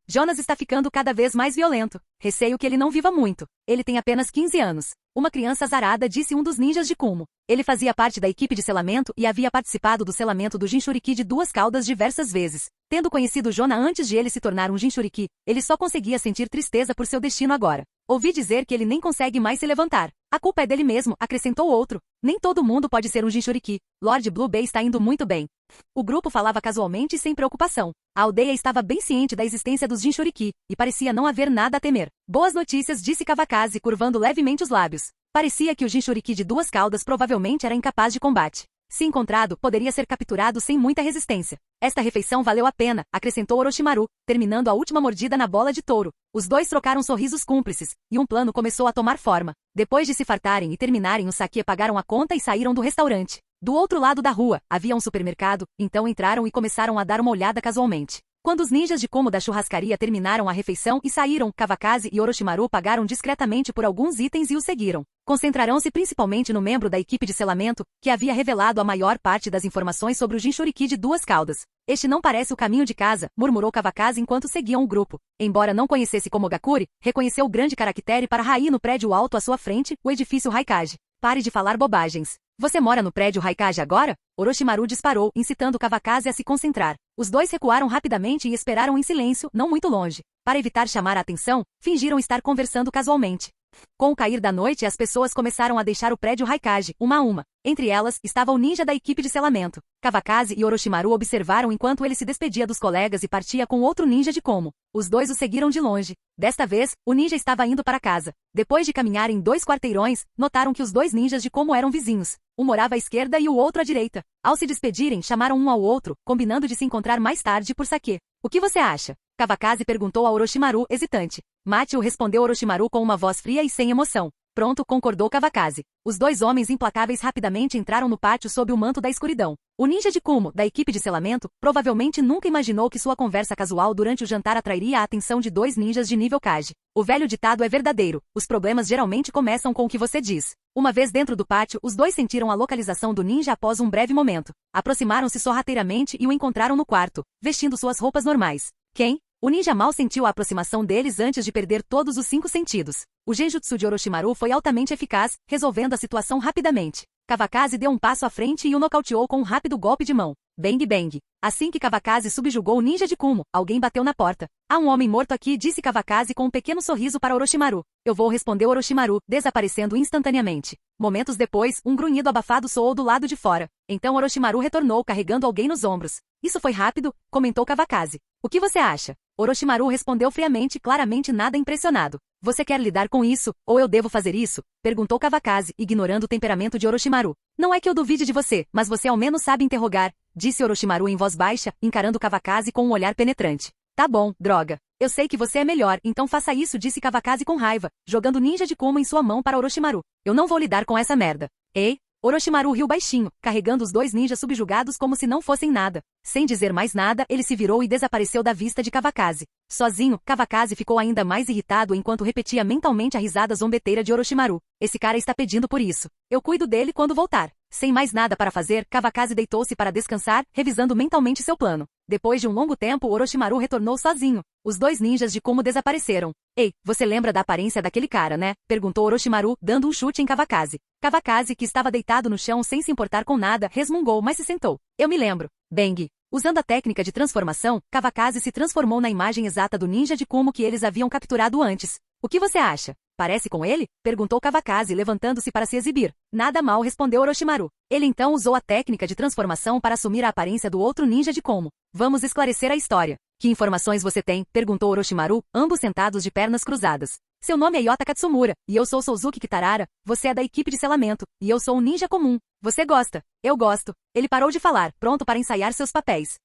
Speaker 2: Jonas está ficando cada vez mais violento. Receio que ele não viva muito. Ele tem apenas 15 anos. Uma criança azarada, disse um dos ninjas de Kumo. Ele fazia parte da equipe de selamento e havia participado do selamento do Jinchuriki de duas caudas diversas vezes. Tendo conhecido Jona antes de ele se tornar um Jinchuriki, ele só conseguia sentir tristeza por seu destino agora. Ouvi dizer que ele nem consegue mais se levantar. A culpa é dele mesmo, acrescentou outro. Nem todo mundo pode ser um Jinchuriki. Lord Blue Bay está indo muito bem. O grupo falava casualmente e sem preocupação. A aldeia estava bem ciente da existência dos Jinchuriki, e parecia não haver nada a temer. Boas notícias, disse Kawakaze, curvando levemente os lábios. Parecia que o Jinchuriki de duas caudas provavelmente era incapaz de combate. Se encontrado, poderia ser capturado sem muita resistência. Esta refeição valeu a pena, acrescentou Orochimaru, terminando a última mordida na bola de touro. Os dois trocaram sorrisos cúmplices, e um plano começou a tomar forma. Depois de se fartarem e terminarem o saque, pagaram a conta e saíram do restaurante. Do outro lado da rua, havia um supermercado, então entraram e começaram a dar uma olhada casualmente. Quando os ninjas de Kumo da churrascaria terminaram a refeição e saíram, Kawakaze e Orochimaru pagaram discretamente por alguns itens e os seguiram. Concentrarão-se principalmente no membro da equipe de selamento, que havia revelado a maior parte das informações sobre o Jinchuriki de duas caudas. Este não parece o caminho de casa, murmurou Kawakaze enquanto seguiam o grupo. Embora não conhecesse Komogakure, reconheceu o grande caractere para Rai no prédio alto à sua frente, o edifício Raikage. Pare de falar bobagens. Você mora no prédio Raikage agora? Orochimaru disparou, incitando Kawakaze a se concentrar. Os dois recuaram rapidamente e esperaram em silêncio, não muito longe. Para evitar chamar a atenção, fingiram estar conversando casualmente. Com o cair da noite, as pessoas começaram a deixar o prédio Raikage, uma a uma. Entre elas, estava o ninja da equipe de selamento. Kawakaze e Orochimaru observaram enquanto ele se despedia dos colegas e partia com outro ninja de Komo. Os dois o seguiram de longe. Desta vez, o ninja estava indo para casa. Depois de caminharem 2 quarteirões, notaram que os dois ninjas de Komo eram vizinhos. Um morava à esquerda e o outro à direita. Ao se despedirem, chamaram um ao outro, combinando de se encontrar mais tarde por saque. O que você acha? Kawakaze perguntou a Orochimaru, hesitante. Mate-o, respondeu Orochimaru com uma voz fria e sem emoção. Pronto, concordou Kawakaze. Os dois homens implacáveis rapidamente entraram no pátio sob o manto da escuridão. O ninja de Kumo, da equipe de selamento, provavelmente nunca imaginou que sua conversa casual durante o jantar atrairia a atenção de dois ninjas de nível Kage. O velho ditado é verdadeiro, os problemas geralmente começam com o que você diz. Uma vez dentro do pátio, os dois sentiram a localização do ninja após um breve momento. Aproximaram-se sorrateiramente e o encontraram no quarto, vestindo suas roupas normais. Quem? O ninja mal sentiu a aproximação deles antes de perder todos os 5 sentidos. O genjutsu de Orochimaru foi altamente eficaz, resolvendo a situação rapidamente. Kawakaze deu um passo à frente e o nocauteou com um rápido golpe de mão. Bang bang. Assim que Kawakaze subjugou o ninja de Kumo, alguém bateu na porta. Há um homem morto aqui, disse Kawakaze com um pequeno sorriso para Orochimaru. Eu vou, respondeu Orochimaru, desaparecendo instantaneamente. Momentos depois, um grunhido abafado soou do lado de fora. Então Orochimaru retornou carregando alguém nos ombros. Isso foi rápido, comentou Kawakaze. O que você acha? Orochimaru respondeu friamente, claramente nada impressionado. Você quer lidar com isso, ou eu devo fazer isso? Perguntou Kawakaze, ignorando o temperamento de Orochimaru. Não é que eu duvide de você, mas você ao menos sabe interrogar, disse Orochimaru em voz baixa, encarando Kawakaze com um olhar penetrante. Tá bom, droga. Eu sei que você é melhor, então faça isso, disse Kawakaze com raiva, jogando o ninja de Kumo em sua mão para Orochimaru. Eu não vou lidar com essa merda. Ei? Orochimaru riu baixinho, carregando os dois ninjas subjugados como se não fossem nada. Sem dizer mais nada, ele se virou e desapareceu da vista de Kawakaze. Sozinho, Kawakaze ficou ainda mais irritado enquanto repetia mentalmente a risada zombeteira de Orochimaru. Esse cara está pedindo por isso. Eu cuido dele quando voltar. Sem mais nada para fazer, Kawakaze deitou-se para descansar, revisando mentalmente seu plano. Depois de um longo tempo, Orochimaru retornou sozinho. Os dois ninjas de Kumo desapareceram. Ei, você lembra da aparência daquele cara, né? Perguntou Orochimaru, dando um chute em Kawakaze. Kawakaze, que estava deitado no chão sem se importar com nada, resmungou, mas se sentou. Eu me lembro. Bang. Usando a técnica de transformação, Kawakaze se transformou na imagem exata do ninja de Kumo que eles haviam capturado antes. O que você acha? Parece com ele? Perguntou Kawakaze, levantando-se para se exibir. Nada mal, respondeu Orochimaru. Ele então usou a técnica de transformação para assumir a aparência do outro ninja de Kumo. Vamos esclarecer a história. Que informações você tem? Perguntou Orochimaru, ambos sentados de pernas cruzadas. Seu nome é Yota Katsumura, e eu sou Souzuki Kitarara, você é da equipe de selamento, e eu sou um ninja comum. Você gosta? Eu gosto. Ele parou de falar, pronto para ensaiar seus papéis.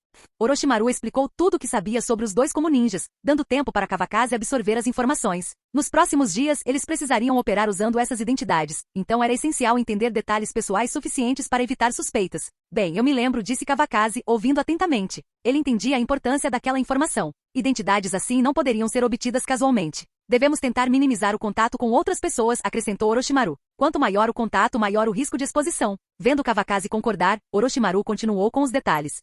Speaker 2: Orochimaru explicou tudo o que sabia sobre os dois como ninjas, dando tempo para Kawakaze absorver as informações. Nos próximos dias, eles precisariam operar usando essas identidades, então era essencial entender detalhes pessoais suficientes para evitar suspeitas. Bem, eu me lembro, disse Kawakaze, ouvindo atentamente. Ele entendia a importância daquela informação. Identidades assim não poderiam ser obtidas casualmente. Devemos tentar minimizar o contato com outras pessoas, acrescentou Orochimaru. Quanto maior o contato, maior o risco de exposição. Vendo Kawakaze concordar, Orochimaru continuou com os detalhes.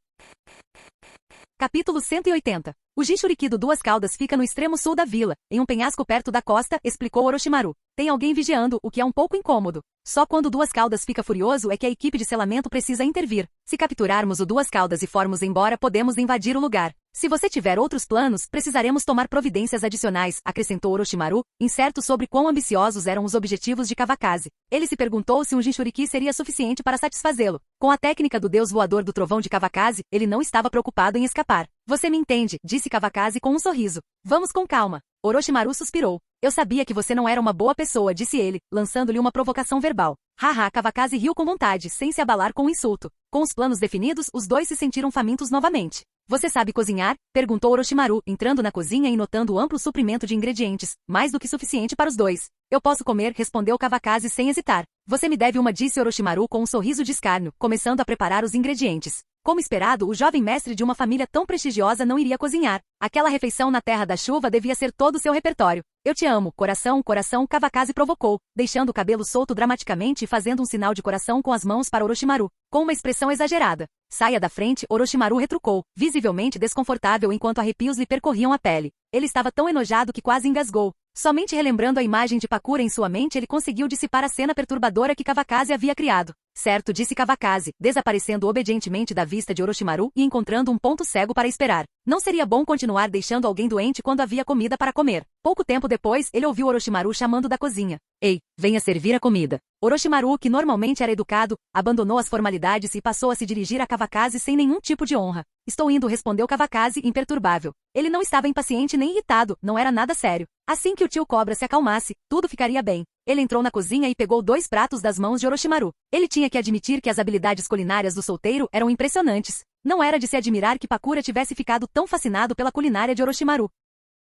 Speaker 2: Capítulo 180. O Jinchuriki do Duas Caudas fica no extremo sul da vila, em um penhasco perto da costa, explicou Orochimaru. Tem alguém vigiando, o que é um pouco incômodo. Só quando Duas Caudas fica furioso é que a equipe de selamento precisa intervir. Se capturarmos o Duas Caudas e formos embora, podemos invadir o lugar. Se você tiver outros planos, precisaremos tomar providências adicionais, acrescentou Orochimaru, incerto sobre quão ambiciosos eram os objetivos de Kawakaze. Ele se perguntou se um Jinchuriki seria suficiente para satisfazê-lo. Com a técnica do deus voador do trovão de Kawakaze, ele não estava preocupado em escapar. Você me entende, disse Kawakaze com um sorriso. Vamos com calma. Orochimaru suspirou. Eu sabia que você não era uma boa pessoa, disse ele, lançando-lhe uma provocação verbal. Haha, Kawakaze riu com vontade, sem se abalar com o insulto. Com os planos definidos, os dois se sentiram famintos novamente. Você sabe cozinhar? Perguntou Orochimaru, entrando na cozinha e notando o amplo suprimento de ingredientes, mais do que suficiente para os dois. Eu posso comer, respondeu Kawakaze sem hesitar. Você me deve uma, disse Orochimaru com um sorriso de escárnio, começando a preparar os ingredientes. Como esperado, o jovem mestre de uma família tão prestigiosa não iria cozinhar. Aquela refeição na Terra da Chuva devia ser todo o seu repertório. Eu te amo, coração, coração, Kawakaze provocou, deixando o cabelo solto dramaticamente e fazendo um sinal de coração com as mãos para Orochimaru, com uma expressão exagerada. Saia da frente, Orochimaru retrucou, visivelmente desconfortável enquanto arrepios lhe percorriam a pele. Ele estava tão enojado que quase engasgou. Somente relembrando a imagem de Pakura em sua mente ele conseguiu dissipar a cena perturbadora que Kawakaze havia criado. Certo, disse Kawakaze, desaparecendo obedientemente da vista de Orochimaru e encontrando um ponto cego para esperar. Não seria bom continuar deixando alguém doente quando havia comida para comer. Pouco tempo depois, ele ouviu Orochimaru chamando da cozinha. Ei, venha servir a comida. Orochimaru, que normalmente era educado, abandonou as formalidades e passou a se dirigir a Kawakaze sem nenhum tipo de honra. Estou indo, respondeu Kawakaze, imperturbável. Ele não estava impaciente nem irritado, não era nada sério. Assim que o tio Cobra se acalmasse, tudo ficaria bem. Ele entrou na cozinha e pegou 2 pratos das mãos de Orochimaru. Ele tinha que admitir que as habilidades culinárias do solteiro eram impressionantes. Não era de se admirar que Pakura tivesse ficado tão fascinado pela culinária de Orochimaru.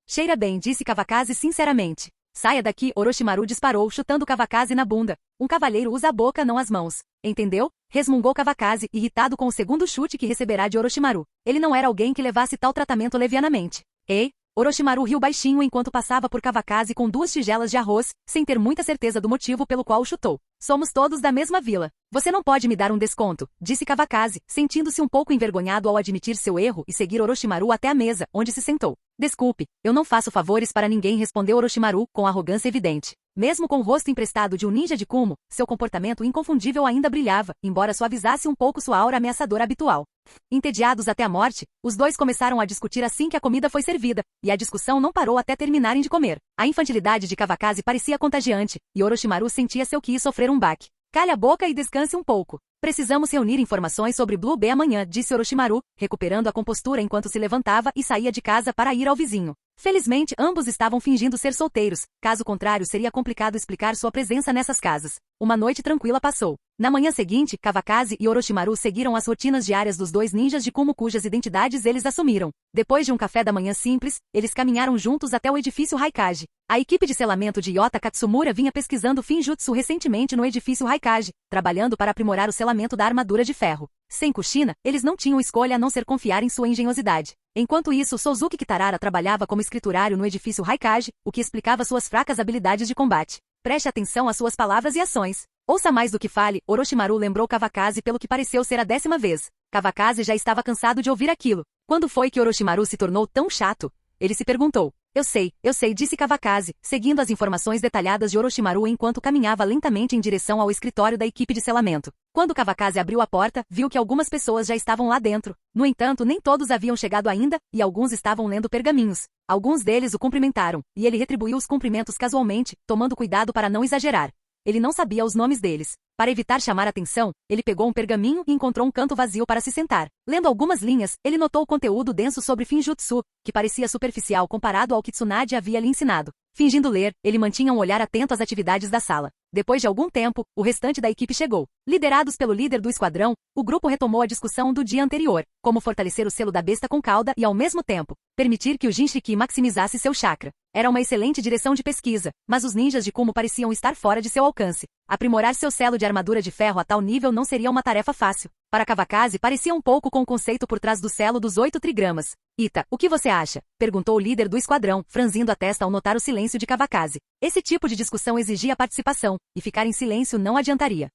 Speaker 2: Cheira bem, disse Kawakaze sinceramente. Saia daqui, Orochimaru disparou, chutando Kawakaze na bunda. Um cavalheiro usa a boca, não as mãos. Entendeu? Resmungou Kawakaze, irritado com o segundo chute que receberá de Orochimaru. Ele não era alguém que levasse tal tratamento levianamente. Ei! Orochimaru riu baixinho enquanto passava por Kawakaze com 2 tigelas de arroz, sem ter muita certeza do motivo pelo qual o chutou. Somos todos da mesma vila. Você não pode me dar um desconto, disse Kawakaze, sentindo-se um pouco envergonhado ao admitir seu erro e seguir Orochimaru até a mesa, onde se sentou. Desculpe, eu não faço favores para ninguém, respondeu Orochimaru, com arrogância evidente. Mesmo com o rosto emprestado de um ninja de Kumo, seu comportamento inconfundível ainda brilhava, embora suavizasse um pouco sua aura ameaçadora habitual. Entediados até a morte, os dois começaram a discutir assim que a comida foi servida, e a discussão não parou até terminarem de comer. A infantilidade de Kawakaze parecia contagiante, e Orochimaru sentia-se que ia sofrer um baque. Calhe a boca e descanse um pouco. Precisamos reunir informações sobre Blue Bay amanhã, disse Orochimaru, recuperando a compostura enquanto se levantava e saía de casa para ir ao vizinho. Felizmente, ambos estavam fingindo ser solteiros, caso contrário seria complicado explicar sua presença nessas casas. Uma noite tranquila passou. Na manhã seguinte, Kawakaze e Orochimaru seguiram as rotinas diárias dos 2 ninjas de Kumo cujas identidades eles assumiram. Depois de um café da manhã simples, eles caminharam juntos até o edifício Raikage. A equipe de selamento de Yota Katsumura vinha pesquisando Finjutsu recentemente no edifício Raikage, trabalhando para aprimorar o selamento da armadura de ferro. Sem Kushina, eles não tinham escolha a não ser confiar em sua engenhosidade. Enquanto isso, Souzuki Kitarara trabalhava como escriturário no edifício Raikage, o que explicava suas fracas habilidades de combate. Preste atenção às suas palavras e ações. Ouça mais do que fale, Orochimaru lembrou Kawakaze pelo que pareceu ser a 10ª vez. Kawakaze já estava cansado de ouvir aquilo. Quando foi que Orochimaru se tornou tão chato? Ele se perguntou. Eu sei, disse Kawakaze, seguindo as informações detalhadas de Orochimaru enquanto caminhava lentamente em direção ao escritório da equipe de selamento. Quando Kawakaze abriu a porta, viu que algumas pessoas já estavam lá dentro. No entanto, nem todos haviam chegado ainda, e alguns estavam lendo pergaminhos. Alguns deles o cumprimentaram, e ele retribuiu os cumprimentos casualmente, tomando cuidado para não exagerar. Ele não sabia os nomes deles. Para evitar chamar atenção, ele pegou um pergaminho e encontrou um canto vazio para se sentar. Lendo algumas linhas, ele notou o conteúdo denso sobre Finjutsu, que parecia superficial comparado ao que Tsunade havia lhe ensinado. Fingindo ler, ele mantinha um olhar atento às atividades da sala. Depois de algum tempo, o restante da equipe chegou. Liderados pelo líder do esquadrão, o grupo retomou a discussão do dia anterior, como fortalecer o selo da besta com cauda e, ao mesmo tempo, permitir que o Jinchiki maximizasse seu chakra. Era uma excelente direção de pesquisa, mas os ninjas de Kumo pareciam estar fora de seu alcance. Aprimorar seu selo de armadura de ferro a tal nível não seria uma tarefa fácil. Para Kawakaze parecia um pouco com o conceito por trás do selo dos 8 trigramas. Ita, o que você acha? Perguntou o líder do esquadrão, franzindo a testa ao notar o silêncio de Kawakaze. Esse tipo de discussão exigia participação, e ficar em silêncio não adiantaria.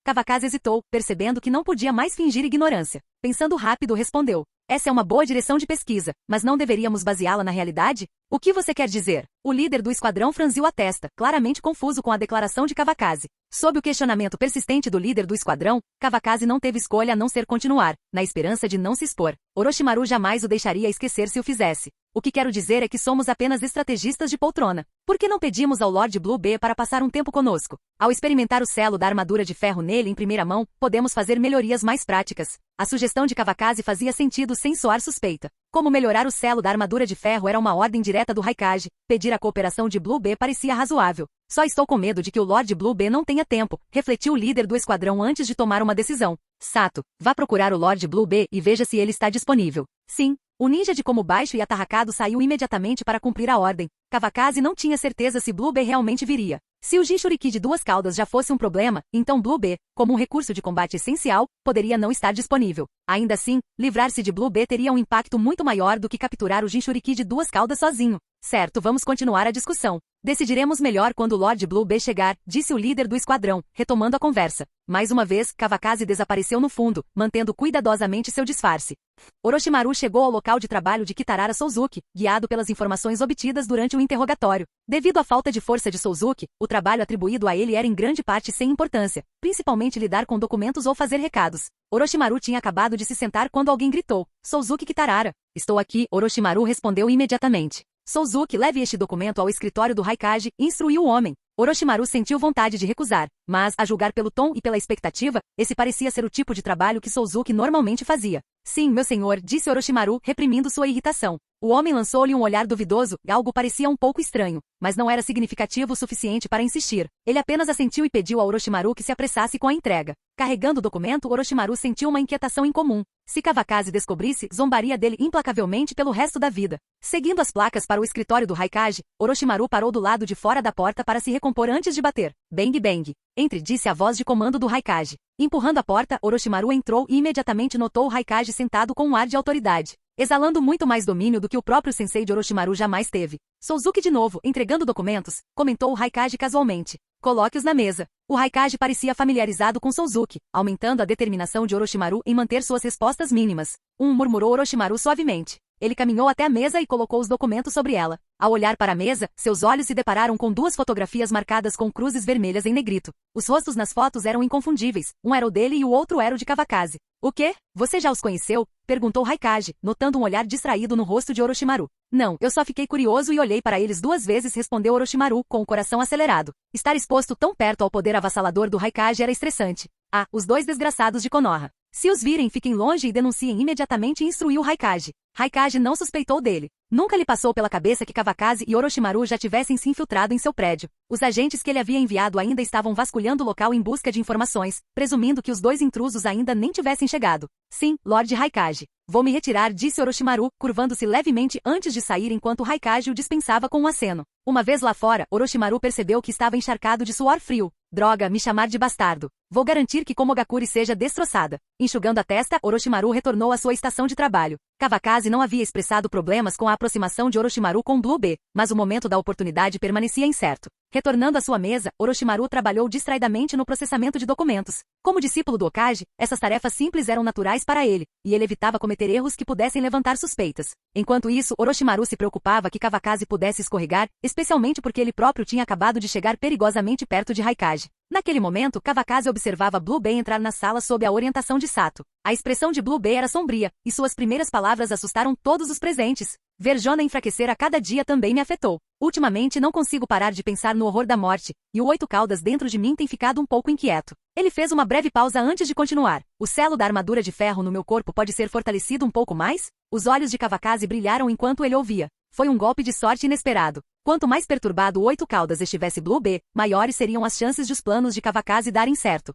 Speaker 2: Kawakaze hesitou, percebendo que não podia mais fingir ignorância. Pensando rápido, respondeu. Essa é uma boa direção de pesquisa, mas não deveríamos baseá-la na realidade? O que você quer dizer? O líder do esquadrão franziu a testa, claramente confuso com a declaração de Kawakaze. Sob o questionamento persistente do líder do esquadrão, Kawakaze não teve escolha a não ser continuar, na esperança de não se expor. Orochimaru jamais o deixaria esquecer se o fizesse. O que quero dizer é que somos apenas estrategistas de poltrona. Por que não pedimos ao Lord Blue Bay para passar um tempo conosco? Ao experimentar o selo da armadura de ferro nele em primeira mão, podemos fazer melhorias mais práticas. A sugestão de Kawakaze fazia sentido sem soar suspeita. Como melhorar o selo da armadura de ferro era uma ordem direta do Raikage, pedir a cooperação de Blue Bay parecia razoável. Só estou com medo de que o Lord Blue Bay não tenha tempo, refletiu o líder do esquadrão antes de tomar uma decisão. Sato, vá procurar o Lord Blue Bay e veja se ele está disponível. Sim. O ninja de Kumo baixo e atarracado saiu imediatamente para cumprir a ordem. Kawakaze não tinha certeza se Blue Bay realmente viria. Se o Jinchuriki de 2 caudas já fosse um problema, então Blue Bay, como um recurso de combate essencial, poderia não estar disponível. Ainda assim, livrar-se de Blue Bay teria um impacto muito maior do que capturar o Jinchuriki de 2 caudas sozinho. Certo, vamos continuar a discussão. Decidiremos melhor quando o Lord Blue Bay chegar, disse o líder do esquadrão, retomando a conversa. Mais uma vez, Kawakaze desapareceu no fundo, mantendo cuidadosamente seu disfarce. Orochimaru chegou ao local de trabalho de Kitarara Souzuki, guiado pelas informações obtidas durante o interrogatório. Devido à falta de força de Souzuki, o trabalho atribuído a ele era em grande parte sem importância, principalmente lidar com documentos ou fazer recados. Orochimaru tinha acabado de se sentar quando alguém gritou, Souzuki Kitarara. Estou aqui, Orochimaru respondeu imediatamente. Souzuki, leve este documento ao escritório do Raikage, instruiu o homem. Orochimaru sentiu vontade de recusar, mas, a julgar pelo tom e pela expectativa, esse parecia ser o tipo de trabalho que Souzuki normalmente fazia. Sim, meu senhor, disse Orochimaru, reprimindo sua irritação. O homem lançou-lhe um olhar duvidoso, algo parecia um pouco estranho, mas não era significativo o suficiente para insistir. Ele apenas assentiu e pediu a Orochimaru que se apressasse com a entrega. Carregando o documento, Orochimaru sentiu uma inquietação incomum. Se Kawakazi descobrisse, zombaria dele implacavelmente pelo resto da vida. Seguindo as placas para o escritório do Raikage, Orochimaru parou do lado de fora da porta para se recompor antes de bater. Bang bang. Entre, disse a voz de comando do Raikage. Empurrando a porta, Orochimaru entrou e imediatamente notou o Raikage sentado com um ar de autoridade, exalando muito mais domínio do que o próprio sensei de Orochimaru jamais teve. Souzuki de novo, entregando documentos, comentou o Raikage casualmente. Coloque-os na mesa. O Raikage parecia familiarizado com Souzuki, aumentando a determinação de Orochimaru em manter suas respostas mínimas. Murmurou Orochimaru suavemente. Ele caminhou até a mesa e colocou os documentos sobre ela. Ao olhar para a mesa, seus olhos se depararam com duas fotografias marcadas com cruzes vermelhas em negrito. Os rostos nas fotos eram inconfundíveis, um era o dele e o outro era o de Kawakazi. O quê? Você já os conheceu? Perguntou Raikage, notando um olhar distraído no rosto de Orochimaru. Não, eu só fiquei curioso e olhei para eles 2 vezes, respondeu Orochimaru, com o coração acelerado. Estar exposto tão perto ao poder avassalador do Raikage era estressante. Ah, os 2 desgraçados de Konoha. Se os virem, fiquem longe e denunciem imediatamente, instruiu Raikage. Raikage não suspeitou dele. Nunca lhe passou pela cabeça que Kawakazi e Orochimaru já tivessem se infiltrado em seu prédio. Os agentes que ele havia enviado ainda estavam vasculhando o local em busca de informações, presumindo que os 2 intrusos ainda nem tivessem chegado. Sim, Lord Raikage. Vou me retirar, disse Orochimaru, curvando-se levemente antes de sair enquanto Raikage o dispensava com um aceno. Uma vez lá fora, Orochimaru percebeu que estava encharcado de suor frio. Droga, me chamar de bastardo. Vou garantir que Komogakure seja destroçada. Enxugando a testa, Orochimaru retornou à sua estação de trabalho. Kawakazi não havia expressado problemas com a aproximação de Orochimaru com Blue B, mas o momento da oportunidade permanecia incerto. Retornando à sua mesa, Orochimaru trabalhou distraidamente no processamento de documentos. Como discípulo do Hokage, essas tarefas simples eram naturais para ele, e ele evitava cometer erros que pudessem levantar suspeitas. Enquanto isso, Orochimaru se preocupava que Kawakazi pudesse escorregar, especialmente porque ele próprio tinha acabado de chegar perigosamente perto de Raikage. Naquele momento, Kawakazi observava Blue Bay entrar na sala sob a orientação de Sato. A expressão de Blue Bay era sombria, e suas primeiras palavras assustaram todos os presentes. Ver Jona enfraquecer a cada dia também me afetou. Ultimamente não consigo parar de pensar no horror da morte, e o 8 caudas dentro de mim tem ficado um pouco inquieto. Ele fez uma breve pausa antes de continuar. O selo da armadura de ferro no meu corpo pode ser fortalecido um pouco mais? Os olhos de Kawakazi brilharam enquanto ele ouvia. Foi um golpe de sorte inesperado. Quanto mais perturbado o 8 caudas estivesse Blue B, maiores seriam as chances de os planos de Kawakazi darem certo.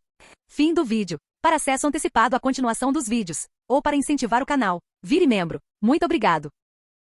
Speaker 2: Fim do vídeo. Para acesso antecipado à continuação dos vídeos, ou para incentivar o canal, vire membro. Muito obrigado.